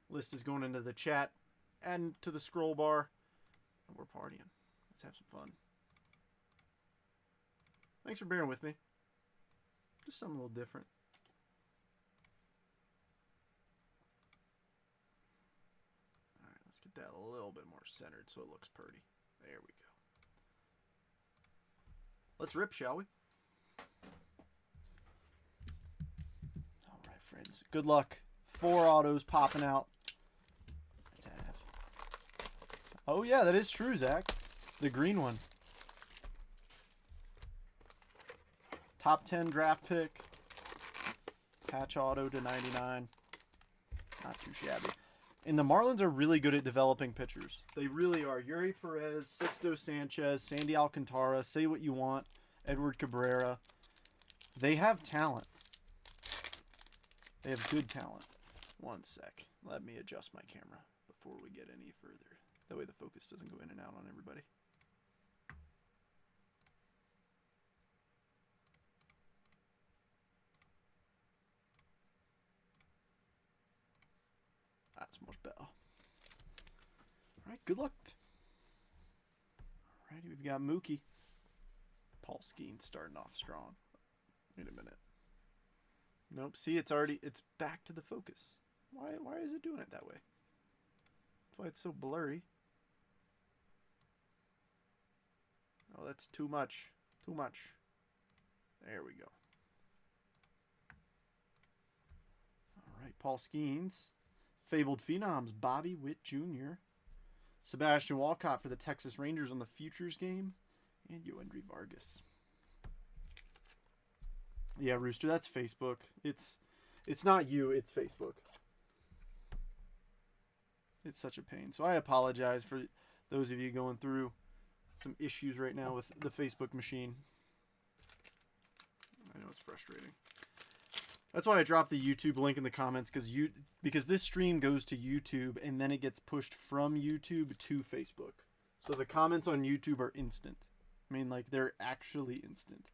List is going into the chat and to the scroll bar. And we're partying. Let's have some fun. Thanks for bearing with me. Just something a little different. All right, let's get that a little bit more centered so it looks pretty. There we go. Let's rip, shall we? All right, friends. Good luck. 4 autos popping out. Oh, yeah, that is true, Zach. The green one. Top 10 draft pick. Patch auto to 99. Not too shabby. And the Marlins are really good at developing pitchers. They really are. Yuri Perez, Sixto Sanchez, Sandy Alcantara, say what you want, Edward Cabrera. They have talent. They have good talent. One sec. Let me adjust my camera before we get any further. That way the focus doesn't go in and out on everybody. That's much better. Alright, good luck. Alrighty, we've got Mookie. Paul Skeens starting off strong. Wait a minute. Nope. See, it's back to the focus. Why is it doing it that way? That's why it's so blurry. Oh, that's too much. Too much. There we go. All right, Paul Skeens. Fabled Phenoms, Bobby Witt Jr. Sebastian Walcott for the Texas Rangers on the Futures game. And Yoendry Vargas. Yeah, Rooster, that's Facebook. It's not you, it's Facebook. It's such a pain. So I apologize for those of you going through some issues right now with the Facebook machine. I know it's frustrating. That's why I dropped the YouTube link in the comments, because this stream goes to YouTube and then it gets pushed from YouTube to Facebook. So the comments on YouTube are instant. I mean, like, they're actually instant.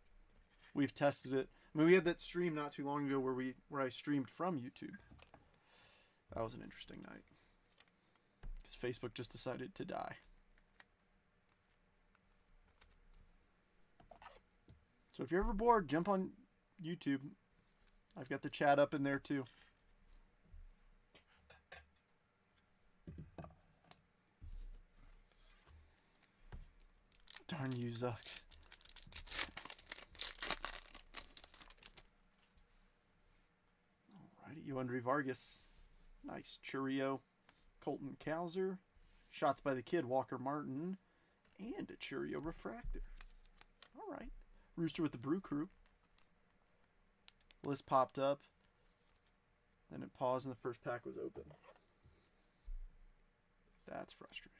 We've tested it. I mean, we had that stream not too long ago where I streamed from YouTube. That was an interesting night. Because Facebook just decided to die. So if you're ever bored, jump on YouTube. I've got the chat up in there too. Darn you, Zuck. Alrighty, Yoendry Vargas. Nice Churio. Colton Cowser. Shots by the Kid, Walker Martin. And a Churio Refractor. Alright. Rooster with the Brew Crew. List popped up. Then it paused and the first pack was open. That's frustrating.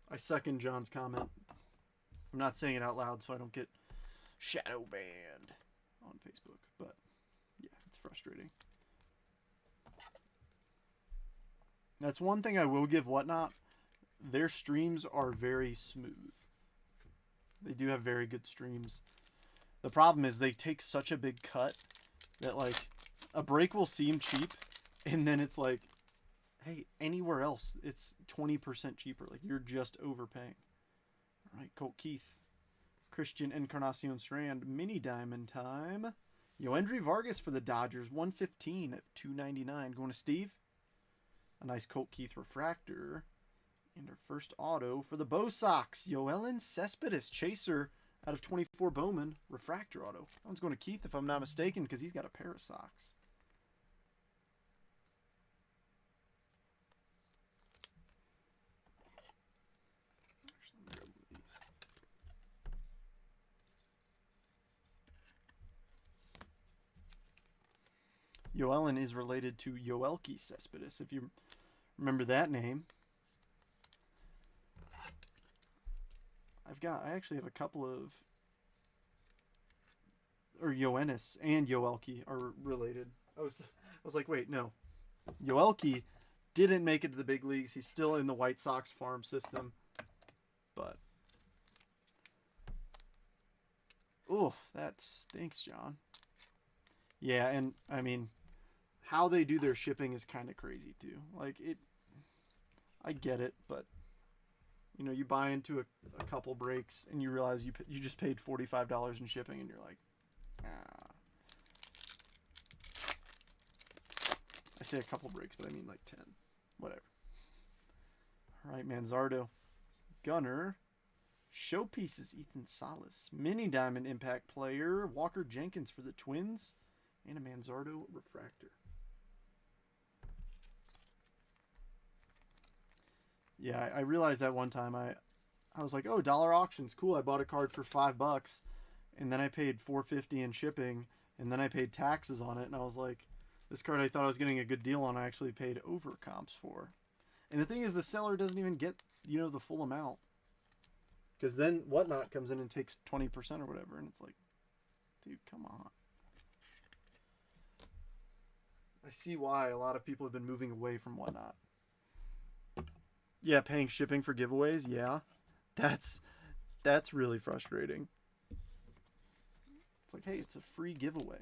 I second John's comment. I'm not saying it out loud so I don't get shadow banned on Facebook. But yeah, it's frustrating. That's one thing I will give Whatnot. Their streams are very smooth. They do have very good streams. The problem is they take such a big cut that, like, a break will seem cheap, and then it's like, hey, anywhere else it's 20% cheaper. Like, you're just overpaying. All right, Colt Keith. Christian Encarnacion Strand. Mini Diamond time. Yoendry Vargas for the Dodgers. 115 at $2.99. Going to Steve. A nice Colt Keith refractor. And our first auto for the Bo Sox. Yoelis Cespedes Chaser out of 24 Bowman. Refractor auto. That one's going to Keith if I'm not mistaken because he's got a pair of socks. Yoelin is related to Yoelki Cespedes, if you remember that name. I actually have a couple of, or Yoenis and Yoelki are related. I was like, wait, no. Yoelki didn't make it to the big leagues. He's still in the White Sox farm system. But, oof, that stinks, John. Yeah, and, I mean, how they do their shipping is kind of crazy, too. Like, I get it, but, you know, you buy into a couple breaks, and you realize you just paid $45 in shipping, and you're like, ah. I say a couple breaks, but I mean like 10. Whatever. All right, Manzardo. Gunner. Showpieces, Ethan Salas. Mini Diamond Impact Player. Walker Jenkins for the Twins. And a Manzardo Refractor. Yeah, I realized that one time. I was like, oh, dollar auctions, cool. I bought a card for $5, and then I paid $4.50 in shipping, and then I paid taxes on it, and I was like, this card I thought I was getting a good deal on, I actually paid over comps for. And the thing is, the seller doesn't even get, you know, the full amount. Because then Whatnot comes in and takes 20% or whatever, and it's like, dude, come on. I see why a lot of people have been moving away from Whatnot. Yeah, paying shipping for giveaways, yeah. That's really frustrating. It's like, hey, it's a free giveaway.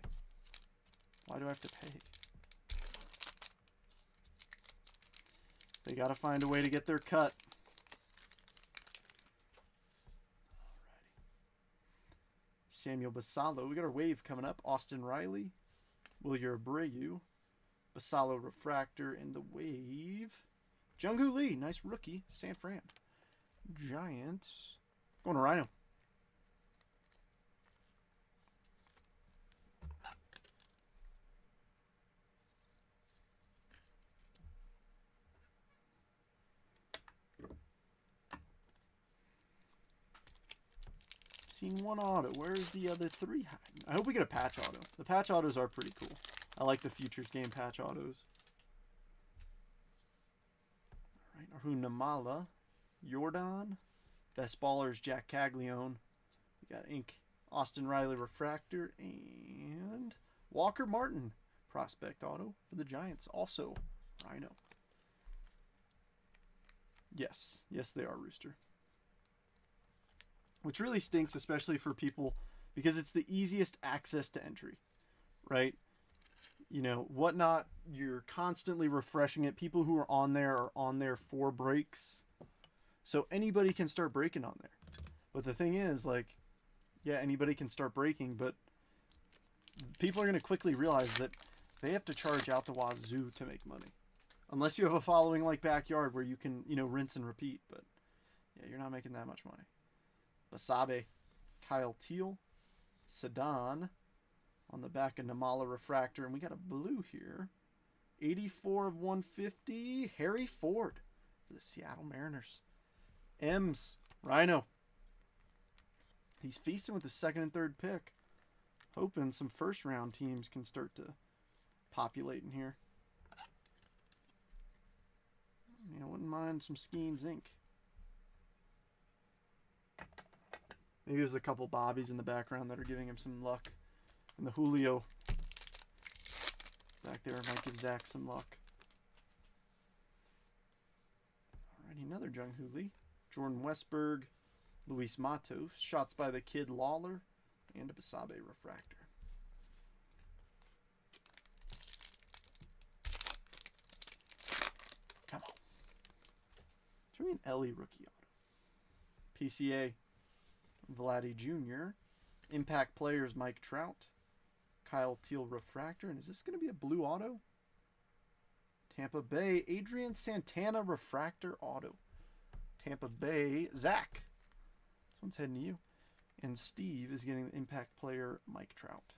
Why do I have to pay? They gotta find a way to get their cut. Samuel Basallo. We got our wave coming up. Austin Riley, Wilyer Abreu, Basallo refractor in the wave. Jung-Hoo Lee, nice rookie. San Fran. Giants. Going to Rhino. Seen one auto. Where's the other 3 hiding? I hope we get a patch auto. The patch autos are pretty cool. I like the Futures game patch autos. All right, Arjun Namala, Jordan, best ballers Jack Caglione. We got ink Austin Riley refractor and Walker Martin prospect auto for the Giants. Also Rhino. Yes, they are Rooster. Which really stinks, especially for people, because it's the easiest access to entry, right? You know, Whatnot, you're constantly refreshing it. People who are on there are on there for breaks. So anybody can start breaking on there. But the thing is, like, yeah, anybody can start breaking, but people are going to quickly realize that they have to charge out the wazoo to make money. Unless you have a following like Backyard where you can, you know, rinse and repeat. But, yeah, you're not making that much money. Basabe, Kyle Teal, Sedan on the back of Namala refractor. And we got a blue here. 84 of 150. Harry Ford for the Seattle Mariners. M's, Rhino. He's feasting with the 2nd and 3rd pick. Hoping some first round teams can start to populate in here. Yeah, wouldn't mind some Skeens Inc. Maybe there's a couple Bobbies in the background that are giving him some luck. And the Julio back there might give Zach some luck. Alrighty, another Jung-Hoo Lee. Jordan Westberg, Luis Matos, shots by the kid Lawler, and a Basabe refractor. Come on. Show me an Ellie rookie auto. PCA, Vladdy Jr. Impact players, Mike Trout, Kyle Teal refractor. And is this going to be a blue auto? Tampa Bay, Adrian Santana refractor auto. Tampa Bay, Zach. This one's heading to you. And Steve is getting the impact player, Mike Trout.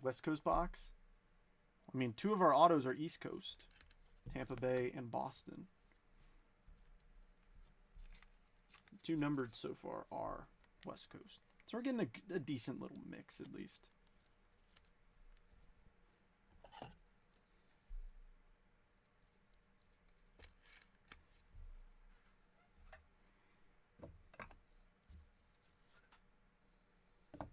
West Coast box. I mean, 2 of our autos are East Coast. Tampa Bay and Boston. 2 numbered so far are West Coast. So we're getting a decent little mix at least. All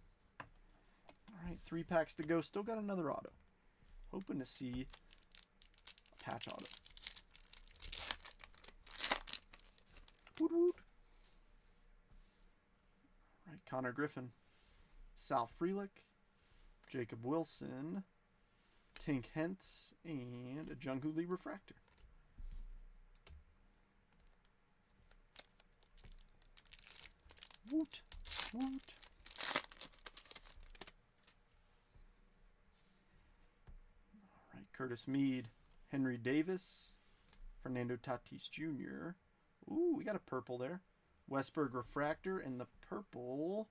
right, 3 packs to go. Still got another auto. Hoping to see a patch auto. Woot woot. All right, Connor Griffin, Sal Frelick, Jacob Wilson, Tink Hentz, and a Jung-Hoo Lee refractor. Woot woot. All right, Curtis Mead, Henry Davis, Fernando Tatis Jr. Ooh, we got a purple there. Westberg refractor and the purple.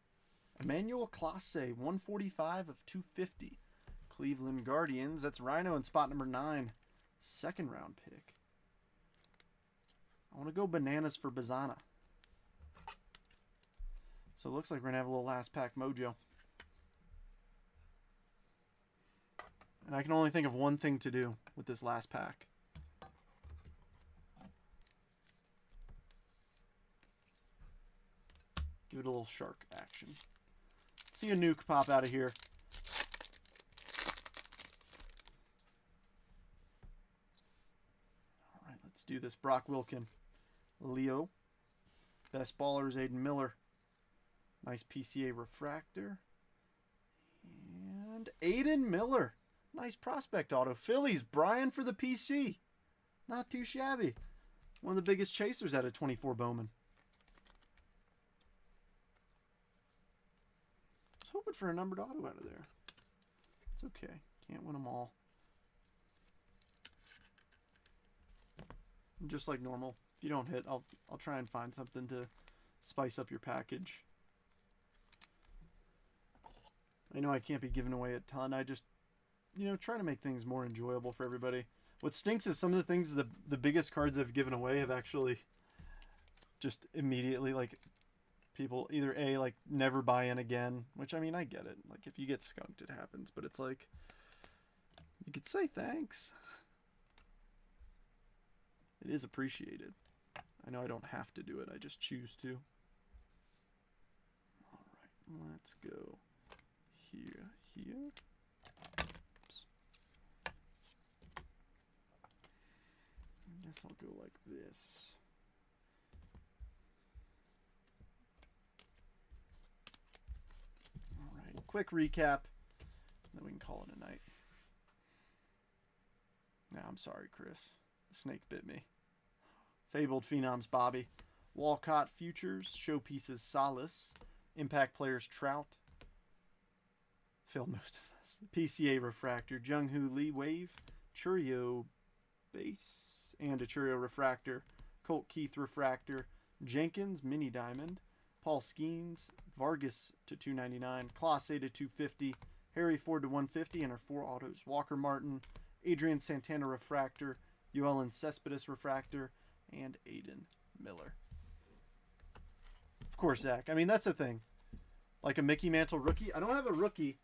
Emmanuel Clase, 145 of 250. Cleveland Guardians. That's Rhino in spot number 9. 2nd round pick. I want to go bananas for Bazana. So it looks like we're going to have a little last pack mojo. And I can only think of one thing to do with this last pack. Give it a little shark action. See a nuke pop out of here. All right, let's do this. Brock Wilken, Leo. Best baller is Aiden Miller. Nice PCA refractor. And Aiden Miller. Nice prospect auto. Phillies, Brian for the PC. Not too shabby. One of the biggest chasers out of 24 Bowman. it for a numbered auto out of there. It's okay. Can't win them all. And just like normal, if you don't hit, I'll try and find something to spice up your package. I know I can't be giving away a ton. I just, you know, try to make things more enjoyable for everybody. What stinks is some of the things, the biggest cards I've given away have actually just immediately, like, people either A, like, never buy in again, which, I mean, I get it. Like, if you get skunked, it happens. But it's like, you could say thanks. It is appreciated. I know I don't have to do it. I just choose to. All right, let's go here. Oops. I guess I'll go like this. All right, quick recap, then we can call it a night. Now, I'm sorry, Chris. The snake bit me. Fabled Phenoms Bobby. Walcott Futures. Showpieces Solace. Impact Players Trout. Failed most of us. PCA Refractor. Jung-Hoo Lee Wave. Churio Base. And a Churio Refractor. Colt Keith Refractor. Jenkins Mini Diamond. Paul Skeens. Vargas to 299. Clase to 250. Harry Ford to 150. And our 4 autos. Walker Martin. Adrian Santana Refractor. Yoelin Cespedes Refractor. And Aiden Miller. Of course, Zach. I mean, that's the thing. Like a Mickey Mantle rookie. I don't have a rookie.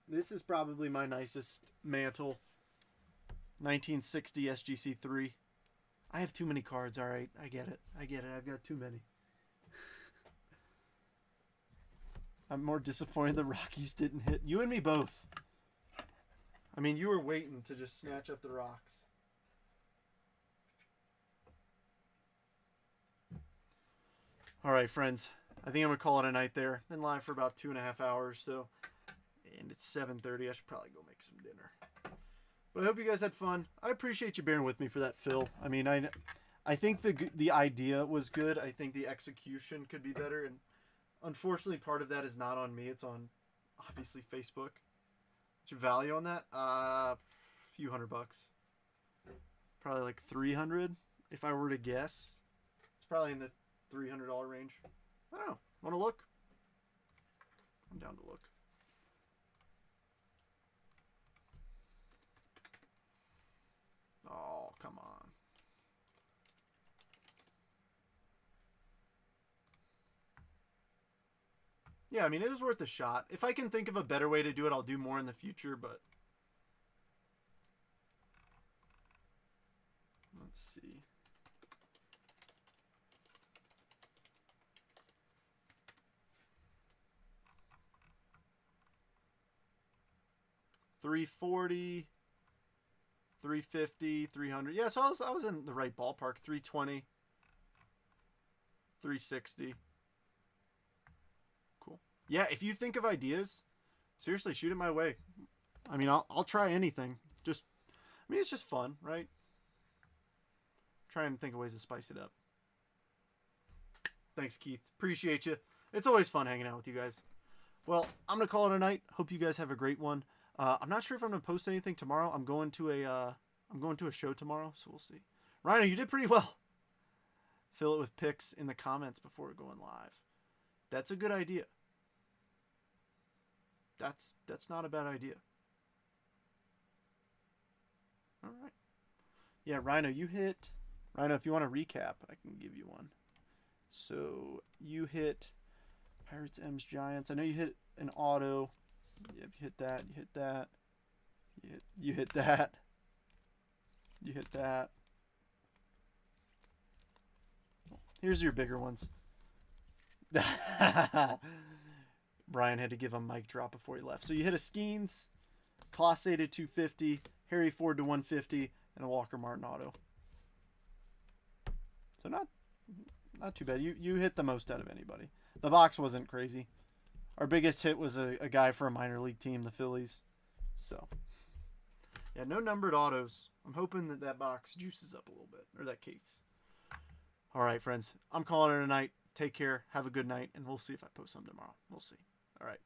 This is probably my nicest Mantle. 1960 SGC3. I have too many cards, alright. I get it. I've got too many. I'm more disappointed the Rockies didn't hit. You and me both. I mean, you were waiting to just snatch up the rocks. All right, friends. I think I'm going to call it a night there. Been live for about 2.5 hours, so... And it's 7:30. I should probably go make some dinner. But I hope you guys had fun. I appreciate you bearing with me for that, Phil. I mean, I think the idea was good. I think the execution could be better. And unfortunately, part of that is not on me. It's on, obviously, Facebook. What's your value on that? A few $100. Probably like 300 if I were to guess. It's probably in the $300 range. I don't know. Want to look? I'm down to look. Oh, come on. Yeah, I mean, it was worth a shot. If I can think of a better way to do it, I'll do more in the future, but... Let's see. $340, $350, $300. Yeah, so I was in the right ballpark. $320, $360. Cool. Yeah, if you think of ideas, seriously, shoot it my way. I mean, I'll try anything. Just, I mean, it's just fun, right? Try and think of ways to spice it up. Thanks, Keith. Appreciate you. It's always fun hanging out with you guys. Well, I'm gonna call it a night. Hope you guys have a great one. I'm not sure if I'm gonna post anything tomorrow. I'm going to a show tomorrow, so we'll see. Rhino, you did pretty well. Fill it with pics in the comments before going live. That's a good idea. That's not a bad idea. All right. Yeah, Rhino, you hit. Rhino, if you want to recap, I can give you one. So you hit Pirates, M's, Giants. I know you hit an auto. Yep, you hit that. You hit that. You hit that. You hit that. Here's your bigger ones. Brian had to give a mic drop before he left. So you hit a Skeens, Clase to 250, Harry Ford to 150, and a Walker Martin auto. So not too bad. You hit the most out of anybody. The box wasn't crazy. Our biggest hit was a guy for a minor league team, the Phillies. So, yeah, no numbered autos. I'm hoping that box juices up a little bit, or that case. All right, friends. I'm calling it a night. Take care. Have a good night. And we'll see if I post some tomorrow. We'll see. All right.